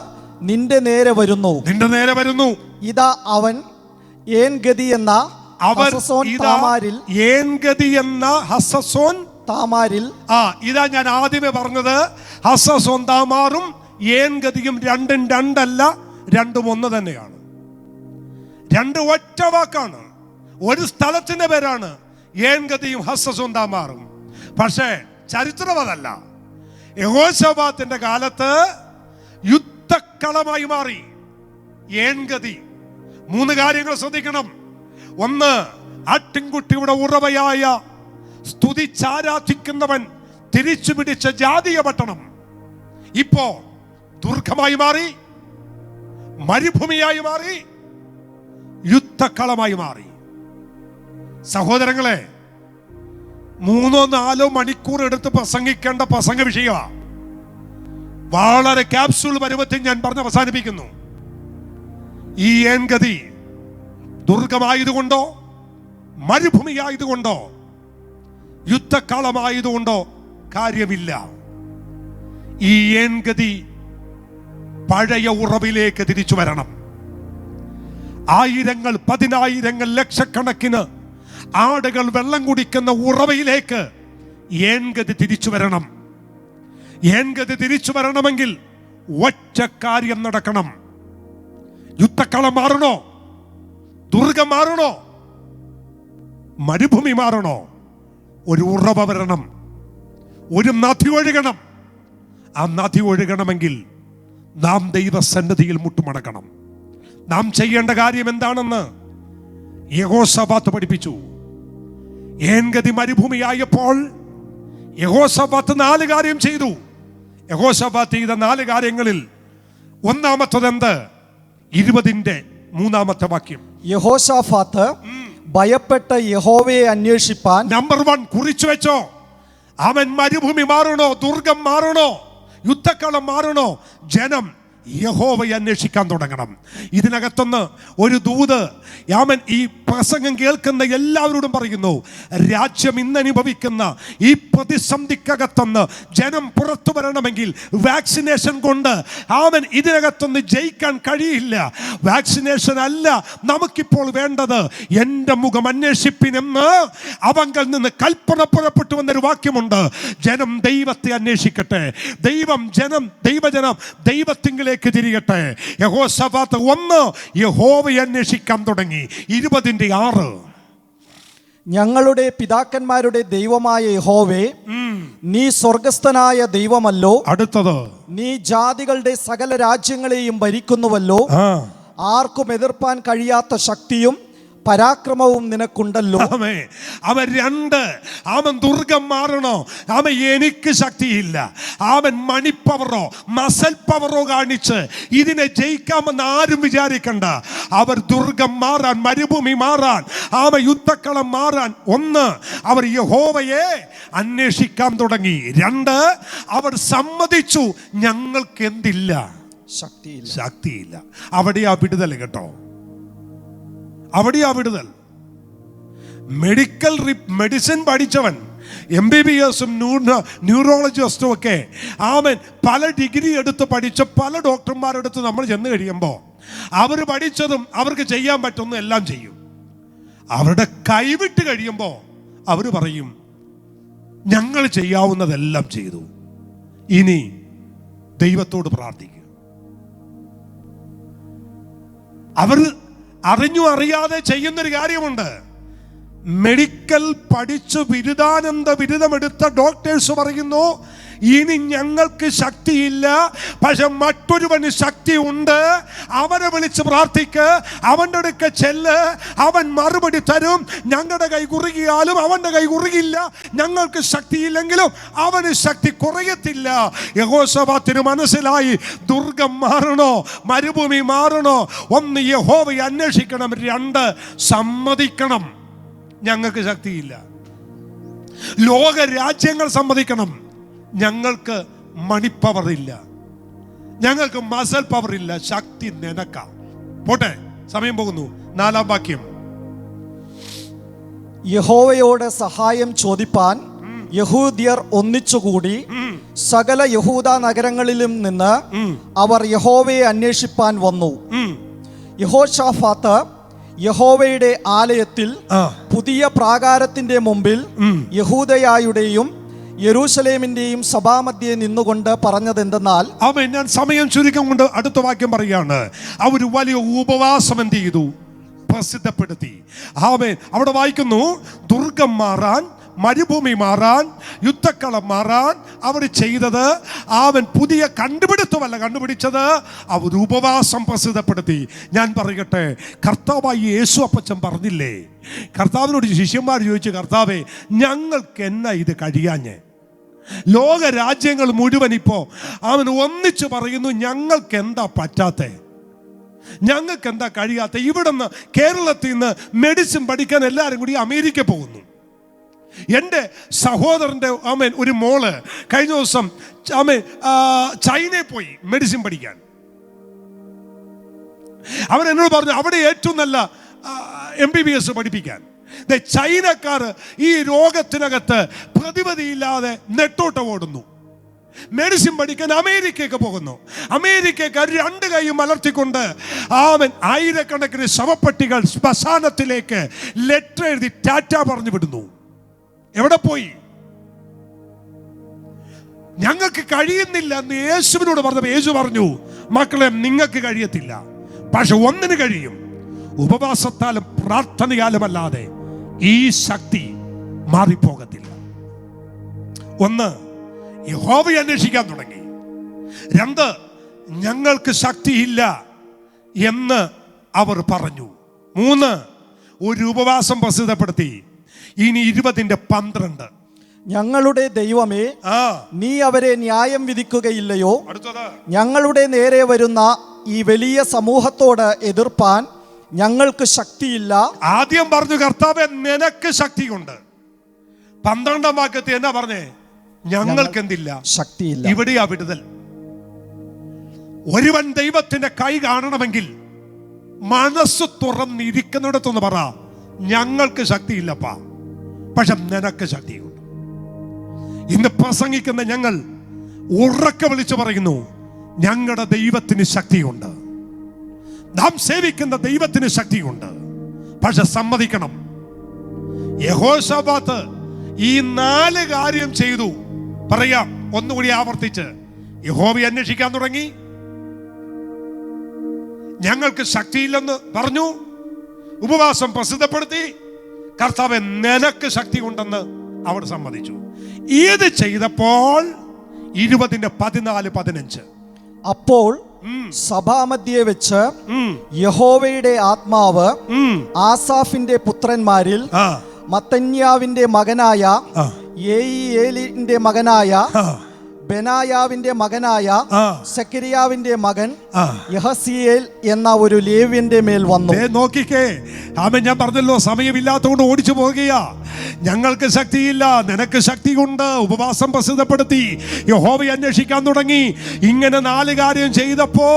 നിന്റെ നേരെ വരുന്നു. ഇതാ അവൻ ഏൻഗദി എന്ന താമാരിൽ. ഇതാ ഞാൻ ആദ്യമേ പറഞ്ഞത്. ഹസസോൻ താമാറും ഏൻഗതിയും 2 2 2 1 തന്നെയാണ്. 2 ഒറ്റ വാക്കാണ്. ഒരു സ്ഥലത്തിന്റെ പേരാണ് ഏൻഗതിയും ഹസസോൻ താമാറും. പക്ഷേ ചരിത്രം അതല്ല. യഹോശാഫാത്തിന്റെ കാലത്ത് യുദ്ധക്കളമായി മാറി ഏൻഗതി. 3 കാര്യങ്ങൾ ശ്രദ്ധിക്കണം. 1, ആട്ടിൻകുട്ടിയുടെ ഉറവയായ സ്തുതിച്ചാരാധിക്കുന്നവൻ തിരിച്ചു പിടിച്ച ജാതീയ പട്ടണം ഇപ്പോ ദുർഗമായി മാറി, മരുഭൂമിയായി മാറി, യുദ്ധക്കളമായി മാറി. സഹോദരങ്ങളെ, 3-4 മണിക്കൂർ എടുത്ത് പ്രസംഗിക്കേണ്ട പ്രസംഗ വിഷയമാണ്. വളരെ ക്യാപ്സ്യൂൾ പരുവത്തിൽ ഞാൻ പറഞ്ഞ് അവസാനിപ്പിക്കുന്നു. ഈ ഏൻഗതി ദുർഗമായതുകൊണ്ടോ, മരുഭൂമിയായതുകൊണ്ടോ, യുദ്ധക്കാലമായതുകൊണ്ടോ കാര്യമില്ല. ഈ ഏൻഗതി പഴയ ഉറവിലേക്ക് തിരിച്ചു വരണം. ആയിരങ്ങൾ, പതിനായിരങ്ങൾ, ലക്ഷക്കണക്കിന് ആടുകൾ വെള്ളം കുടിക്കുന്ന ഉറവയിലേക്ക് ഏൻഗതി തിരിച്ചു വരണം. ഏൻഗതി തിരിച്ചു വരണമെങ്കിൽ ഒറ്റ കാര്യം നടക്കണം. യുദ്ധക്കളം മാറണോ? ദുർഗം മാറണോ? മരുഭൂമി മാറണോ? ഒരു ഉറവ വരണം, ഒരു നദി ഒഴുകണം. ആ നദി ഒഴുകണമെങ്കിൽ നാം ദൈവസന്നിധിയിൽ മുട്ടുമടക്കണം. നാം ചെയ്യേണ്ട കാര്യം എന്താണെന്ന് യഹോശാഫാത്ത് പഠിപ്പിച്ചു. ഏൻഗതി മരുഭൂമിയായപ്പോൾ യഹോശാഫാത്ത് 4 കാര്യം ചെയ്തു. യഹോശാഫാത്ത് ചെയ്ത 4 കാര്യങ്ങളിൽ ഒന്നാമത്തത് എന്ത്? 20-3 വാക്യം. യഹോശാഫാത്ത് ഭയപ്പെട്ട യഹോവയെ അന്വേഷിപ്പാൻ. നമ്പർ 1 കുറിച്ചു വെച്ചോ. അവൻ മരുഭൂമി മാറണോ? ദുർഗം മാറണോ? യുദ്ധക്കളം മാറണോ? ജനം യഹോവയെ അന്വേഷിക്കാൻ തുടങ്ങണം. ഇതിനകത്തുനിന്ന് ഒരു ദൂത് അവൻ ഈ പ്രസംഗം കേൾക്കുന്ന എല്ലാവരോടും പറയുന്നു. രാജ്യം ഇന്ന് അനുഭവിക്കുന്ന ഈ പ്രതിസന്ധിക്കകത്തുനിന്ന് ജനം പുറത്തു വരണമെങ്കിൽ വാക്സിനേഷൻ കൊണ്ട് അവൻ ഇതിനകത്തുനിന്ന് ജയിക്കാൻ കഴിയില്ല. വാക്സിനേഷൻ അല്ല നമുക്കിപ്പോൾ വേണ്ടത്. എൻ്റെ മുഖം അന്വേഷിപ്പിനെന്ന് അവങ്കിൽ നിന്ന് കൽപ്പന പുറപ്പെട്ടു വന്നൊരു വാക്യമുണ്ട്. ജനം ദൈവത്തെ അന്വേഷിക്കട്ടെ. ദൈവജനം ദൈവത്തിങ്കിലേക്ക് തിരിയട്ടെ. യഹോശാഫാത്ത് 1 യഹോവയെ അന്വേഷിക്കാൻ തുടങ്ങി. 20-6 ഞങ്ങളുടെ പിതാക്കന്മാരുടെ ദൈവമായ യഹോവേ, നീ സ്വർഗസ്ഥനായ ദൈവമല്ലോ. അടുത്തത്, നീ ജാതികളുടെ സകല രാജ്യങ്ങളെയും ഭരിക്കുന്നുവല്ലോ. ആർക്കും എതിർപ്പാൻ കഴിയാത്ത ശക്തിയും പരാക്രമവും നിനക്കുണ്ടല്ലോ. അവൻ 2 അവൻ ദുർഗം മാറണോ? അവൻ എനിക്ക് ശക്തിയില്ല. അവൻ മണിപ്പവറോ മസൽ പവറോ കാണിച്ച് ഇതിനെ ജയിക്കാമെന്ന് ആരും വിചാരിക്കണ്ട. അവർ ദുർഗം മാറാൻ, മരുഭൂമി മാറാൻ, അവൻ യുദ്ധക്കളം മാറാൻ 1 അവർ യഹോവയെ അന്വേഷിക്കാൻ തുടങ്ങി. 2 അവർ സമ്മതിച്ചു ഞങ്ങൾക്ക് എന്തില്ല? ശക്തിയില്ല. അവിടെയാ വിടുതൽ കേട്ടോ. അവിടെയാ വിടുതൽ. മെഡിസിൻ പഠിച്ചവൻ, MBBS-ഉം ന്യൂറോളജിസ്റ്റും ഒക്കെ അവൻ പല ഡിഗ്രി എടുത്ത് പഠിച്ച പല ഡോക്ടർമാരെടുത്ത് നമ്മൾ ചെന്ന് കഴിയുമ്പോൾ അവർ പഠിച്ചതും അവർക്ക് ചെയ്യാൻ പറ്റുന്ന എല്ലാം ചെയ്യും. അവരുടെ കൈവിട്ട് കഴിയുമ്പോൾ അവർ പറയും ഞങ്ങൾ ചെയ്യാവുന്നതെല്ലാം ചെയ്തു, ഇനി ദൈവത്തോട് പ്രാർത്ഥിക്കും. അവർ അറിഞ്ഞു അറിയാതെ ചെയ്യുന്നൊരു കാര്യമുണ്ട്. മെഡിക്കൽ പഠിച്ച് ബിരുദാനന്ദ ബിരുദമെടുത്ത ഡോക്ടേഴ്സ് പറയുന്നു ഇനി ഞങ്ങൾക്ക് ശക്തിയില്ല, പക്ഷെ മറ്റൊരുവന് ശക്തി ഉണ്ട്, അവനെ വിളിച്ച് പ്രാർത്ഥിക്ക്, അവൻ്റെ അടുക്ക ചെല്ല്, അവൻ മറുപടി തരും. ഞങ്ങളുടെ കൈ കുറുകിയാലും അവൻ്റെ കൈ കുറുകില്ല, ഞങ്ങൾക്ക് ശക്തിയില്ലെങ്കിലും അവന് ശക്തി കുറയത്തില്ല. യഹോശാഫാത്തിന് മനസ്സിലായി ദുർഗം മാറണോ മരുഭൂമി മാറണോ? 1 യഹോവയെ അന്വേഷിക്കണം, 2 സമ്മതിക്കണം ഞങ്ങൾക്ക് ശക്തിയില്ല. ലോക രാജ്യങ്ങൾ സമ്മതിക്കണം ഞങ്ങൾക്ക് മണിപ്പവർ ഇല്ല, ഞങ്ങൾക്ക് മസൽ പവർ ഇല്ല, ശക്തി നിനക്കാ. പോട്ടെ, സമയം പോകുന്നു. 4 വാക്യം. യഹോവയോട് സഹായം ചോദിപ്പാൻ യഹൂദ്യർ ഒന്നിച്ചുകൂടി സകല യഹൂദ നഗരങ്ങളിലും നിന്ന് അവർ യഹോവയെ അന്വേഷിപ്പാൻ വന്നു. യഹോശാഫാത്ത് യഹോവയുടെ ആലയത്തിൽ പുതിയ പ്രാകാരത്തിന്റെ മുമ്പിൽ യഹൂദയായുടെയും യെരൂശലേമിന്റെയും സഭാമധ്യേ നിന്നുകൊണ്ട് പറഞ്ഞതെന്തെന്നാൽ, ഞാൻ സമയം ചുരുക്കം കൊണ്ട് അടുത്ത വാക്യം പറയാണ്. അവർ വലിയ ഉപവാസം എന്ത് ചെയ്തു? പ്രസിദ്ധപ്പെടുത്തി. അവിടെ വായിക്കുന്നു, ദുർഗം മാറാൻ, മരുഭൂമി മാറാൻ, യുദ്ധക്കളം മാറാൻ അവർ ചെയ്തത് അവൻ പുതിയ കണ്ടുപിടുത്തമല്ല കണ്ടുപിടിച്ചത്, അവർ ഉപവാസം പ്രസിദ്ധപ്പെടുത്തി. ഞാൻ പറയട്ടെ, കർത്താവായി യേശു അപ്പച്ചൻ പറഞ്ഞില്ലേ, കർത്താവിനോട് ശിഷ്യന്മാർ ചോദിച്ചു, കർത്താവേ ഞങ്ങൾക്ക് എന്നാ ഇത് കഴിയാഞ്ഞേ? ലോക രാജ്യങ്ങൾ മുഴുവൻ ഇപ്പോൾ അവൻ ഒന്നിച്ചു പറയുന്നു ഞങ്ങൾക്ക് എന്താ പറ്റാത്തേ, ഞങ്ങൾക്ക് എന്താ കഴിയാത്ത? ഇവിടുന്ന് കേരളത്തിൽ നിന്ന് മെഡിസിൻ പഠിക്കാൻ എല്ലാവരും കൂടി അമേരിക്ക പോകുന്നു. എൻ്റെ സഹോദരൻ്റെ ഒരു മോള് കഴിഞ്ഞ ദിവസം ചൈനയിൽ പോയി മെഡിസിൻ പഠിക്കാൻ. അവൻ എന്നോട് പറഞ്ഞു അവിടെ ഏറ്റവും നല്ല MBBS പഠിപ്പിക്കാൻ. ചൈനക്കാർ ഈ രോഗത്തിനകത്ത് പ്രതിവിധിയില്ലാതെ നെട്ടോട്ടം ഓടുന്നു. മെഡിസിൻ പഠിക്കാൻ അമേരിക്കയ്ക്ക് പോകുന്നു. അമേരിക്കക്കാർ 2 കൈയും മലർത്തിക്കൊണ്ട് അവൻ ആയിരക്കണക്കിന് ശവപ്പെട്ടികൾ ശ്മശാനത്തിലേക്ക് ലെറ്റർ എഴുതി ടാറ്റ പറഞ്ഞു വിടുന്നു. എവിടെ പോയി? ഞങ്ങൾക്ക് കഴിയുന്നില്ല എന്ന് യേശുവിനോട് പറഞ്ഞപ്പോൾ യേശു പറഞ്ഞു, മക്കളെ നിങ്ങൾക്ക് കഴിയത്തില്ല, പക്ഷെ ഒന്നിന് കഴിയും, ഉപവാസത്താലും പ്രാർത്ഥനയാലുമല്ലാതെ ഈ ശക്തി മാറിപ്പോകത്തില്ല. ഒന്ന്, യഹോവയെ അന്വേഷിക്കാൻ തുടങ്ങി. 2, ഞങ്ങൾക്ക് ശക്തിയില്ല എന്ന് അവർ പറഞ്ഞു. 3, ഒരു ഉപവാസം പ്രസിദ്ധപ്പെടുത്തി. ഇനി 20:12 ഞങ്ങളുടെ ദൈവമേ, നീ അവരെ ന്യായം വിധിക്കുകയില്ലയോ? അടുത്തത്, ഞങ്ങളുടെ നേരെ വരുന്ന ഈ വലിയ സമൂഹത്തോട് എതിർപ്പാൻ ഞങ്ങൾക്ക് ശക്തിയില്ല. ആദ്യം പറഞ്ഞു, കർത്താവേ നിനക്ക് ശക്തിയുണ്ട്. 12ാം വാക്യത്തിൽ എന്നാ പറഞ്ഞേ? ഞങ്ങൾക്ക് എന്തില്ല? ശക്തിയില്ല. ഇവിടെയാ വിടുതൽ. ഒരുവൻ ദൈവത്തിന്റെ കൈ കാണണമെങ്കിൽ മനസ്സ് തുറന്നിരിക്കുന്നിടത്തൊന്ന് പറ, ഞങ്ങൾക്ക് ശക്തിയില്ലപ്പാ, പക്ഷെ നിനക്ക് ശക്തിയുണ്ട്. ഇന്ന് പ്രസംഗിക്കുന്ന ഞങ്ങൾ ഉറക്കെ വിളിച്ചു പറയുന്നു, ഞങ്ങളുടെ ദൈവത്തിന് ശക്തിയുണ്ട്, നാം സേവിക്കുന്ന ദൈവത്തിന് ശക്തിയുണ്ട്. പക്ഷെ സമ്മതിക്കണം, യഹോശാഫാത്ത് ഈ 4 കാര്യം ചെയ്തു. പറയാം ഒന്നുകൂടി ആവർത്തിച്ച്. യഹോവയെ അന്വേഷിക്കാൻ തുടങ്ങി, ഞങ്ങൾക്ക് ശക്തിയില്ലെന്ന് പറഞ്ഞു, ഉപവാസം പ്രസിദ്ധപ്പെടുത്തി, കർത്താവേ നിനക്ക് ശക്തി ഉണ്ടെന്ന് അവർ സമ്മതിച്ചു. ഇത് ചെയ്തപ്പോൾ 20:14-15 അപ്പോൾ സഭാമധ്യേ വെച്ച് യഹോവയുടെ ആത്മാവ് ആസാഫിന്റെ പുത്രന്മാരിൽ മത്തന്യാവിന്റെ മകനായ യേയിയേലിന്റെ മകനായ ബെനായാവിന്റെ മകനായ സെക്കരിയാവിന്റെ മകൻ യഹസിയേൽ എന്ന ഒരു ലേവ്യന്റെ മേൽ വന്നു. നോക്കിക്കേ, ആമേൻ. ഞാൻ പറഞ്ഞല്ലോ സമയമില്ലാത്തതുകൊണ്ട് ഓടിച്ചു പോകുകയാ. ഞങ്ങൾക്ക് ശക്തിയില്ല, നിനക്ക് ശക്തിയുണ്ട്. ഉപവാസം പ്രസിദ്ധപ്പെടുത്തി, യഹോവയെ അന്വേഷിക്കാൻ തുടങ്ങി. ഇങ്ങനെ 4 കാര്യം ചെയ്തപ്പോ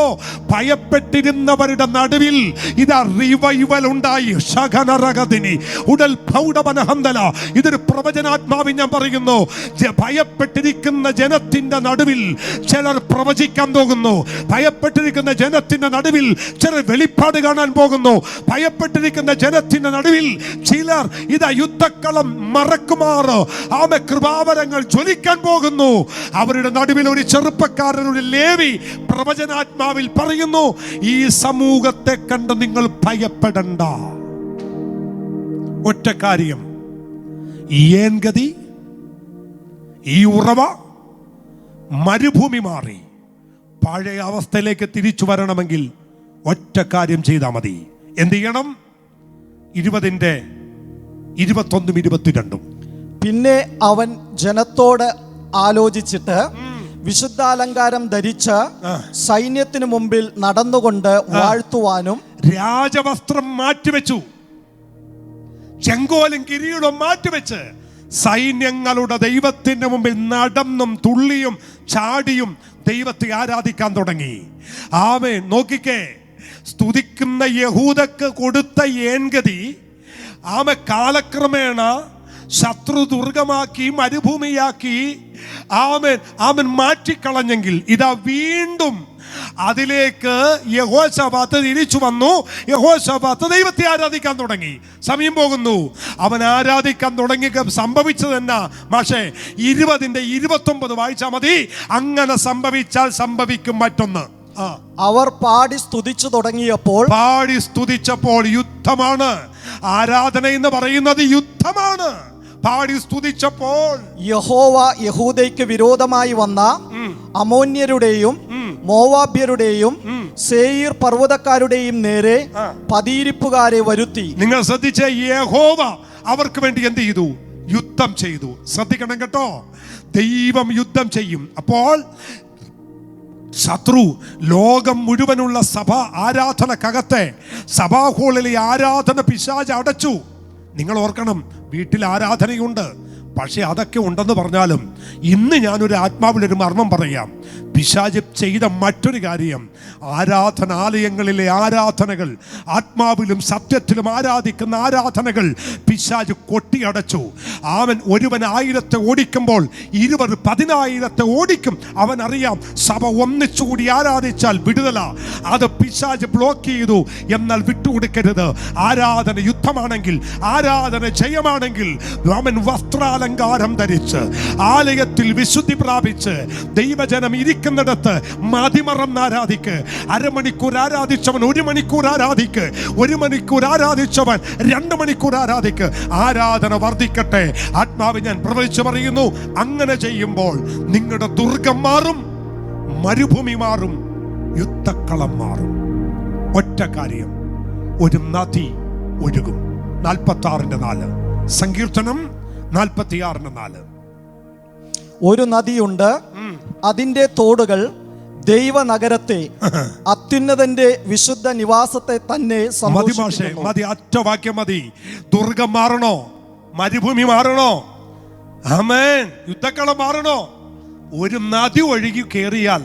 ഭയപ്പെട്ടിരുന്നവരുടെ നടുവിൽ ഇതാ റിവൈവൽ ഉണ്ടായി. ശഖനരഗതിനി ഉടൽ ഭൗഡമനഹന്തല. ഇതൊരു പ്രവചനാത്മാവിൽ ഞാൻ പറയുന്നു. ഭയപ്പെട്ടിരിക്കുന്ന ജനത്തിന്റെ നടുവിൽ ചിലർ പ്രവചിക്കാൻ പോകുന്നു. ഭയപ്പെട്ടിരിക്കുന്ന ജനത്തിന്റെ നടുവിൽ ചിലർ വെളിപ്പാട് കാണാൻ പോകുന്നു. ഭയപ്പെട്ടിരിക്കുന്ന ജനത്തിന്റെ നടുവിൽ ചിലർ ഇതാ യുദ്ധക്കളം മറക്കുമാറ് ആമേ കൃപാവരങ്ങൾ ജ്വലിക്കാൻ പോകുന്നു. അവരുടെ നടുവിൽ ഒരു ചെറുപ്പക്കാരൻ, ഒരു ലേവി പ്രവചനാത്മാവിൽ പറയുന്നു, ഈ സമൂഹത്തെ കണ്ട് നിങ്ങൾ ഭയപ്പെടണ്ട. ഒറ്റ കാര്യം, ഈ ഏൻഗതി, ഈ ഉറവ, മരുഭൂമി മാറി പഴയ അവസ്ഥയിലേക്ക് തിരിച്ചു വരണമെങ്കിൽ ഒറ്റ കാര്യം ചെയ്താൽ മതി. എന്ത് ചെയ്യണം? 20:21-22. പിന്നെ അവൻ ജനത്തോട് ആലോചിച്ചിട്ട് വിശുദ്ധാലങ്കാരം ധരിച്ച് സൈന്യത്തിനു മുമ്പിൽ നടന്നുകൊണ്ട് വാഴ്ത്തുവാനും രാജവസ്ത്രം മാറ്റിവെച്ചു, ചെങ്കോലും കിരീടവും മാറ്റിവെച്ച് സൈന്യങ്ങളുടെ ദൈവത്തിന്റെ മുമ്പിൽ നടന്നും തുള്ളിയും ചാടിയും ദൈവത്തെ ആരാധിക്കാൻ തുടങ്ങി. ആമേൻ. നോക്കിക്കേ, സ്തുതിക്കുന്ന യഹൂദക്ക് കൊടുത്ത ഏൻഗതി ആമേ കാലക്രമേണ ശത്രു ദുർഗമാക്കി, മരുഭൂമിയാക്കി ആമൻ മാറ്റിക്കളഞ്ഞെങ്കിൽ ഇതാ വീണ്ടും അതിലേക്ക് യഹോശാഫാത്ത് തിരിച്ചു വന്നു. യഹോശാഫാത്ത് ദൈവത്തെ ആരാധിക്കാൻ തുടങ്ങി. സമയം പോകുന്നു, അവൻ ആരാധിക്കാൻ തുടങ്ങി. സംഭവിച്ചത് എന്നാ? പക്ഷേ 20:29 വായിച്ചാൽ മതി. അങ്ങനെ സംഭവിച്ചാൽ സംഭവിക്കും മറ്റൊന്ന്. അവർ പാടി സ്തുതിച്ചു തുടങ്ങിയപ്പോൾ യുദ്ധമാണ്. ആരാധന എന്ന് പറയുന്നത് യുദ്ധമാണ്. പാടി സ്തുതിച്ചപ്പോൾ യഹോവ യഹൂദയ്ക്ക് വിരോധമായി വന്ന അമോന്യരുടെയും മോവാബ്യരുടെയും സേയീർ പർവ്വതക്കാരുടെയും നേരെ പതിയിരിപ്പുകാരെ വരുത്തി. നിങ്ങൾ ശ്രദ്ധിച്ച, യഹോവ അവർക്ക് വേണ്ടി എന്ത് ചെയ്തു? യുദ്ധം ചെയ്തു. ശ്രദ്ധിക്കണം കേട്ടോ, ദൈവം യുദ്ധം ചെയ്യും. അപ്പോൾ ശത്രു ലോകം മുഴുവനുള്ള സഭ ആരാധനക്കകത്തെ സഭാ ഹാളിലെ ആരാധന പിശാച് അടച്ചു. നിങ്ങൾ ഓർക്കണം, വീട്ടിൽ ആരാധനയുണ്ട്, പക്ഷെ അതൊക്കെ ഉണ്ടെന്ന് പറഞ്ഞാലും ഇന്ന് ഞാനൊരു ആത്മാവിലൊരു മർമ്മം പറയാം. പിശാച് ചെയ്ത മറ്റൊരു കാര്യം, ആരാധനാലയങ്ങളിലെ ആരാധനകൾ, ആത്മാവിലും സത്യത്തിലും ആരാധിക്കുന്ന ആരാധനകൾ പിശാച് കൊട്ടിയടച്ചു. അവൻ ഒരുവൻ 1000 ഓടിക്കുമ്പോൾ 20 10,000 ഓടിക്കും. അവൻ അറിയാം സഭ ഒന്നിച്ചുകൂടി ആരാധിച്ചാൽ വിടുതല. അത് പിശാച് ബ്ലോക്ക് ചെയ്തു. എന്നാൽ വിട്ടുകൊടുക്കരുത്. ആരാധന യുദ്ധമാണെങ്കിൽ, ആരാധന ജയമാണെങ്കിൽ, അവൻ വസ്ത്രാലങ്കാരം ധരിച്ച് ആലയത്തിൽ വിശുദ്ധി പ്രാപിച്ച് ദൈവജനം ഇരിക്കുന്നിടത്ത് മതിമറന്ന് ആരാധിക്ക്. അരമണിക്കൂർ ആരാധിച്ചവൻ 1 മണിക്കൂർ ആരാധിക്ക്. 1 മണിക്കൂർ ആരാധിച്ചവൻ 2 മണിക്കൂർ ആരാധിക്ക്. ആരാധന വർദ്ധിക്കട്ടെ. ആത്മാവ് ഞാൻ പ്രവചിച്ചു പറയുന്നു, അങ്ങനെ ചെയ്യുമ്പോൾ നിങ്ങളുടെ ദുർഗം മാറും, മരുഭൂമി മാറും, യുദ്ധക്കളം മാറും. ഒറ്റ കാര്യം, ഒരു നദി ഒഴുകും. 46:4 സങ്കീർത്തനം 46:4. ഒരു നദിയുണ്ട്, അതിന്റെ തോടുകൾ ദൈവനഗരത്തെ, അത്യുന്നതന്റെ വിശുദ്ധ നിവാസത്തെ തന്നെ മതി മാഷേ, മതി. ഒറ്റ വാക്യം മതി. ദുർഗം മാറണോ? മരുഭൂമി മാറണോ? ആമേൻ. യുദ്ധക്കളം മാറണോ? ഒരു നദി ഒഴുകി കയറിയാൽ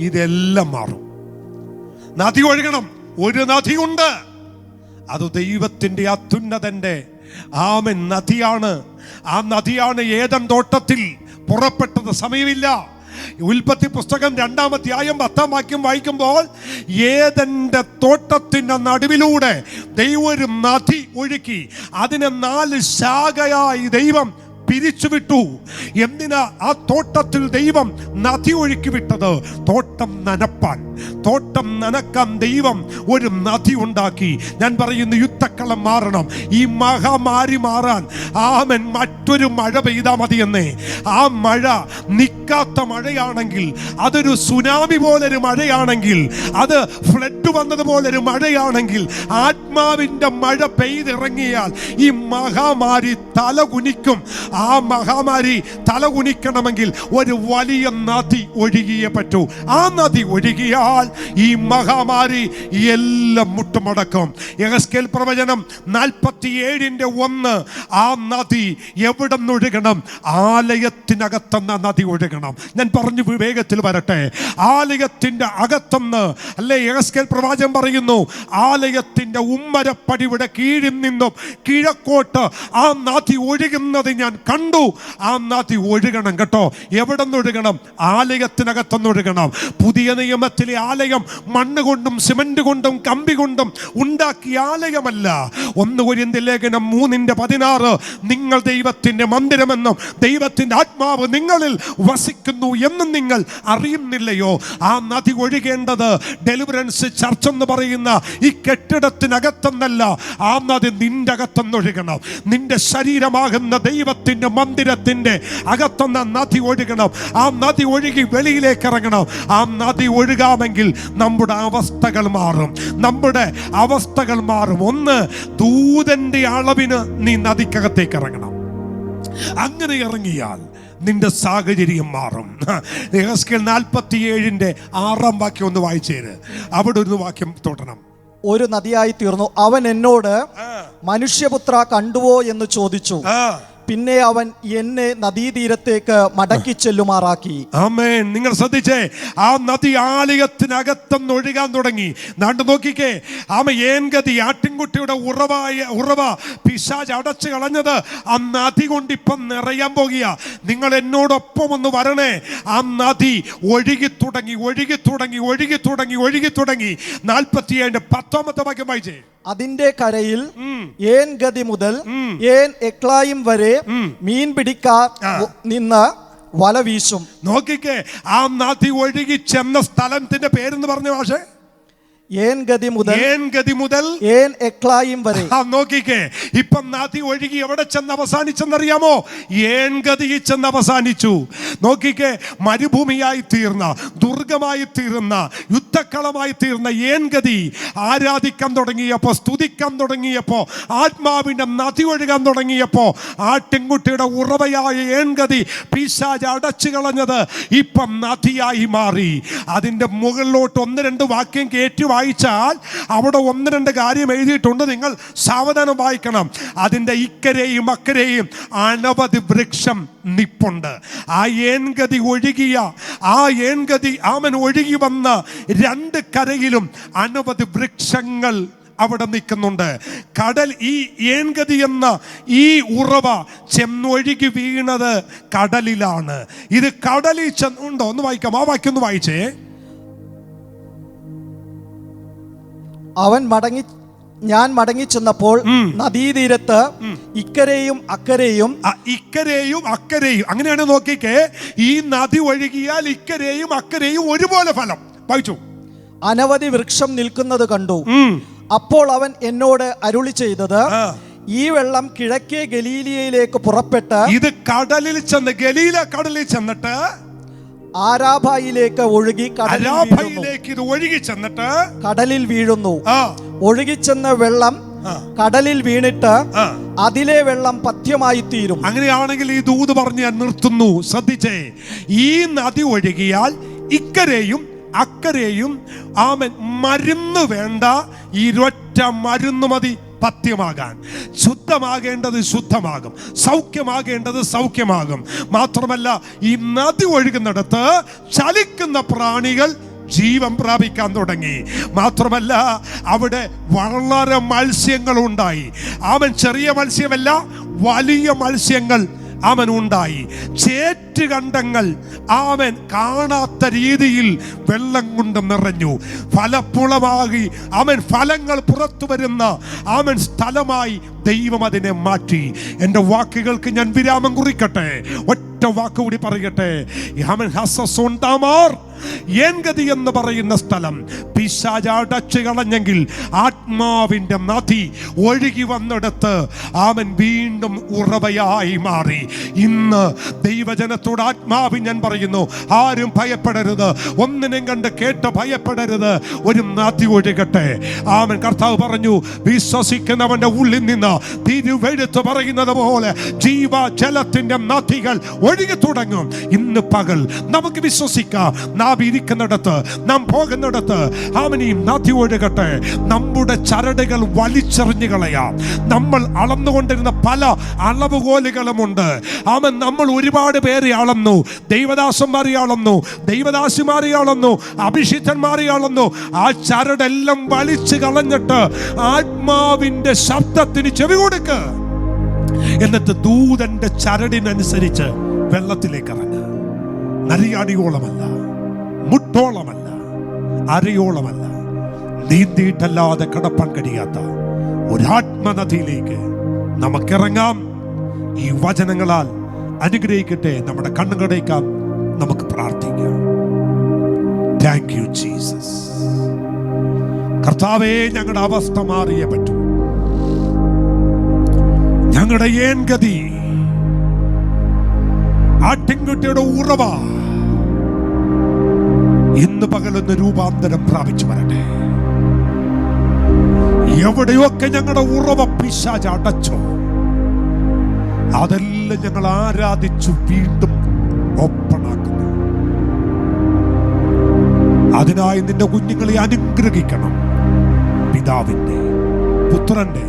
ഇതെല്ലാം മാറും. നദി ഒഴുകണം. ഒരു നദിയുണ്ട്, അത് ദൈവത്തിന്റെ അത്യുന്നതന്റെ ആമേൻ നദിയാണ്. ആ നദിയാണ് ഏദൻ തോട്ടത്തിൽ പുറപ്പെട്ടത്. സമയമില്ല. ഉൽപ്പത്തി പുസ്തകം 2-ാം അധ്യായം 10-ാം വാക്യം വായിക്കുമ്പോൾ ഏദന്റെ തോട്ടത്തിന്റെ നടുവിലൂടെ ദൈവം ഒരു നദി ഒഴുക്കി. അതിനെ 4 ശാഖയായി ദൈവം പിരിച്ചുവിട്ടു. എന്തിനാ ആ തോട്ടത്തിൽ ദൈവം നദി ഒഴുക്കി വിട്ടത്? തോട്ടം നനപ്പാൻ, തോട്ടം നനക്കാൻ ദൈവം ഒരു നദി ഉണ്ടാക്കി. ഞാൻ പറയുന്നു, യുദ്ധക്കളം മാറണം. ഈ മഹാമാരി മാറാൻ ആമൻ മറ്റൊരു മഴ പെയ്താൽ മതിയെന്നേ. ആ മഴ നിൽക്കാത്ത മഴയാണെങ്കിൽ, അതൊരു സുനാമി പോലൊരു മഴയാണെങ്കിൽ, അത് ഫ്ലഡ് വന്നതുപോലൊരു മഴയാണെങ്കിൽ, ആത്മാവിൻ്റെ മഴ പെയ്തിറങ്ങിയാൽ ഈ മഹാമാരി തല കുനിക്കും. ആ മഹാമാരി തല കുനിക്കണമെങ്കിൽ ഒരു വലിയ നദി ഒഴുകിയേ പറ്റൂ. ആ നദി ഒഴുകിയാൽ ഈ മഹാമാരി എല്ലാം മുട്ടുമടക്കും. യെഹെസ്കേൽ പ്രവചനം 47:1. ആ നദി എവിടെ നിന്നൊഴുകണം? ആലയത്തിനകത്തുനിന്ന് നദി ഒഴുകണം. ഞാൻ പറഞ്ഞു വേഗത്തിൽ വരട്ടെ. ആലയത്തിന്റെ അകത്തുനിന്ന് അല്ലേ യെഹെസ്കേൽ പ്രവാചകൻ പറയുന്നു, ആലയത്തിന്റെ ഉമ്മരപ്പടിയുടെ കീഴിൽ നിന്നും കിഴക്കോട്ട് ആ നദി ഒഴുകുന്നത് ഞാൻ കണ്ടു. ആ നദി ഒഴുകണം കേട്ടോ. എവിടെ നിന്ന് ഒഴുകണം? ആലയത്തിനകത്തുനിന്ന് ഒഴുകണം. പുതിയ നിയമത്തിലെ ആലയം മണ്ണ് കൊണ്ടും സിമന്റ് കൊണ്ടും കമ്പി കൊണ്ടും ഉണ്ടാക്കിയ ആലയമല്ല. 1 കൊരിന്ത്യർ ലേഖനം 3:16 നിങ്ങൾ ദൈവത്തിന്റെ മന്ദിരമെന്നും ദൈവത്തിന്റെ ആത്മാവ് നിങ്ങളിൽ വസിക്കുന്നു എന്നും നിങ്ങൾ അറിയുന്നില്ലയോ? ആ നദി ഒഴുകേണ്ടത് ഡെലിവറൻസ് ചർച്ച് എന്ന് പറയുന്ന ഈ കെട്ടിടത്തിനകത്തെന്നല്ല. ആ നദി നിന്റെ അകത്തുനിന്ന് ഒഴുകണം. നിന്റെ ശരീരമാകുന്ന ദൈവത്തിന്റെ മന്ദിരത്തിന്റെ അകത്തുനിന്ന് നദി ഒഴുകണം. ആ നദി ഒഴുകി വെളിയിലേക്ക് ഇറങ്ങണം. ആ നദി ഒഴുകാമെങ്കിൽ നമ്മുടെ അവസ്ഥകൾ മാറും. നമ്മുടെ അവസ്ഥകൾ മാറും. 1, ദൂതന്റെ അളവിന് നീ നദിക്കകത്തേക്ക് ഇറങ്ങണം. അങ്ങനെ ഇറങ്ങിയാൽ നിന്റെ സാഹചര്യം മാറും. യെഹെസ്കേൽ 47:6 വാക്യം ഒന്ന് വായിച്ചേര്. അവിടെ ഒരു വാക്യം തൊടണം. ഒരു നദിയായി തീർന്നു. അവൻ എന്നോട്, മനുഷ്യപുത്ര കണ്ടുവോ എന്ന് ചോദിച്ചു. പിന്നെ അവൻ എന്നെ നദീതീരത്തേക്ക് മടക്കി ചെല്ലുമാറാക്കി. ആമേൻ. നിങ്ങൾ ശ്രദ്ധിച്ചേ, ആ നദി ആലയത്തിനകത്തുനിന്ന് ഒഴുകാൻ തുടങ്ങി. നാണ്ട് നോക്കിക്കേ, ഏൻഗതി ആട്ടിൻകുട്ടിയുടെ ഉറവ പിശാച് അടച്ചു കളഞ്ഞത് ആ നദി കൊണ്ട് ഇപ്പം നിറയാൻ പോകുക. നിങ്ങൾ എന്നോടൊപ്പം ഒന്ന് വരണേ. ആ നദി ഒഴുകി തുടങ്ങി, ഒഴുകി തുടങ്ങി, ഒഴുകി തുടങ്ങി, ഒഴുകി തുടങ്ങി. 47:10 വാക്യം വായിച്ചേ. അതിന്റെ കരയിൽ ഏൻ ഗതി മുതൽ ഏൻ എക്ലായിം വരെ മീൻ പിടിക്കാർ നിന്ന് വല വീശും. നോക്കിക്കേ, ആ നദി ഒഴുകി ചെന്ന സ്ഥലത്തിന്റെ പേരെന്ന് പറഞ്ഞ ഭാഷ ഏൻ ഗതി മുതൽ ഏൻ എക്ലായിം വരെ. നോക്കിക്കേ, ഇപ്പൊ നദി ഒഴുകി എവിടെ ചെന്ന് അവസാനിച്ചെന്നറിയാമോ? ഏൻ ഗതിയിൽ ചെന്ന് അവസാനിച്ചു. നോക്കിക്കേ, മരുഭൂമിയായി തീർന്ന, ദുർഗമായി തീർന്ന, യുദ്ധക്കളമായി തീർന്ന ഏൻ ഗതി ആരാധിക്കാൻ തുടങ്ങിയപ്പോ, സ്തുതിക്കാൻ തുടങ്ങിയപ്പോ, ആത്മാവിന്റെ നദി ഒഴുകാൻ തുടങ്ങിയപ്പോ, ആട്ടിൻകുട്ടിയുടെ ഉറവയായ ഏൻ ഗതി പിശാച് അടച്ചു കളഞ്ഞത് ഇപ്പം നദിയായി മാറി. അതിന്റെ മുകളിലോട്ട് 1-2 വാക്യം കയറ്റി വായിച്ചാൽ അവിടെ 1-2 കാര്യം എഴുതിയിട്ടുണ്ട്. നിങ്ങൾ സാവധാനം വായിക്കണം. അതിൻ്റെ ഇക്കരെയും അക്കരെയും അനവധി വൃക്ഷം നിപ്പുണ്ട്. ആ ഏൻഗതി ഒഴുകിയ ആ ഏൻഗതി ഒഴുകി വന്ന 2 കരയിലും അനവധി വൃക്ഷങ്ങൾ അവിടെ നിൽക്കുന്നുണ്ട്. കടൽ, ഈ ഏൻഗതി എന്ന ഈ ഉറവ ചെന്നൊഴുകി വീണത് കടലിലാണ്. ഇത് കടലിൽ ചെന്നുണ്ടോ? ഒന്ന് വായിക്കാം, ആ വാക്യം ഒന്ന് വായിച്ചേ. ഞാൻ മടങ്ങി ചെന്നപ്പോൾ നദീതീരത്ത് ഇക്കരെയും അക്കരെയും അങ്ങനെയാണ്. നോക്കിക്കേ, ഈ നദി ഒഴുകിയാൽ ഇക്കരെയും അക്കരെയും ഒരുപോലെ ഫലം. വായിച്ചു. അനവധി വൃക്ഷം നിൽക്കുന്നത് കണ്ടു. അപ്പോൾ അവൻ എന്നോട് അരുളി ചെയ്തത്, ഈ വെള്ളം കിഴക്കേ ഗലീലയിലേക്ക് പുറപ്പെട്ട് ഇത് കടലിൽ ചെന്ന് ഗലീല കടലിൽ ചെന്നിട്ട് ആരാബയിലേക്ക് ഒഴുകി ഇത് ഒഴുകി ചെന്നിട്ട് കടലിൽ വീഴുന്നു. ഒഴുകിച്ചെന്ന വെള്ളം കടലിൽ വീണിട്ട് അതിലെ വെള്ളം പഥ്യമായി തീരും. അങ്ങനെയാണെങ്കിൽ ഈ ദൂത് പറഞ്ഞ് ഞാൻ നിർത്തുന്നു. ശ്രദ്ധിച്ചേ, ഈ നദി ഒഴുകിയാൽ ഇക്കരെയും അക്കരെയും മരുന്ന് വേണ്ട, ഈ ഒറ്റ മരുന്ന് മതി പഥ്യമാകാൻ. ശുദ്ധമാകേണ്ടത് ശുദ്ധമാകും, സൗഖ്യമാകേണ്ടത് സൗഖ്യമാകും. മാത്രമല്ല, ഈ നദി ഒഴുകുന്നിടത്ത് ചലിക്കുന്ന പ്രാണികൾ ജീവൻ പ്രാപിക്കാൻ തുടങ്ങി. മാത്രമല്ല, അവിടെ വളരെ മത്സ്യങ്ങളുണ്ടായി. ചെറിയ മത്സ്യമല്ല, വലിയ മത്സ്യങ്ങൾ ഉണ്ടായി. ചേറ്റുകണ്ടങ്ങൾ കാണാത്ത രീതിയിൽ വെള്ളം കൊണ്ട് നിറഞ്ഞു. ഫലപ്പുളമാകി ഫലങ്ങൾ പുറത്തു വരുന്ന സ്ഥലമായി ദൈവം അതിനെ മാറ്റി. എൻ്റെ വാക്കുകൾക്ക് ഞാൻ വിരാമം കുറിക്കട്ടെ. ഒറ്റ വാക്കുകൂടി പറയട്ടെ. ഏൻഗതി എന്ന് പറയുന്ന സ്ഥലം പിശാച് അടച്ചു കളഞ്ഞെങ്കിൽ ആത്മാവിൻ്റെ നദി ഒഴുകി വന്നെടുത്ത് വീണ്ടും ഉറവയായി മാറി. ഇന്ന് ദൈവജനത്തോട് ആത്മാവിൽ ഞാൻ പറയുന്നു, ആരും ഭയപ്പെടരുത്. ഒന്നിനും കണ്ട് കേട്ട് ഭയപ്പെടരുത്. ഒരു നദി ഒഴുകട്ടെ. കർത്താവ് പറഞ്ഞു, വിശ്വസിക്കുന്നവന്റെ ഉള്ളിൽ നിന്ന് തിരുവെഴുത്ത് പറയുന്നത് പോലെ ജീവജലത്തിന്റെ നദികൾ ഒഴുകി തുടങ്ങും. ഇന്ന് പകൽ നമുക്ക് വിശ്വസിക്കാം. നാം ഇരിക്കുന്നിടത്ത്, നാം പോകുന്നിടത്ത് ഈ നദി ഒഴുകട്ടെ. നമ്മുടെ ചരടുകൾ വലിച്ചെറിഞ്ഞു കളയാം. നമ്മൾ അളന്നുകൊണ്ടിരുന്ന പല അളവുകോലുകളുമുണ്ട്. നമ്മൾ ഒരുപാട് പേരെ അളന്നു. ദൈവദാസന്മാരെ അളന്നു, ദൈവദാസിമാരെ അളന്നു, അഭിഷിക്തന്മാരെ അളന്നു. ആ ചരടെല്ലാം വലിച്ചു കളഞ്ഞിട്ട് ആത്മാവിന്റെ ശബ്ദത്തിന് ചെവി കൊടുക്ക്. എന്നിട്ട് ദൂതന്റെ ചരടിനനുസരിച്ച് വെള്ളത്തിലേക്ക് ഇറങ്ങുക. നരിയാടിയോളമല്ല, മുട്ടോളമല്ല, അരയോളമല്ല, നീന്തിയിട്ടല്ലാതെ കടപ്പാൻ കഴിയാത്ത ഒരാത്മനദിയിലേക്ക് നമുക്കിറങ്ങാം. ഈ വചനങ്ങളാൽ അനുഗ്രഹിക്കട്ടെ. നമ്മുടെ കണ്ണുകളേക്കാം, നമുക്ക് പ്രാർത്ഥിക്കാം. Thank you Jesus. കർത്താവേ, ഞങ്ങളുടെ അവസ്ഥ മാറിയേ പറ്റൂ. ഞങ്ങളുടെ ഏൻഗതി, ആട്ടിൻകുട്ടിയുടെ ഉറവ ഇന്ന് പകലൊന്ന് രൂപാന്തരം പ്രാപിച്ചു വരട്ടെ. എവിടെയൊക്കെ ഞങ്ങളുടെ ഉറവ പിശാച് അടച്ചോ, അതെല്ലാം ഞങ്ങൾ ആരാധിച്ചു വീണ്ടും ഓപ്പണാക്കുന്നു. അതിനായി നിന്റെ കുഞ്ഞുങ്ങളെ അനുഗ്രഹിക്കണം. പിതാവിന്റെ, പുത്രന്റെ,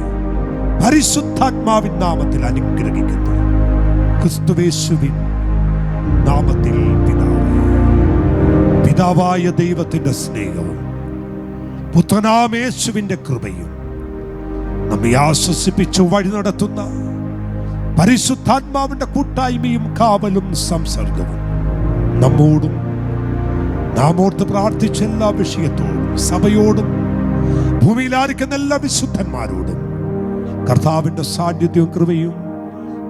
പരിശുദ്ധാത്മാവിൻ നാമത്തിൽ അനുഗ്രഹിക്കുന്നു. ക്രിസ്തുവേശുവിൻ നാമത്തിൽ പിതാവായ ദൈവത്തിന്റെ സ്നേഹവും പുത്രനാമേശുവിന്റെ കൃപയും നമ്മെ ആശ്വസിപ്പിച്ചു വഴി നടത്തുന്ന പരിശുദ്ധാത്മാവിന്റെ കൂട്ടായ്മയും കാവലും സംസർഗവും നമ്മോടും നാം ഓർത്ത് പ്രാർത്ഥിച്ച എല്ലാ വിഷയത്തോടും സഭയോടും ഭൂമിയിലായിരിക്കുന്ന എല്ലാ വിശുദ്ധന്മാരോടും കർത്താവിന്റെ സാന്നിധ്യവും കൃപയും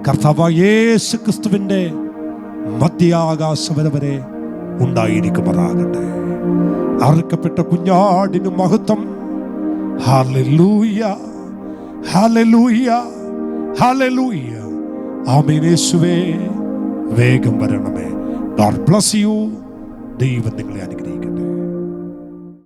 കർത്താവായ യേശു ക്രിസ്തുവിന്റെ മധ്യാകാശം വരെ ഉണ്ടായിരിക്കുമാറാകട്ടെ. അറുക്കപ്പെട്ട കുഞ്ഞാടിന് മഹത്വം. Hallelujah, hallelujah, hallelujah. ആമേൻ. യേശുവേ, വേഗം വരണമേ. God bless you. ദൈവം നിങ്ങളെ അനുഗ്രഹിക്കട്ടെ.